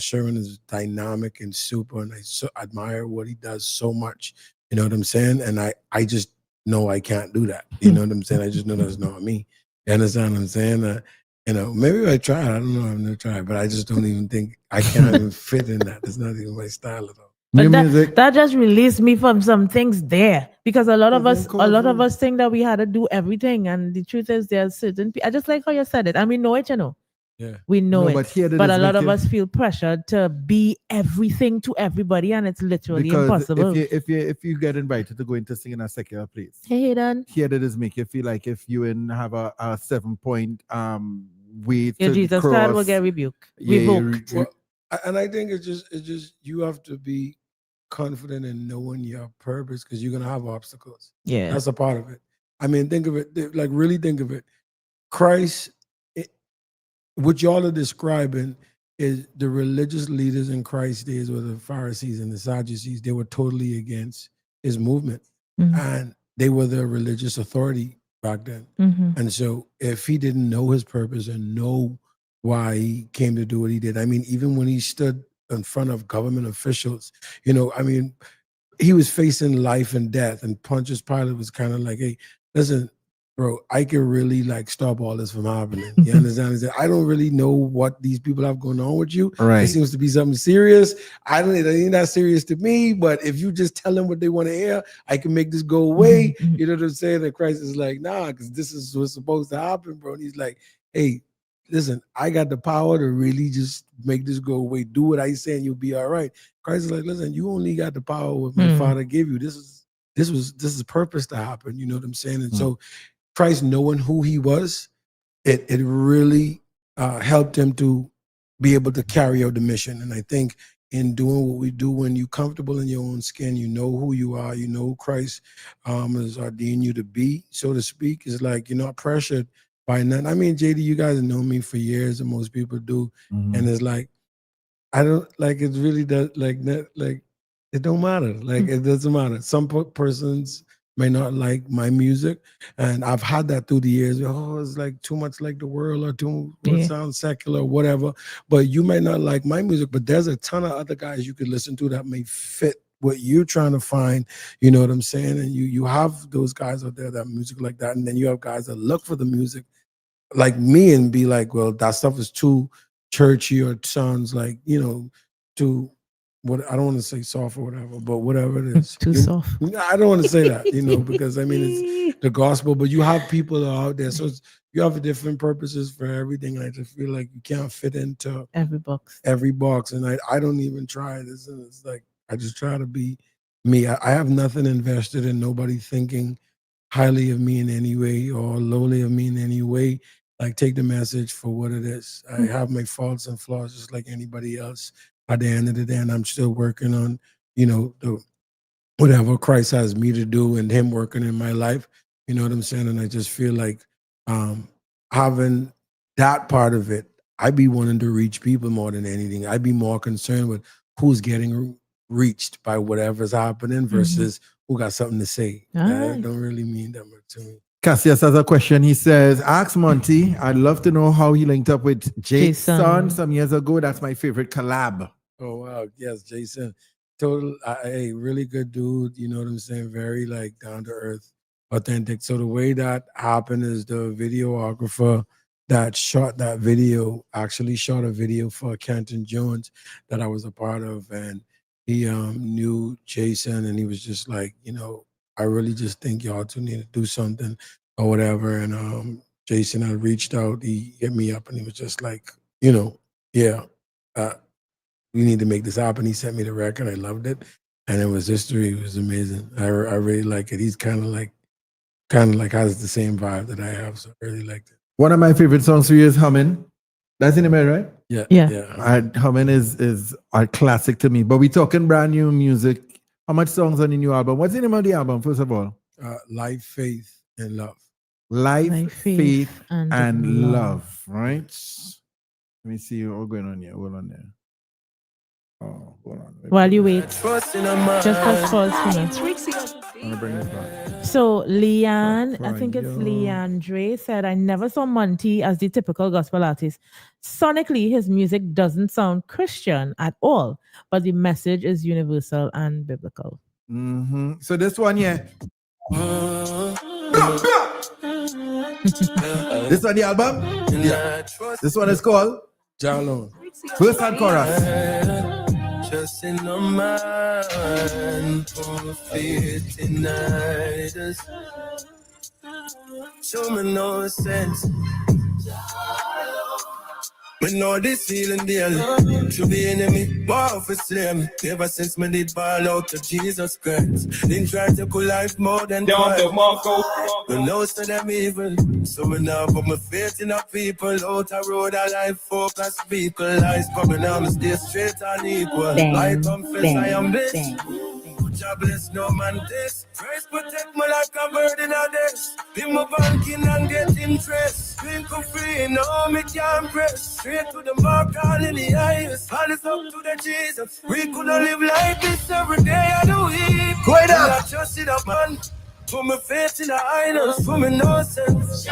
Sharon is dynamic and super, and I so admire what he does so much. You know what I'm saying? And I just know I can't do that. You know what I'm saying? I just know that's not me. You understand what I'm saying? Maybe I tried. I don't know. I've never tried, but I just don't even think I can't even fit in that. It's not even my style at all. But that just released me from some things there, because a lot of us think that we had to do everything, and the truth is there's certain I just like how you said it, and we know it, Yeah, we know it, but a lot of making- us feel pressured to be everything to everybody, and it's literally Because impossible. if you get invited to go into sing in a secular place, Hey, Dan. Here that is make you feel like if you have a 7-point way Your to Jesus cross, card will get revoked. Well, and I think it's just you have to be confident in knowing your purpose, because you're gonna have obstacles. Yeah, that's a part of it. I mean, think of it, like really think of it. Christ, what y'all are describing is the religious leaders in Christ's days were the Pharisees and the Sadducees. They were totally against his movement, and they were the religious authority back then. And so if he didn't know his purpose and know why he came to do what he did, I mean, even when he stood in front of government officials, I mean, he was facing life and death, and Pontius Pilate was kind of like, hey, listen, bro, I can really like stop all this from happening. You understand? He said, I don't really know what these people have going on with you. Right. It seems to be something serious. It ain't that serious to me, but if you just tell them what they want to hear, I can make this go away. You know what I'm saying? And Christ is like, nah, because this is what's supposed to happen, bro. And he's like, hey, listen, I got the power to really just make this go away. Do what I say and you'll be all right. Christ is like, listen, you only got the power what my Father gave you. This is purpose to happen. You know what I'm saying? And so Christ knowing who he was, it really helped him to be able to carry out the mission. And I think in doing what we do, when you're comfortable in your own skin, you know who you are, you know who Christ is ordained you to be, so to speak. It's like you're not pressured by nothing. I mean, JD, you guys have known me for years, and most people do. And it's like, I don't like it really does like it don't matter. Like it doesn't matter. Some persons may not like my music, and I've had that through the years. Oh, it's like too much like the world, or it sounds secular, or whatever. But you may not like my music, but there's a ton of other guys you could listen to that may fit what you're trying to find. You know what I'm saying? And you have those guys out there that have music like that, and then you have guys that look for the music like me and be like, well, that stuff is too churchy or sounds like, too what I don't want to say soft or whatever, but whatever it is. Too soft. I don't want to say that, because I mean it's the gospel, but you have people that are out there. So you have different purposes for everything. And I just feel like you can't fit into every box. And I don't even try this. And it's like I just try to be me. I have nothing invested in nobody thinking highly of me in any way or lowly of me in any way. Like, take the message for what it is. I have my faults and flaws just like anybody else at the end of the day, and I'm still working on, the whatever Christ has me to do and him working in my life. You know what I'm saying? And I just feel like having that part of it, I'd be wanting to reach people more than anything. I'd be more concerned with who's getting reached by whatever's happening versus who got something to say. That don't really mean that much to me. Cassius has a question. He says, ask Monty, I'd love to know how he linked up with Jason some years ago. That's my favorite collab. Oh, wow. Yes, Jason. Total, hey, really good dude. You know what I'm saying? Very like down to earth, authentic. So the way that happened is the videographer that shot that video actually shot a video for Canton Jones that I was a part of, and he knew Jason, and he was just like, I really just think y'all two need to do something or whatever. And Jason had reached out, he hit me up, and he was just like, we need to make this happen. He sent me the record. I loved it, and it was history. It was amazing. I really like it. He's kind of like has the same vibe that I have, so I really liked it. One of my favorite songs for you is Hummin'. That's in the middle, right? Yeah. Hummin' is a classic to me. But we talking brand new music. How much songs on the new album? What's the name of the album, first of all? Life, Faith, and Love. Life, Faith, and Love, right? Let me see what's going on here. Hold on there. Oh, hold on. While you wait, just pause for me. I'm gonna bring this back. So Leanne, I think it's Leandre, said, I never saw Monty as the typical gospel artist. Sonically, his music doesn't sound Christian at all, but the message is universal and biblical. Mm-hmm. So this one, this one, the album? Yeah. This one is called Jalo. Verse and chorus. Just in the mind, full of faith in idols. Show me no sense. We know this feeling daily. To be enemy, war for slay. Ever since me did ball out to Jesus Christ. Didn't try to pull life more than twice. We know so them evil. So me now put my faith in the people. Out a road a life focus people. Lies coming on me stay straight and equal. I confess I am blessed. God bless no man this. Christ protect me like a bird in a nest. Be my banking and get interest. Twinkle free, no me can't press. Straight to the mark, all in the highest. All is up to the Jesus. We coulda live like this every day of the week. Go it up. I trust it up, man. Put my faith in the idols. Put me no sense.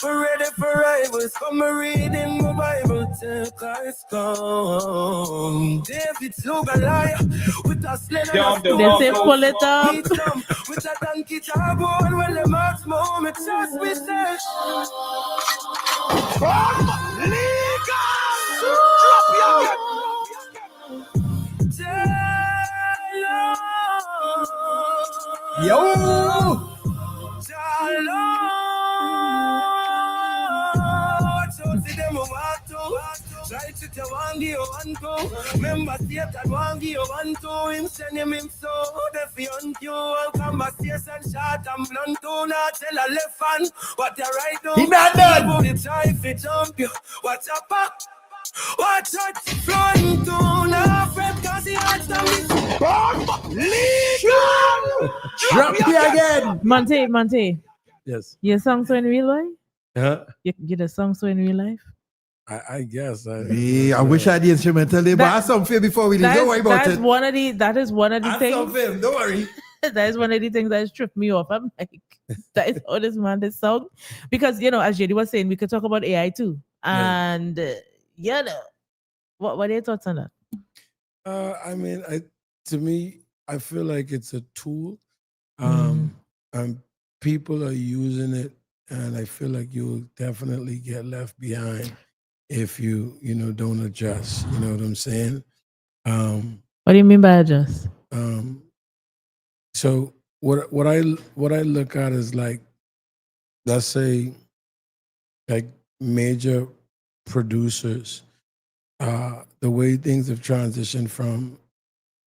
We're ready for rivals. Come reading my Bible. Take Christ come. David slew Goliath with a sling and a stone. They say pull it up. With a donkey jawbone when the marks moment. Just we say. Drop Yo! Try to tell one give one go. Remember Satan one give one to him. Send him so defiant you. Conversation short and blunt to not tell a left hand what you right now. He not done. Put it try to jump you. Watch up back. Watch out front to now Fred cause he had some Drop me again. Monty. Yes. Your song so in real life? Huh? You the song so in real life? I guess. I wish I had the instrumental there, but I have some film before we leave. Don't worry about it. That is one of the things. Some film, don't worry. That is one of the things that has tripped me off. I'm like, that is how this song. Because, as JD was saying, we could talk about AI too. And, what are your thoughts on that? I mean, to me, I feel like it's a tool. And people are using it, and I feel like you'll definitely get left behind if you don't adjust. You know what I'm saying? What do you mean by adjust? So what I look at is like, let's say, like major producers, the way things have transitioned from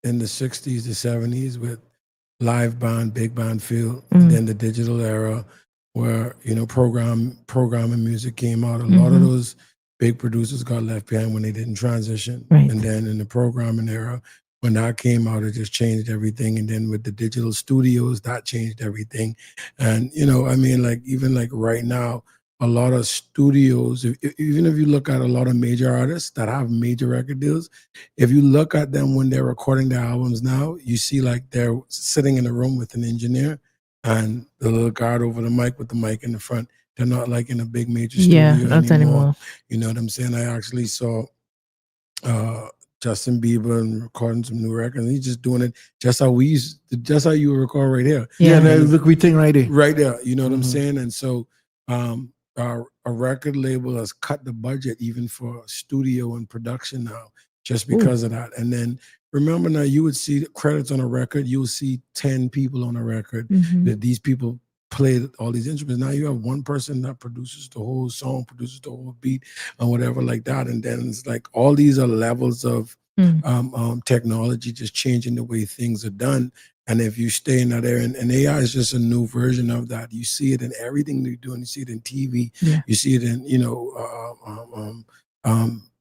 in the 60s to 70s with live band, big band feel, and then the digital era where, programming music came out. A lot of those big producers got left behind when they didn't transition. Right. And then in the programming era, when that came out, it just changed everything. And then with the digital studios, that changed everything. And, even right now, a lot of studios, even if you look at a lot of major artists that have major record deals, if you look at them when they're recording their albums now, you see like they're sitting in a room with an engineer and the little guard over the mic with the mic in the front. They're not like in a big major studio not anymore. You know what I'm saying? I actually saw Justin Bieber and recording some new records. And he's just doing it just how you would record right here. Look, we think right there. Right there. You know what I'm saying? And so a record label has cut the budget even for studio and production now, just because of that. And then remember now, you would see the credits on a record, you would see 10 people on a record, that these people played all these instruments. Now you have one person that produces the whole song, produces the whole beat, and whatever like that. And then it's like all these are levels of technology just changing the way things are done. And if you stay in that area, and AI is just a new version of that. You see it in everything they're doing. You see it in TV. You see it in,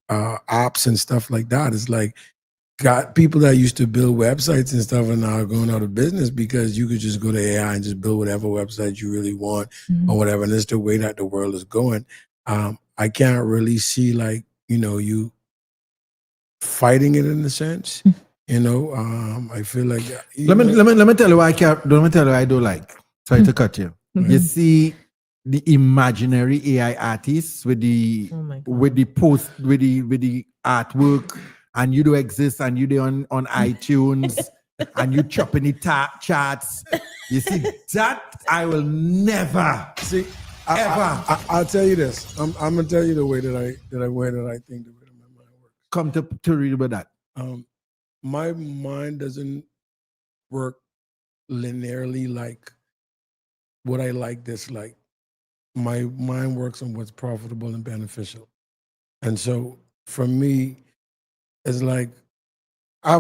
apps and stuff like that. It's like got people that used to build websites and stuff are now going out of business because you could just go to AI and just build whatever website you really want or whatever. And it's the way that the world is going. I can't really see you fighting it in a sense. I feel like let me tell you why I don't like. Sorry to cut you. You see the imaginary AI artists with the artwork, and you do exist, and you do on iTunes, and you chopping the charts. You see that I will never see ever. I'll tell you this. I'm gonna tell you the way that I think the way that my mind works. Come to read about that. My mind doesn't work linearly like what I dislike. My mind works on what's profitable and beneficial. And so for me, it's like a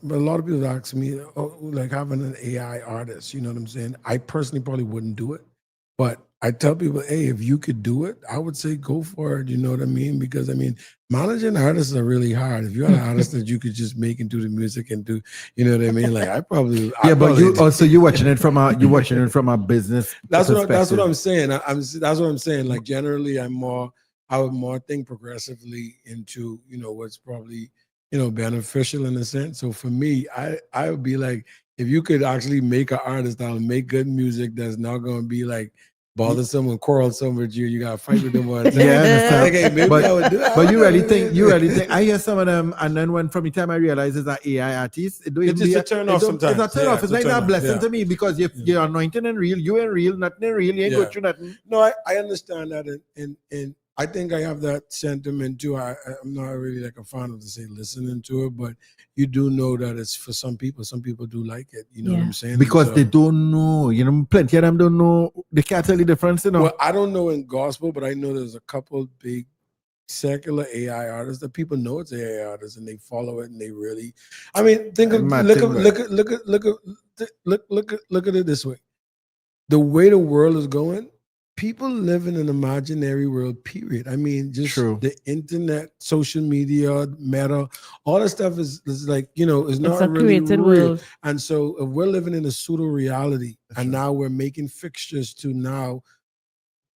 lot of people ask me, like having an AI artist, you know what I'm saying? I personally probably wouldn't do it, but I tell people, hey, if you could do it, I would say go for it. You know what I mean? Because managing artists are really hard. If you're an artist that you could just make and do the music and do, you know what I mean? Like but you're watching it from a business. That's what I'm saying. That's what I'm saying. Like generally, I would more think progressively into what's probably beneficial in a sense. So for me, I would be like, if you could actually make an artist that'll make good music that's not going to be like bother someone, quarrelsome with you got to fight with them all the time. Yeah, like, hey, maybe I would do that. But you really think I hear some of them, and then from the time I realize it's an AI artist, it's just a turn off sometimes. It's a turn off. It's like a blessing to me, because if you're anointing and real, you ain't real, nothing ain't real, you ain't go through nothing. No, I understand that, and I think I have that sentiment too. I'm not really like a fan of listening to it, but you do know that it's for some people. Some people do like it. You know what I'm saying? Because they don't know. Plenty of them don't know. They can't tell the difference. Well, I don't know in gospel, but I know there's a couple big secular AI artists that people know it's AI artists, and they follow it, and they really. Look at it this way. The way the world is going, people live in an imaginary world, period. Just the internet, social media, meta, all that stuff is like, is not really real. World. And so if we're living in a pseudo reality, now we're making fixtures to now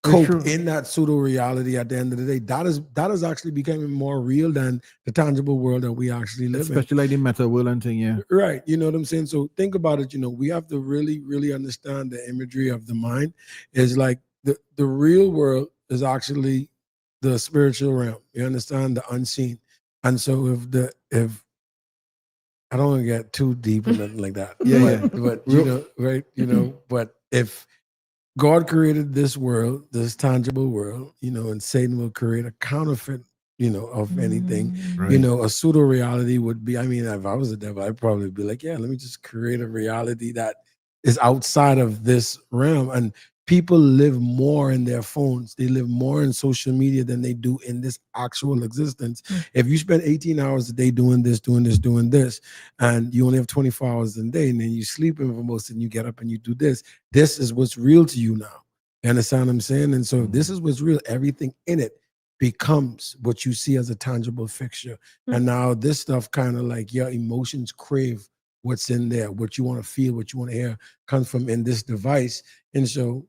cope in that pseudo reality at the end of the day, that is actually becoming more real than the tangible world that we actually live in. Especially like the meta world and thing, yeah. Right. You know what I'm saying? So think about it, we have to really, really understand the imagery of the mind. Is like, the real world is actually the spiritual realm. You understand? The unseen. And so if I don't want to get too deep or nothing like that. But but if God created this world, this tangible world, and Satan will create a counterfeit, of anything, a pseudo reality would be, if I was the devil, I'd probably be like, yeah, let me just create a reality that is outside of this realm. And people live more in their phones. They live more in social media than they do in this actual existence. If you spend 18 hours a day doing this, and you only have 24 hours a day, and then you sleeping for most, and you get up and you do this is what's real to you now. You understand what I'm saying? And so if this is what's real, everything in it becomes what you see as a tangible fixture. And now this stuff kind of like your emotions crave what's in there, what you want to feel, what you want to hear comes from in this device. And so,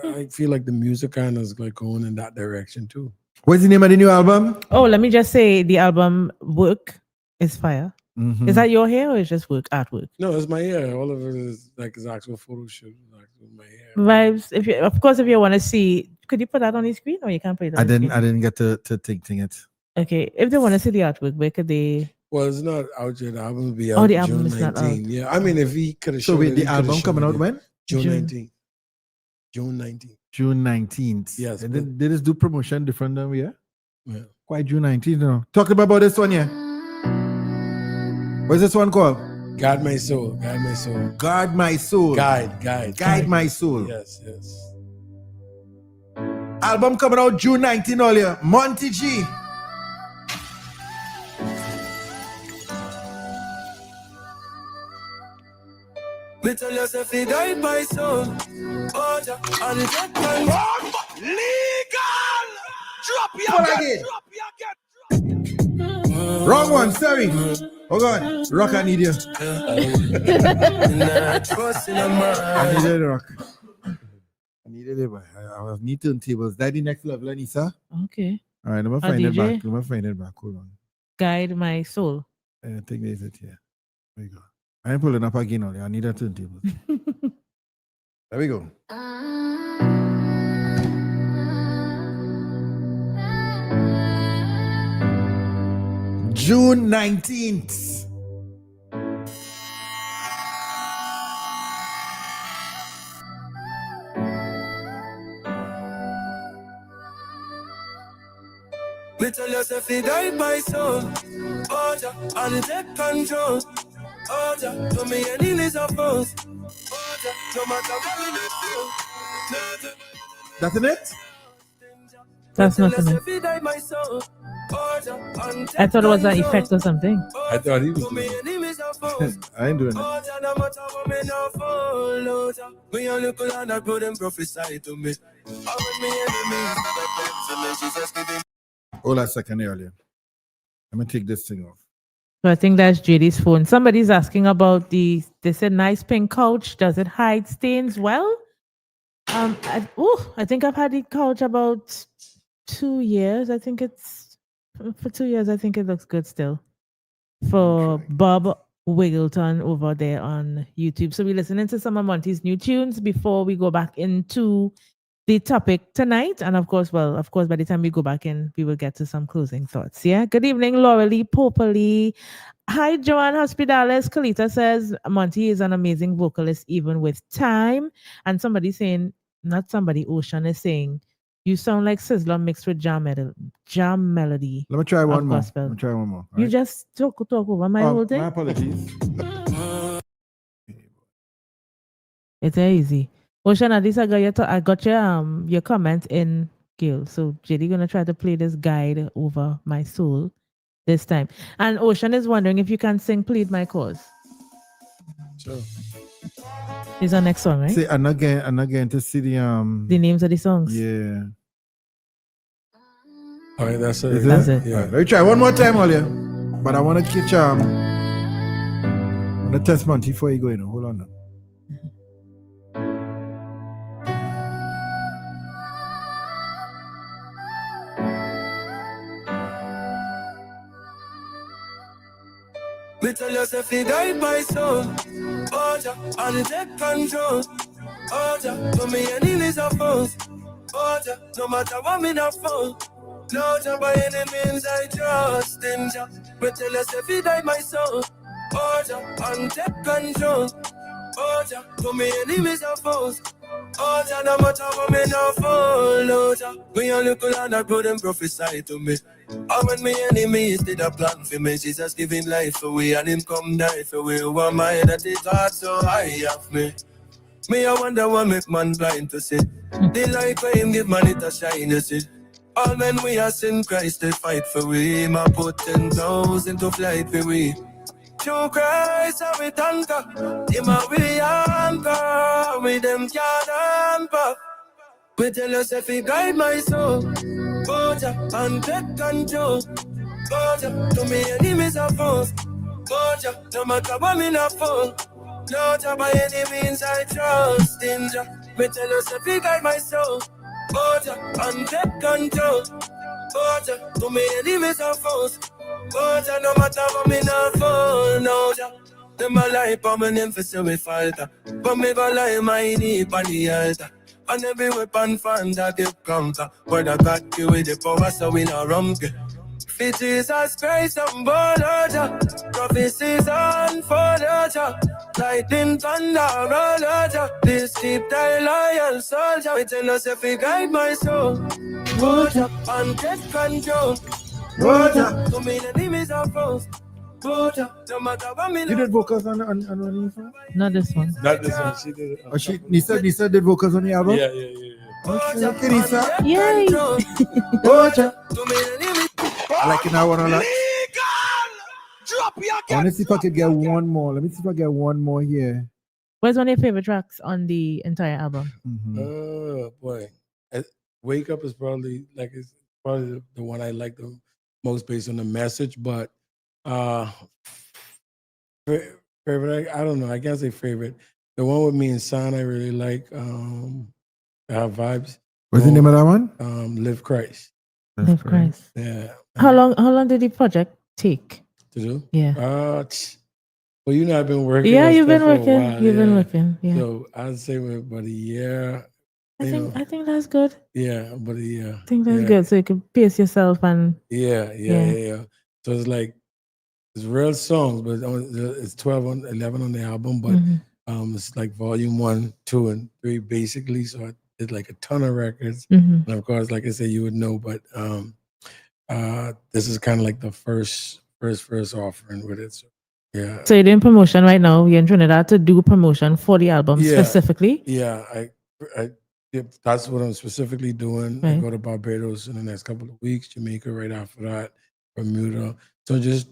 I feel like the music kind of is like going in that direction too. What's the name of the new album? Oh, let me just say the album Work is fire. Is that your hair or is just artwork? No, it's my hair. All of it is like his actual photo shoot. Like my hair. Vibes. If you want to see, could you put that on the screen or you can't put it on the screen? I didn't get to think it. Okay. If they want to see the artwork, where could they? Well, it's not out yet. The album will be out the album June is 19. not out. Yeah. If he could have shown the album coming out when? June 19th. June 19th. June 19th. Yes. They just do promotion different than we are. Yeah. Quite June 19th, no. Talk about this one here. What's this one called? Guide My Soul. Guide My Soul. Guide My Soul. Guide My Soul. Yes, yes. Album coming out June 19th earlier. Monty G. Me tell you if you guide my soul, oh ja, and it can legal. Drop your again. Wrong one, sorry. Oh God, Rock, I need you. Trust in a man. I needed Rock. I needed it, but I have need turntables. That the next level, Anissa. Okay. All right, let me find it back. Let me find it back. Hold on. Guide My Soul. I think there's it here. There you go. I ain't pulling up again only. I need a turntable. There we go. June 19th. Me tell you if you guide my soul, oh ja, and take control. Oh ja, to me enemies oppose. Oh ja, no matter what we do. That's it? That's not it. I thought it was an effect or something. I thought he was doing it. I ain't doing it. Me a little and I put them prophesy to me. Hold on a second earlier. Let me take this thing off. So I think that's JD's phone. Somebody's asking about they said nice pink couch. Does it hide stains well? I think I've had the couch about 2 years. I think it's for 2 years. I think it looks good still. For Bob Wiggleton over there on YouTube. So we're listening to some of Monty's new tunes before we go back into the topic tonight. And of course, by the time we go back in, we will get to some closing thoughts. Yeah. Good evening, Laurelie Popoli. Hi, Joanne Hospitales. Kalita says Monty is an amazing vocalist, even with time. And Ocean is saying, you sound like Sizzler mixed with jam melody. Let me try one more. Gospel. Let me try one more. You right? Just talk over my whole thing. My apologies. It's easy. Ocean, at least I got your comment in, Gil. So JD gonna try to play this guide over my soul this time. And Ocean is wondering if you can sing "Plead My Cause." Sure. Is our next song, right? See, I'm not getting to see the names of the songs. Yeah. All right, that's it. That's it. Yeah. All right, let me try one more time, earlier. But I want to catch I want to test Monty before you go in. Hold on now. Me tell you if you guide my soul, oh ja, and take control. Oh ja, to me enemies oppose. Oh ja, no matter what me not fall. No ja, by any means I trust in ja. Me tell you if you guide my soul, oh ja, and take control. Oh ja, to me enemies oppose. Oh ja, no matter what me not fall. Oh ja, me a little and I put them prophesy to me. And when me enemies did a plan for me, Jesus giving life away and him come die for we. Who am I that it heart so high of me? Me I wonder what make man blind to see. The light where him give man it a shine, you see. All men we are sin Christ they fight for we. Him a put 10,000 to flight for we. Through Christ and we thank God. Him a we anchor. We them can't hamper. We tell us if he guide my soul, Boja, and take control. Boja, to me enemies are foes. Boja, no matter what me not fall. No, by any means I trust in Jah. We tell us if he guide my soul, Boja, and take control. Boja, to me enemies are foes. Boja, no matter what me not fall. No, Jah. Them a lie, but me name for say we falter. But me go lie, my knee on the altar. And every weapon found that give counter. But I got you with the power, so we not rumke. For Jesus Christ, I'm born, Prophecies unfold, lightning, thunder, all over. This keep thy loyal soldier. We tell us if we guide my soul. Water and get control. Water to me the enemies are froze. Water no matter what me. You did vocals on one? Not this one. Not this one. She did it. Oh, Nisa did vocals on the album? Yeah. Okay, Nisa. Yay! Water. I like it now one a lot. I want to see if I could get one more. Let me see if I get one more here. What's one of your favorite tracks on the entire album? Oh boy, Wake Up is probably the one I like the most based on the message. But favorite, I don't know. I can't say favorite. The one with me and Son, I really like. Have vibes. What's the name of that one? Live Christ. Live Christ. Yeah. How long did the project take? To do? Yeah. Well, you know, I've been working. Yeah, you've been for a working. while, You've been working. Yeah. So I'd say about a year. I think that's good. Yeah, about a year. I think that's Yeah. good. So you can pace yourself and Yeah. So it's like it's real songs, but it's 11 on the album, but it's like volume 1, 2, and 3 basically. So I did like a ton of records, and of course, like I said, you would know, but this is kind of like the first offering with it. So, yeah. So you're doing promotion right now. You're in Trinidad to do promotion for the album specifically. Yeah, that's what I'm specifically doing. I Right. go to Barbados in the next couple of weeks, Jamaica right after that, Bermuda. So just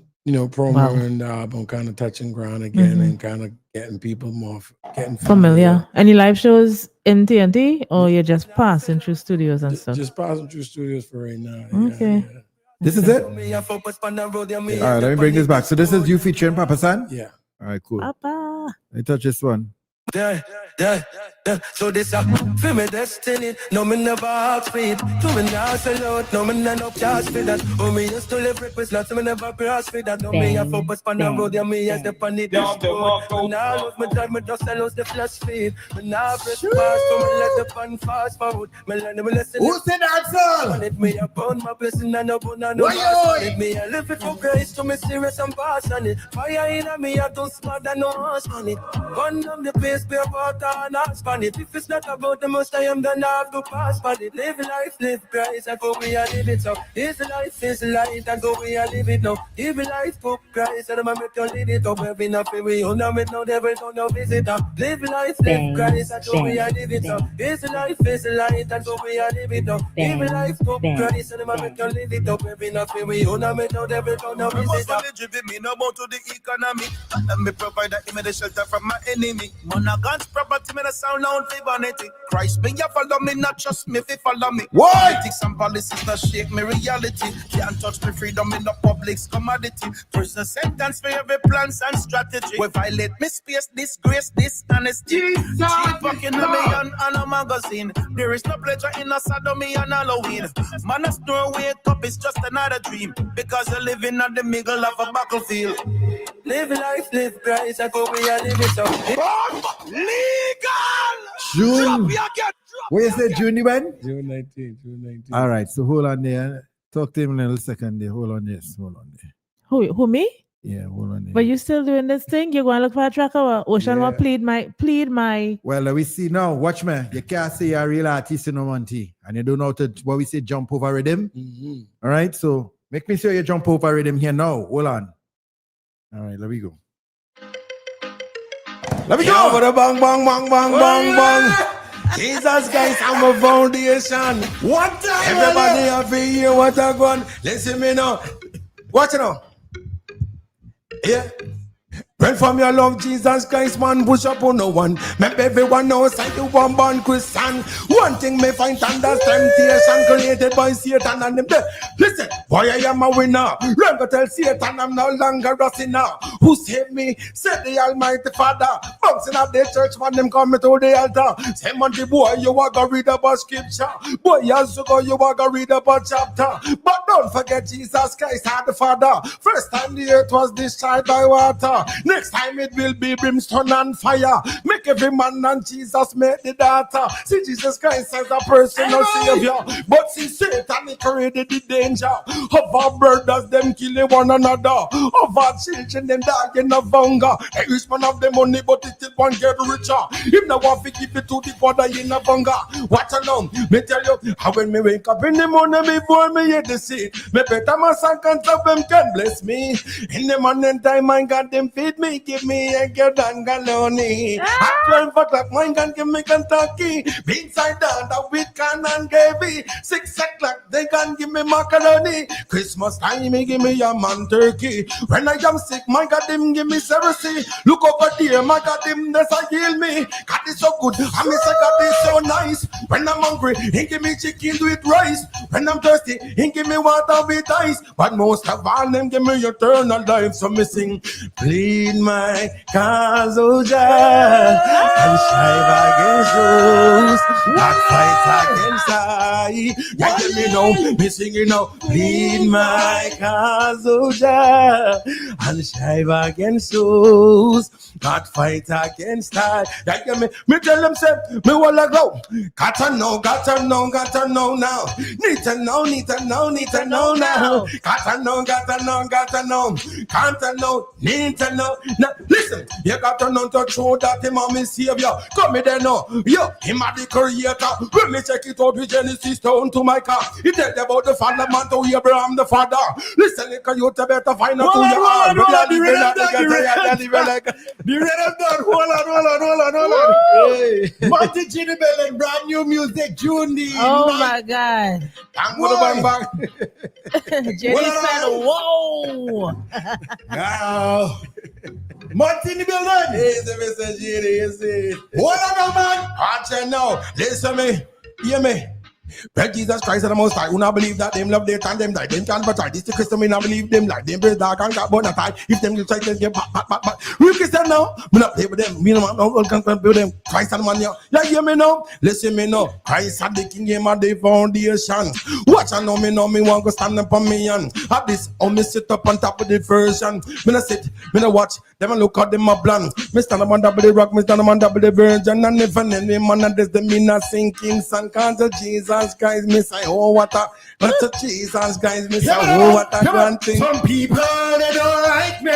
promoting the album, kind of touching ground again, and kind of getting people more getting Familiar. Any live shows in TNT, or you're just passing through studios and stuff? Just passing through studios for right now. Okay. This is it? All right, let me bring this back. So this is you featuring Papa San? Yeah. All right, cool. Papa. Let me touch this one. Yeah. So this for me destiny. No, me never ask for it. To me now sell out. No, me no charge for that. Oh, me used to live with lots. Me never cross for that. No, me a focus on the road. Yeah, me as the pan it. Now lose me drive. Me just sell out the flash speed. Me now press fast. So me let the pan fast forward. Me learn me lesson. Who said that song? Let me upon my blessing and upon no. Let me a live it for grace. To me serious and passionate. Fire in me I don't smart and no horse on it. Gun on the pace, pure water and ask on it. If it's not about the most I am, then I have to pass for it. Live life, live Christ, and go we are live it so. This life is light, and go we are live it now. Live life, put Christ, and I'm make you live it up. Every night we own them with no devil, no visitor. Live life, live Christ, and go we are live it so. This life is light, and go we are live it now. Live life, put Christ, and I'm make you live it up. Every night we own them with no devil, no visitor. Me no bound to the economy. Let me provide that image the shelter from my enemy. Monaghan's property, me the sound loud for vanity. Christ, me ya follow me, not trust me, fi follow me. What? Politics and policies that shake me reality. Can't touch me freedom in the public's commodity. Prison sentence for every plans and strategy. We violate me space, disgrace, dishonesty. Cheap fucking on me and a magazine. There is no pleasure in a sodomy and Halloween. Man, a store wake up, it's just another dream. Because you're living at the middle of a battlefield. Live life, live Christ, and go we are live it so. June. What you say, June when? June 19th. All right, so hold on there. Talk to him in a little second there. Hold on there. Who me? Yeah, hold on there. But you still doing this thing? You're going to look for a track or Ocean will plead my. Well, let me see now. Watch me. You can't say you're a real artist in Monty. And you don't know what we say jump over rhythm. All right, so make me sure you jump over rhythm here now. Hold on. All right, let me go. Let me go. Bang, bang, bang, bang, bang, bang. Jesus Christ, I'm a foundation. What time? Everybody have to hear what I gone. Listen me now. Watch it now. Yeah. Pray from your love, Jesus Christ, man, push up on no one. Make everyone know say you one born Christian. One thing may find under temptation created by Satan and them. Listen, why I am a winner. Learn to tell Satan I'm no longer a sinner. Who saved me? Said the Almighty Father. Bouncing up the church, man, them coming to the altar. Say, Monty boy, you are gonna read about scripture. Boy, years ago, you are gonna read about chapter. But don't forget Jesus Christ, had the Father. First time the earth was destroyed by water. Next time it will be brimstone and fire. Make every man and Jesus make the daughter. See Jesus Christ as a personal savior. But see Satan he created the danger of our brothers them killing one another. Of our children them dying of hunger. They respond of the money but it still won't get richer. If no one give it to the father in a hunger. What I know, me tell you, how when me wake up in the morning before me hear the seed, me better my son can stop them can bless me. In the morning time, my God them feed me, give me a good and galoni. At 12 o'clock, my God give me Kentucky. Beans I done the with can and gravy. 6 o'clock, they can give me macaroni. Christmas time, he give me a man turkey. When I am sick, my God them give me seriously. Look over there, my God them that's a heal me. God is so good, I miss God is so nice. When I'm hungry, he give me chicken with rice. When I'm thirsty, he give me water with ice. But most of all, them give me eternal life. So me sing, plead my cause, oh Jah, and strive against those that fight against I. Yeah, give me now, me singing now, plead my cause, oh Jah, and strive against those that fight against I. Yeah, give me tell them say, me wanna go. Gotta know now. Need to know now. Gotta know. Can't know, need to know. Now, listen, you gotta know to show that him a me savior. Come me there now. Yo, him a the creator. When me check it out with Genesis down to my car. He tell you about the father man to Abraham the father. Listen, you better find out who you are. The red of done. Hold on. Hey. Monty G the building, brand new music, June the my God. Bang. Jenny said, whoa. Now, Monty in the building. Yes, Mr. Jenny, yes. What on, man? Watch it now. Listen me. Hear me. Well, Jesus Christ and the Most High, who not believe that them love their time, them die, them can't but try. This the Christian, me not believe them like them praise dark and got born a tie. If them give try, them get back. We Christian now, me not play with them. Me no can play with them. Christ and man, yeah, hear me now. Listen me now. Christ and the King, him and the foundation. Watch I know, me want to stand up on me and at this, me sit up on top of the version. Me no sit, me no watch. Them a look at them a plan. Me stand up on top of the rock, me stand up on top of the virgin. And never name me man, and this the me not sinking sun. Can't Jesus Christ, me say, oh what a Jesus Christ, me say, oh what a grand thing. Some people they don't like me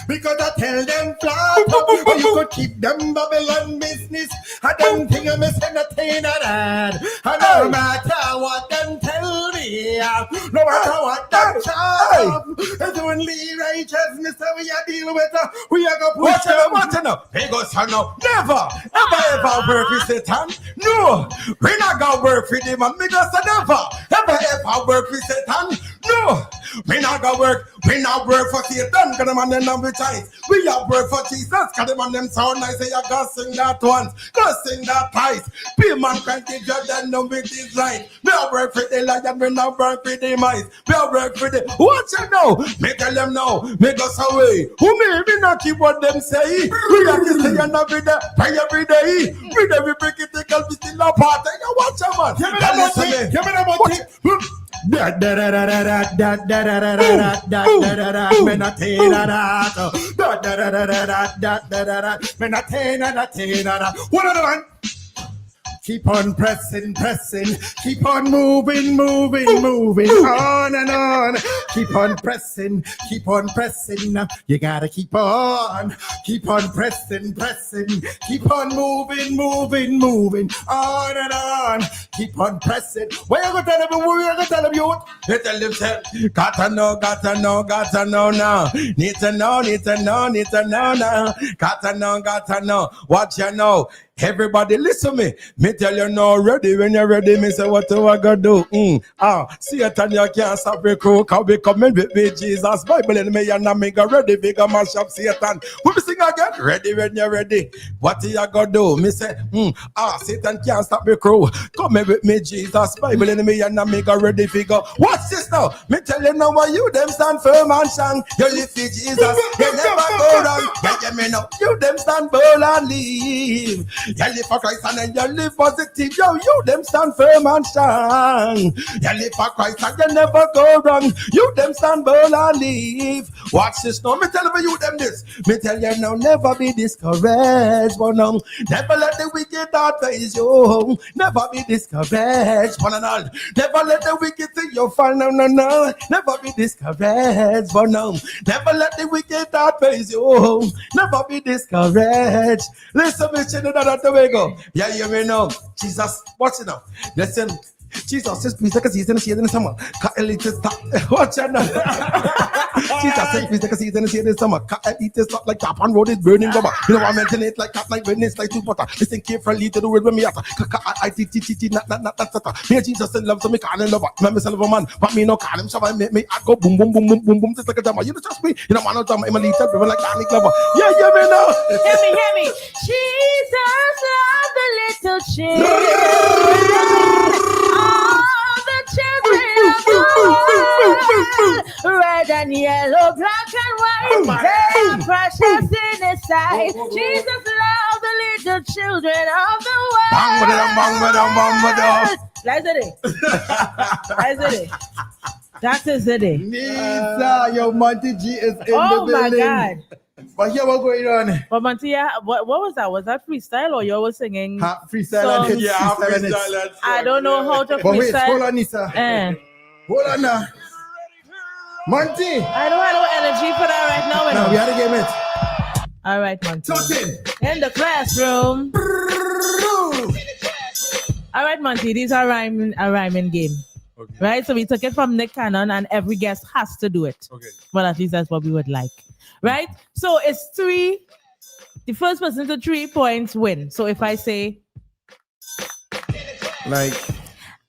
because I tell them flat up. Or you could keep them Babylon business. I don't think I'm entertaining that. And no matter what them tell me, no matter what them talk, it's only righteousness that we are dealing with. We are going to push them. Watch it now. Hey, go son now. Never, ever work with Satan. No, we not gonna work with him. And me go say never, ever work with Satan. No, we not gonna work. We not work for Satan. Cause them and them not be tight. We have work for Jesus. Cause them and them sound nice. Say you gotta sing that once. Go sing that twice. Be man can give you that number with his right. We have work for the lion. We not work for the mice. We have work for the. Watch it now. Me tell them now. Me go away. Who me not keep what them say. We have to stay and every day. Pray every day. We never break it. They can be still a part. You watch a man. Give me the money. What are the man? Keep on pressing, keep on moving, on and on. Keep on pressing. You gotta keep on pressing, keep on moving, on and on. Keep on pressing. What you gonna tell them? What you gonna tell them, youth? They tell them, say, gotta know now. Need to know now. Gotta know. What you know? Everybody listen me. Me tell you now ready. When you're ready, me say what do I gotta do? Satan, you can't stop me crew. Cause we coming with me, Jesus. Bible in me and me go ready. We go mash up Satan. We sing again. Ready when you're ready. What you gotta do? Me say, Satan can't stop me crew. Come with me, Jesus. Bible in me and me go ready. We go. What's this now? Me tell you now why you them stand firm and strong. You live for Jesus. You never go wrong. Yeah, me know. You them stand bold and leave. You live for Christ and then you live positive. Yo, you them stand firm and strong. You live for Christ and you never go wrong. You them stand bold and live. Watch this now. Me tell you them this. Me tell you now, never be discouraged. But no, never let the wicked heart face you. Never be discouraged. One and all. Never let the wicked think you fall. No, no, no. Never be discouraged. But no, never let the wicked heart face you. Never be discouraged. Listen, me Trinidad and Tobago. Yeah, you may know. Jesus, watch it now. Listen. Jesus says, please take a seat in the shade in the summer. Watch it now. Jesus says, please take a seat in the shade in the summer. Eat is not like tap and road is burning rubber. You know, I mention it like cat, like witness, like two butter. Listen carefully to the word when me after. Not. Me Jesus in love, so me call him lover. Me myself a man, but me no call him so I make me go boom, boom, boom, boom, boom, boom, just like a drummer. You don't trust me? You know, man, no drummer. I'm a little people like Danny Glover. Yeah, yeah, me now. Hear me. Jesus loved the little children. All the children of the world, red and yellow, black and white, they are precious in His sight. Jesus loved the little children of the world. That's it. That is the day. Nisa, yo, Monty G is in the Oh my building. God. But here, what's going on? But Monty, what was that? Was that freestyle or you were singing? Freestyle songs? and hits. Freestyle and hits. I don't know how to freestyle. But wait, hold on, Nisa. Hold on now. Monty. I don't have no energy for that right now. No, we had to game it. All right, Monty. Something. In the classroom. All right, Monty, these are a rhyming game. Okay. Right? So we took it from Nick Cannon and every guest has to do it. Okay. Well, at least that's what we would like. Right? So it's 3. The first person to 3 points win. So if I say, like,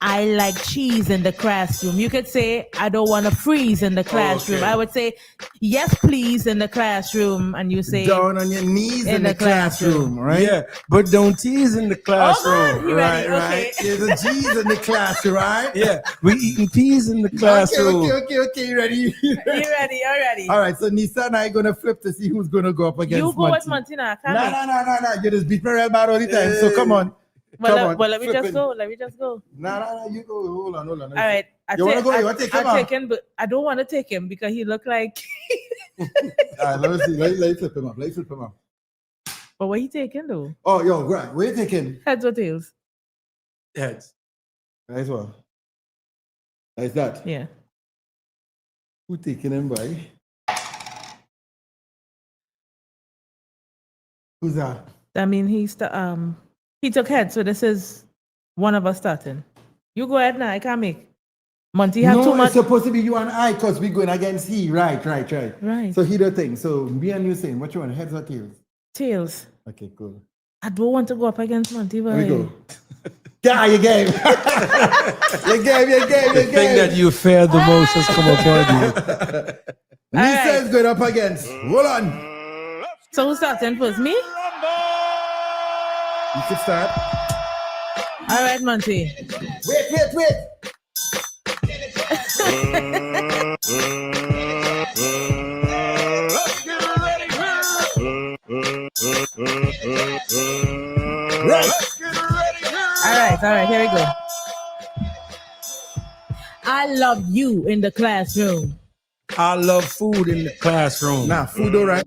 I like cheese in the classroom, you could say, I don't want to freeze in the classroom. Okay. I would say, yes, please, in the classroom. And you say, down on your knees in the classroom, right? Yeah, but don't tease in the classroom. Oh, right, okay. right. There's a G's in the classroom, right? Yeah, we eating peas in the classroom. Okay. You ready? You ready? All right, so Nisa and I are going to flip to see who's going to go up against You go Monty. with Monty now. No. You just beat me real bad all the time. So come on. Well, let me just go. No, you go. Hold on. All right. You want to go? You want to take him? I'll take him, but I don't want to take him because he looked like. All right, let me see. Let me flip him up. But what he taking though? Oh, yo, right. Where you taking? Heads or tails? Heads. Nice one. Like that? Yeah. Who taking him, boy? Who's that? I mean, he took heads, so this is one of us starting. You go ahead now. I can't make. Monty have too much. It's supposed to be you and I because we're going against he. Right. Right. So he the thing. So me and you saying, what you want, heads or tails? Tails. Okay, cool. I don't want to go up against Monty. Here we go. Yeah, you game. You game. The thing that you fear the most has come upon you. Nisa is going up against. Hold on. So who's starting first? Me? You can start. All right, Monty. Wait. All right, here we go. I love you in the classroom. I love food in the classroom. Nah, food all right.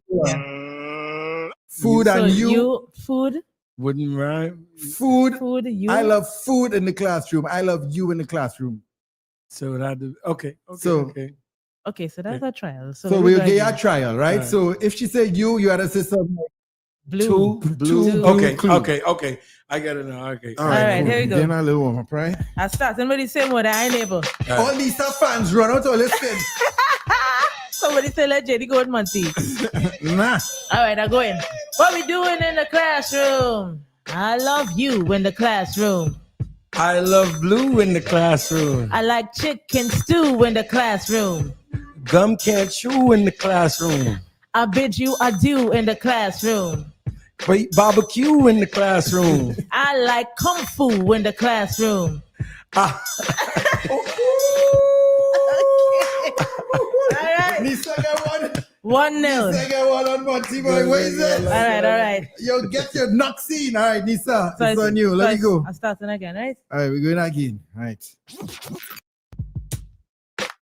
Food and you. Food. Wouldn't rhyme. Food. You. I love food in the classroom. I love you in the classroom. So that okay. Okay, so that's a trial. So we'll get a trial, right? So if she said you had to say something like blue. Okay. I get it now. Okay. All right, here we go. Then a little warm up, right? I start. Somebody say what I enable. All these fans run out to listen. Somebody say let JD go with Monty. Nah. All right, I go in. What we doing in the classroom? I love you in the classroom. I love blue in the classroom. I like chicken stew in the classroom. Gum can't chew in the classroom. I bid you adieu in the classroom. Wait, barbecue in the classroom. I like kung fu in the classroom. All right. Nisa got one. 1-0. Nisa get one on Monty, boy. What is it? All right. Yo, get your knocks in. All right, Nisa. So it's on you. Let me go. I'm starting again, right? All right, we're going again. All right.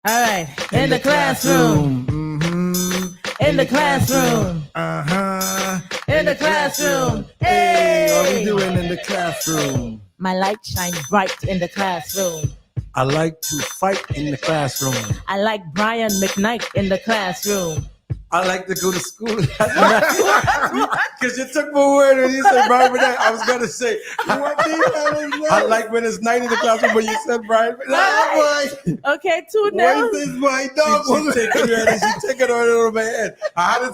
All right. In the classroom. In the classroom. In the classroom. Hey. What we doing in the classroom? My light shines bright in the classroom. I like to fight in the classroom. I like Brian McKnight in the classroom. I like to go to school. Because you took my word and you said Brian McKnight. I was going to say, I like when it's night in the classroom, but you said Brian McKnight. Okay, 2-0. What is this, my dog? She took it right over my head. I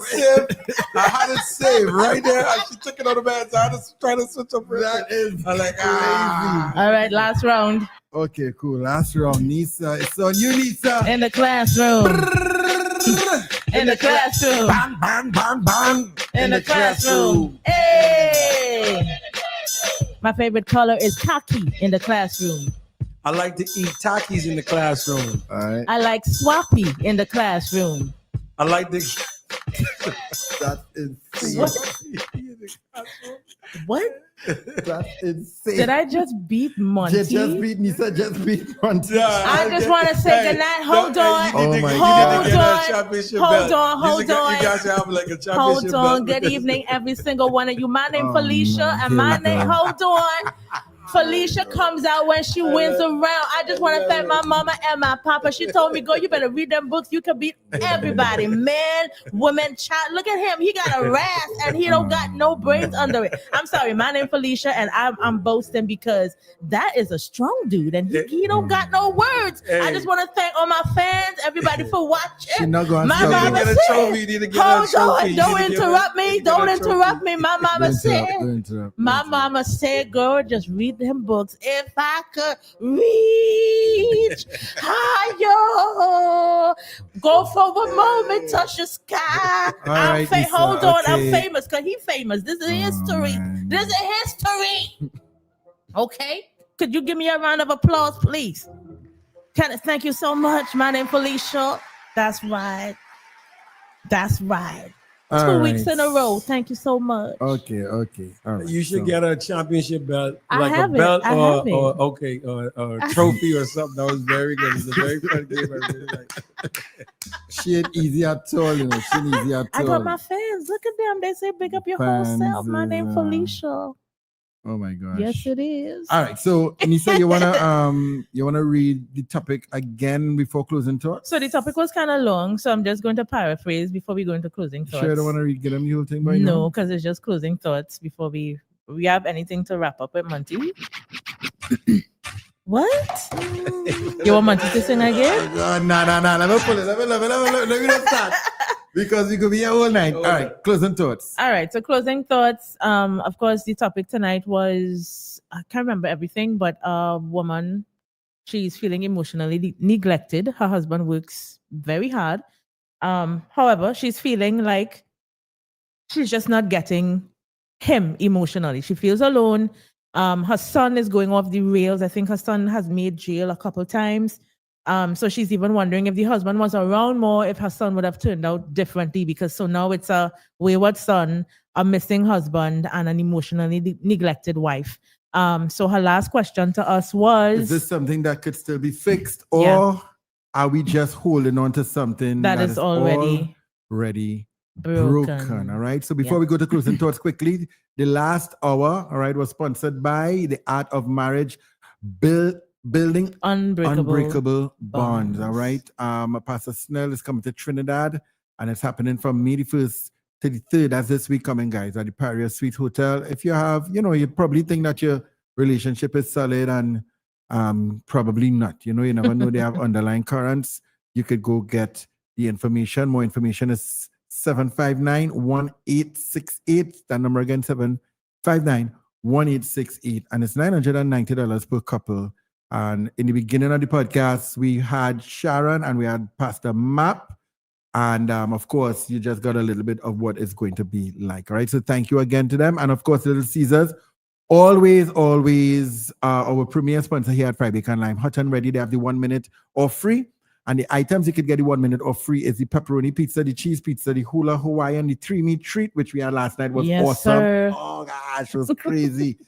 had it saved right there. She took it out of my head. So I had to try to switch up. That is I'm like, crazy. All right, last round. Okay, cool. Last round, Nisa. It's on you, Nisa. In the classroom. In the classroom. Bam, bam, bam, bam. In the classroom. Hey! My favorite color is khaki in the classroom. I like to eat Takis in the classroom. All right. I like swappy in the classroom. I like to... That's insane. What? That's insane. Did I just beat Monty? Just beat Nisa, just beat Monty. I just want to say goodnight. Hold on. You guys have like a championship Hold on. belt. Good evening, every single one of you. My name Felicia, and my name. Hold on. Felicia comes out when she wins a round. I just want to thank my mama and my papa. She told me, "Go, you better read them books. You can beat everybody, man, woman, child." Look at him. He got a rasp and he don't got no brains under it. I'm sorry. My name Felicia, and I'm boasting because that is a strong dude, and he don't got no words. I just want to thank all my fans, everybody for watching. My mama said, "Hold on, don't interrupt me. Don't interrupt me." My mama said, "My mama said, girl, just read them books. If I could reach higher, go for a moment, touch the sky." Hold on, I'm famous because he's famous. This is history. This is history. Okay, could you give me a round of applause, please? Thank you so much. My name Felicia. That's right. That's right. 2 weeks in a row. Thank you so much. Okay. All right. You should get a championship belt, I like have a belt it. I have it. or a trophy or something. That was very good. It's a very fun game. I really like. She ain't easy at all, you know. She ain't easy at all. I got my fans. Look at them. They say big up your whole self. My name Felicia. Oh my gosh. Yes, it is. All right. So Nisa, you wanna read the topic again before closing thoughts? So the topic was kind of long, so I'm just going to paraphrase before we go into closing thoughts. Sure, I don't want to read get them the whole thing right now. No, because it's just closing thoughts before we have anything to wrap up with Monty. What? You want Monty to sing again? No. Let me pull it. Let me not start. Because we could be here all night. All right, closing thoughts. All right, so closing thoughts. Of course, the topic tonight was, I can't remember everything, but a woman, she's feeling emotionally neglected. Her husband works very hard. However, she's feeling like she's just not getting him emotionally. She feels alone. Her son is going off the rails. I think her son has made jail a couple times. So she's even wondering if the husband was around more, if her son would have turned out differently, because so now it's a wayward son, a missing husband, and an emotionally neglected wife. So her last question to us was, is this something that could still be fixed, or are we just holding on to something that is already broken? All right. So before we go to closing thoughts quickly, the last hour, all right, was sponsored by The Art of Marriage, Building Unbreakable Bonds. All right. Pastor Snell is coming to Trinidad, and it's happening from May the 1st to the 3rd. That's this week coming, guys, at the Paria Suite Hotel. If you have, you probably think that your relationship is solid, and probably not. You never know. They have underlying currents. You could go get the information. More information is 759-1868. That number again, 759-1868. And it's $990 per couple. And in the beginning of the podcast, we had Sharon and we had Pastor Map. And of course, you just got a little bit of what it's going to be like. All right. So thank you again to them. And of course, Little Caesars, always our premier sponsor here at Friday Can Lime. Hot and ready. They have the 1 minute or free. And the items you could get the 1 minute or free is the pepperoni pizza, the cheese pizza, the hula Hawaiian, the 3-meat treat, which we had last night was Yes, awesome. sir. Oh gosh, it was crazy.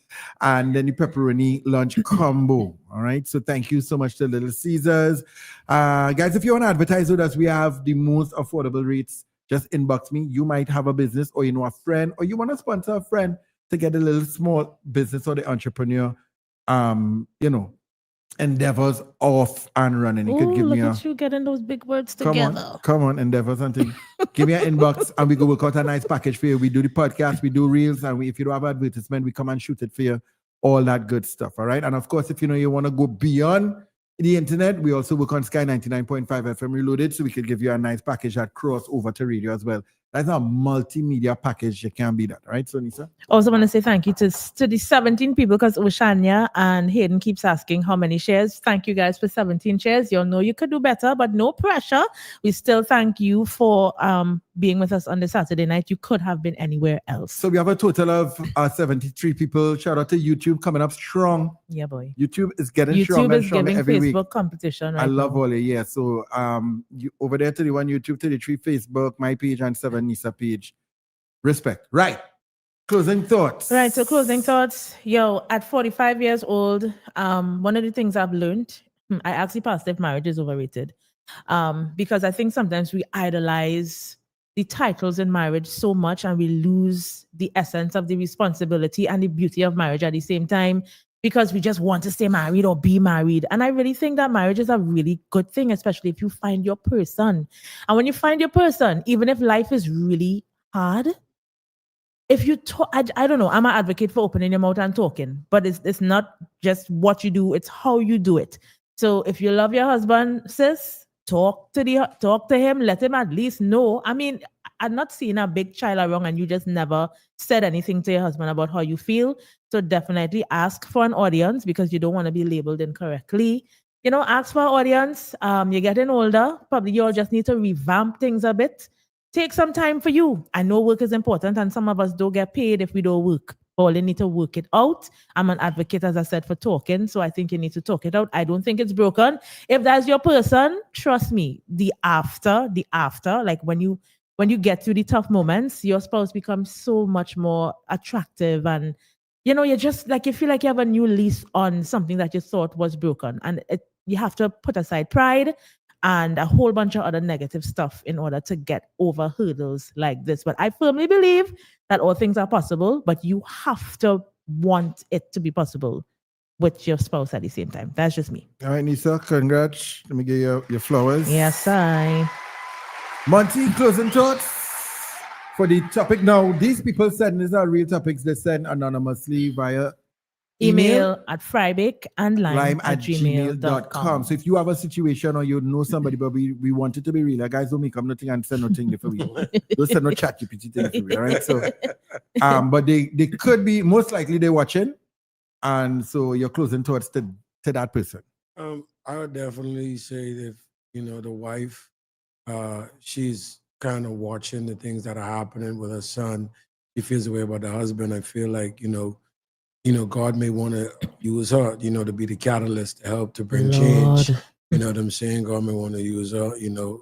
And then the pepperoni lunch combo. All right. So thank you so much to Little Caesars. Guys, if you want to advertise with us, we have the most affordable rates. Just inbox me. You might have a business, or you know a friend, or you want to sponsor a friend to get a little small business or the entrepreneur, endeavors off and running. You could give look me at you getting those big words come together. on, endeavors and things. Give me an inbox and we go work out a nice package for you. We do the podcast, we do reels, and if you don't have advertisement, we come and shoot it for you. All that good stuff. All right. And of course, if you want to go beyond the internet, we also work on Sky 99.5 FM Reloaded, so we could give you a nice package that cross over to radio as well. That's a multimedia package. You can't beat that, right? So, Nisa? Also want to say thank you to the 17 people, because Oshania and Hayden keeps asking how many shares. Thank you guys for 17 shares. You know you could do better, but no pressure. We still thank you for being with us on the Saturday night. You could have been anywhere else. So we have a total of 73 people. Shout out to YouTube coming up strong. Yeah, boy. YouTube is getting stronger and stronger every week. Facebook competition right I love now. all it. Yeah. So you over there, 31 YouTube, 33 Facebook, my page, and 7 Nisa page. Respect. Right. Closing thoughts. Right. So closing thoughts. Yo, at 45 years old, one of the things I've learned, I actually passed if marriage is overrated. Because I think sometimes we idolize the titles in marriage so much and we lose the essence of the responsibility and the beauty of marriage at the same time, because we just want to stay married or be married. And I really think that marriage is a really good thing, especially if you find your person. And when you find your person, even if life is really hard, if you talk, I don't know, I'm an advocate for opening your mouth and talking, but it's not just what you do, it's how you do it. So if you love your husband, sis, talk to him, let him at least know. I mean, I'm not seeing a big child around and you just never said anything to your husband about how you feel. So definitely ask for an audience, because you don't want to be labeled incorrectly. Ask for an audience. You're getting older. Probably you all just need to revamp things a bit. Take some time for you. I know work is important and some of us don't get paid if we don't work. But you need to work it out. I'm an advocate, as I said, for talking. So I think you need to talk it out. I don't think it's broken. If that's your person, trust me, the after, like when you get through the tough moments, your spouse becomes so much more attractive. And, you're just like, you feel like you have a new lease on something that you thought was broken. And you have to put aside pride and a whole bunch of other negative stuff in order to get over hurdles like this. But I firmly believe that all things are possible, but you have to want it to be possible with your spouse at the same time. That's just me. All right, Nisa, congrats. Let me give you your flowers. Yes, I. Monty, closing thoughts for the topic. Now, these people said these are real topics. They send anonymously via email at frybake@gmail.com. So if you have a situation or you know somebody, but we want it to be real, guys, don't make up nothing and send nothing for we. Don't send no chat GPT thing for we, all right? So, but they could be, most likely they're watching, and so you're closing towards to that person. I would definitely say that the wife, she's kind of watching the things that are happening with her son. She feels the way about the husband. I feel like God may want to use her, to be the catalyst to help to bring change. You know what I'm saying? God may want to use her,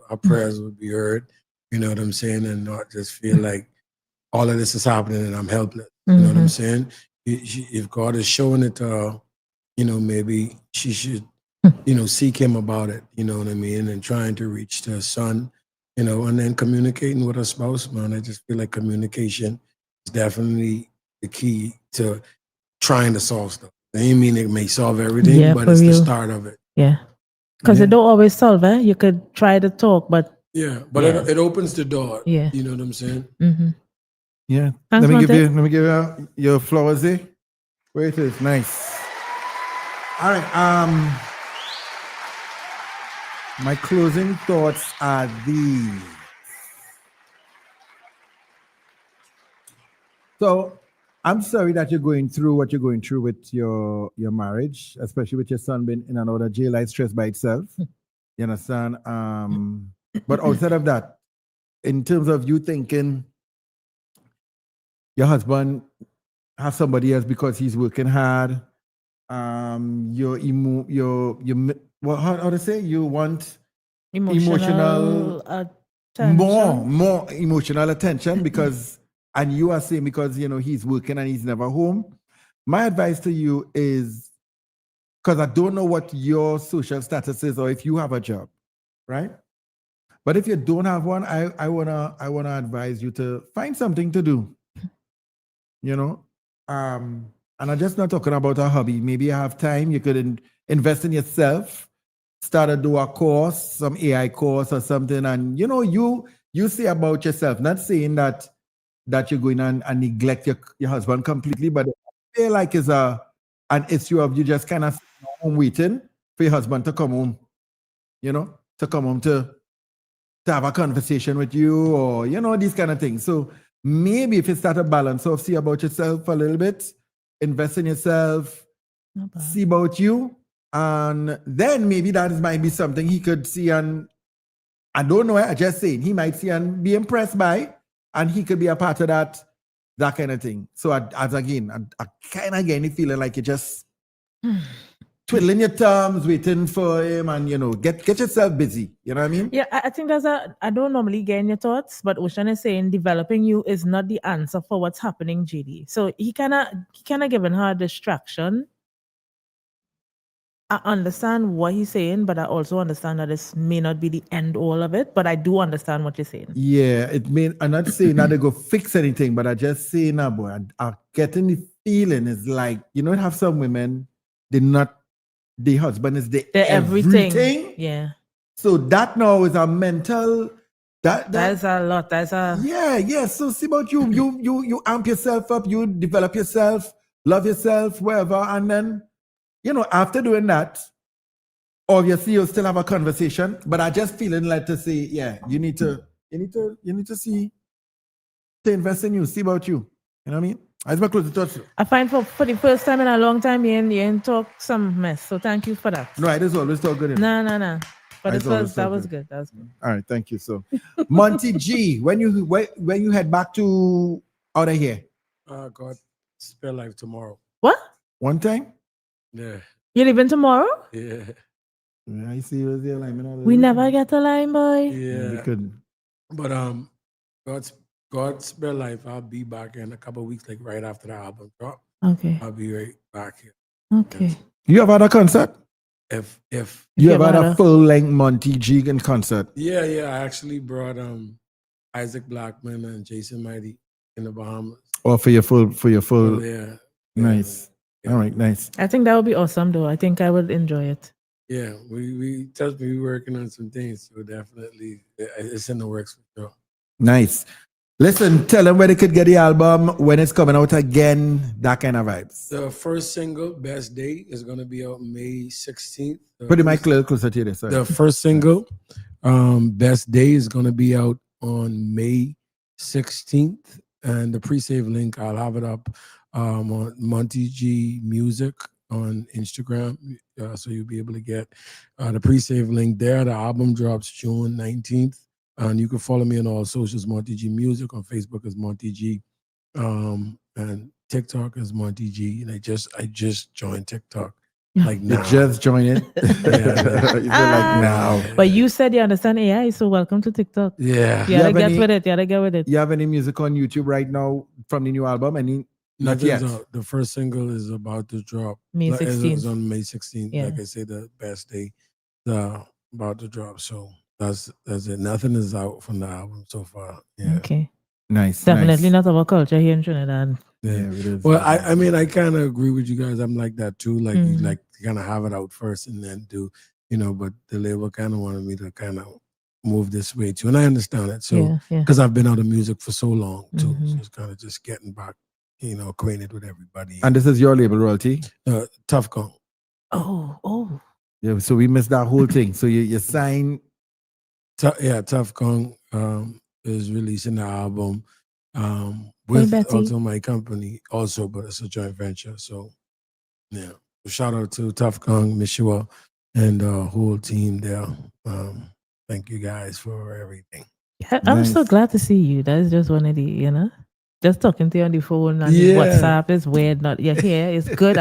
our prayers will be heard, you know what I'm saying? And not just feel like all of this is happening and I'm helpless. You know what I'm saying? If God is showing it to her, maybe she should, seek him about it, you know what I mean? And trying to reach her son, and then communicating with her spouse, man. I just feel like communication is definitely the key to trying to solve stuff. I mean it may solve everything, but it's the start of it. Yeah. Because it don't always solve it. You could try to talk, but it opens the door. Yeah. You know what I'm saying? Mm-hmm. Yeah. Thanks, let me give you your flowers there. Where it is. Nice. All right. My closing thoughts are these. So I'm sorry that you're going through what you're going through with your marriage, especially with your son being in and out of jail. It's stress by itself. You understand? But outside of that, in terms of you thinking your husband has somebody else because he's working hard, how to say, you want Emotional attention. more emotional attention because, and you are saying because, he's working and he's never home. My advice to you is, because I don't know what your social status is or if you have a job, right? But if you don't have one, I wanna advise you to find something to do. And I'm just not talking about a hobby. Maybe you have time, you could invest in yourself, start to do a course, some AI course or something, and you say about yourself, not saying that you're going and neglect your husband completely, but I feel like it's an issue of you just kind of sitting home waiting for your husband to come home, to come home to have a conversation with you or, these kind of things. So maybe if you start a balance of see about yourself a little bit, invest in yourself, see about you, and then maybe that might be something he could see and I don't know, I just saying he might see and be impressed by, and he could be a part of that kind of thing. So I kind of getting the feeling like you're just twiddling your thumbs, waiting for him, and get yourself busy. You know what I mean? Yeah, I think I don't normally get in your thoughts, but Ocean is saying developing you is not the answer for what's happening, JD. So he kind of given her a distraction. I understand what he's saying, but I also understand that this may not be the end all of it. But I do understand what you're saying. Yeah, I'm not saying that they go fix anything, but I just say now, boy, I'm getting the feeling is like, have some women, the husband is the everything. Yeah. So that now is a mental. That's a lot. Yeah. So see about you. You amp yourself up. You develop yourself, love yourself, wherever, and then. After doing that, obviously you'll still have a conversation, but I just feeling like to say, yeah, you need to see, to invest in you, see about you. You know what I mean? I just close the thoughts. I find for the first time in a long time, you ain't talk some mess. So thank you for that. No, I just always talk good. No. But that was good. All right, thank you. So, Monty G, when you head back to out of here? God, spare life tomorrow. What? One time? Yeah. You leaving tomorrow? Yeah. I see you there, like, we never get a line, boy. Yeah. We could. But God's spare life. I'll be back in a couple of weeks, like right after the album drop. Okay. I'll be right back here. Okay. You have had a concert? If you have had a full length Monty G concert. Yeah. I actually brought Isaac Blackman and Jason Mighty in the Bahamas. Oh, for your full. Oh, yeah. Nice. Yeah. All right, nice. I think that would be awesome, though. I think I would enjoy it. Yeah, we working on some things, so definitely it's in the works for sure. Nice. Listen, tell them where they could get the album, when it's coming out again, that kind of vibes. The first single, Best Day, is going to be out May 16th. Put the mic closer to you. Sorry. The first single, Best Day, is going to be out on May 16th. And the pre-save link, I'll have it up on Monty G Music on Instagram. So you'll be able to get the pre-save link there. The album drops June 19th. And you can follow me on all socials, Monty G Music. On Facebook is Monty G. And TikTok is Monty G. And I just joined TikTok. Like now. You just joined it? Like now. But you said you understand AI, so welcome to TikTok. Yeah. You gotta get with it. You have any music on YouTube right now from the new album? Not yet. The first single is about to drop. May 16th. It's on May 16th. Yeah. Like I say, the Best Day about to drop. So that's it. Nothing is out from the album so far. Yeah. Okay. Nice. Definitely not our culture here in Trinidad. Yeah, it is. Well, I mean, I kind of agree with you guys. I'm like that too. Like, you like kind of have it out first and then do, but the label kind of wanted me to kind of move this way too. And I understand it. So, because I've been out of music for so long too. So it's kind of just getting back, acquainted with everybody. And this is your label, royalty? Tough Gong. Oh. Yeah, so we missed that whole thing. So you sign. Tough Gong is releasing the album with also my company also, but it's a joint venture. So yeah, shout out to Tough Gong, Mishua, and the whole team there. Thank you guys for everything. I'm so glad to see you. That's just one of the, just talking to you on the phone and WhatsApp is weird. Not you're here. It's good.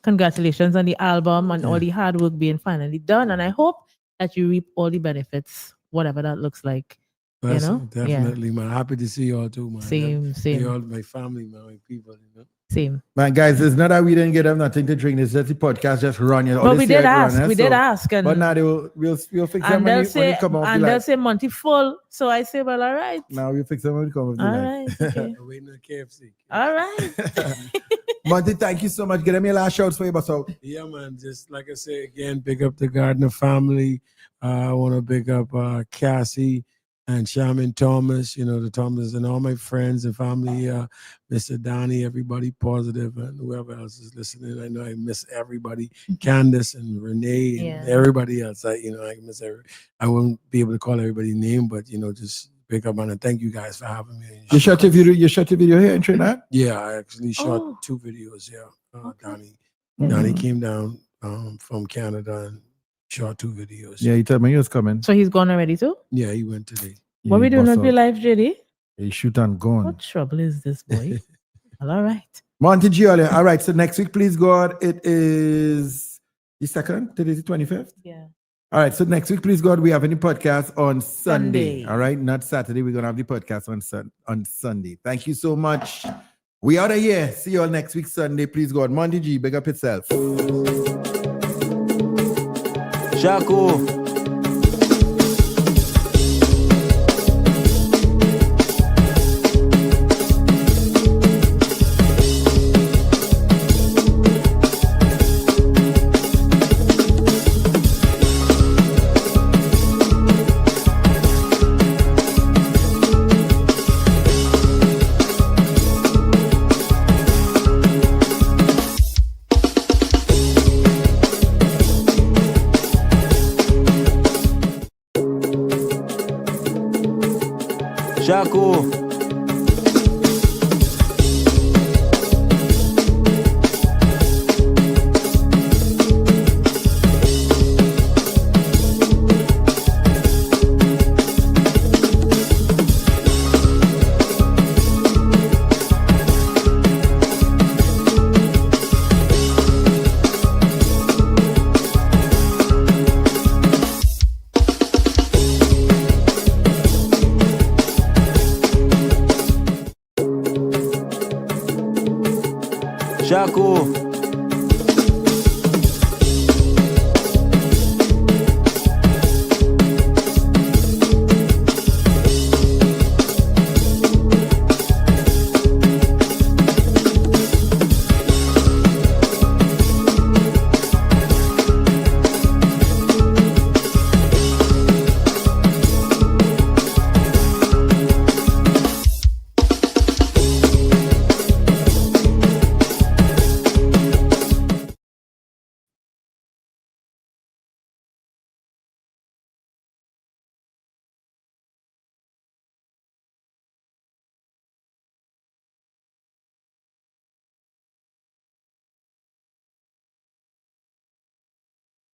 Congratulations on the album and all the hard work being finally done. And I hope that you reap all the benefits, whatever that looks like. That's you know? definitely, man. Happy to see y'all too, man. Same. Y'all, my family, man, my people, you know. Same. Man, guys, it's not that we didn't get them nothing to drink. It's just the podcast just run. But we did ask. And but now we'll fix them and when they'll you say, come off and the they'll live. say Monty full. So I say, well, all right. Now we'll fix them when we come off the All live. right. Okay. I'm waiting on KFC. All right. Monty, thank you so much. Get me a last shout for you, so. Yeah, man. Just like I say again, big up the Gardner family. I want to big up Cassie and Shaman Thomas, you know, the Thomas and all my friends and family, Mr. Donnie, everybody positive, and whoever else is listening. I know I miss everybody, Candace and Renee and everybody else. I miss I won't be able to call everybody's name, but, you know, just pick up on it. Thank you guys for having me. You shot your video here in Trinidad? Yeah, I actually shot 2 videos. Yeah, Donnie came down from Canada and shot 2 videos. Yeah, he told me he was coming. So he's gone already too? Yeah, he went today. What we doing on the live, JD? He shoot and gone. What trouble is this, boy? Well, all right. Monty G, all right. So next week, please God, it is the 2nd. Today is the 25th. Yeah. All right. So next week, please God, we have any podcast on Sunday. All right, not Saturday. We're gonna have the podcast on Sunday. Thank you so much. We out of here. See you all next week Sunday. Please God, Monty G, big up yourself. Jaco. Jaco. Jaco.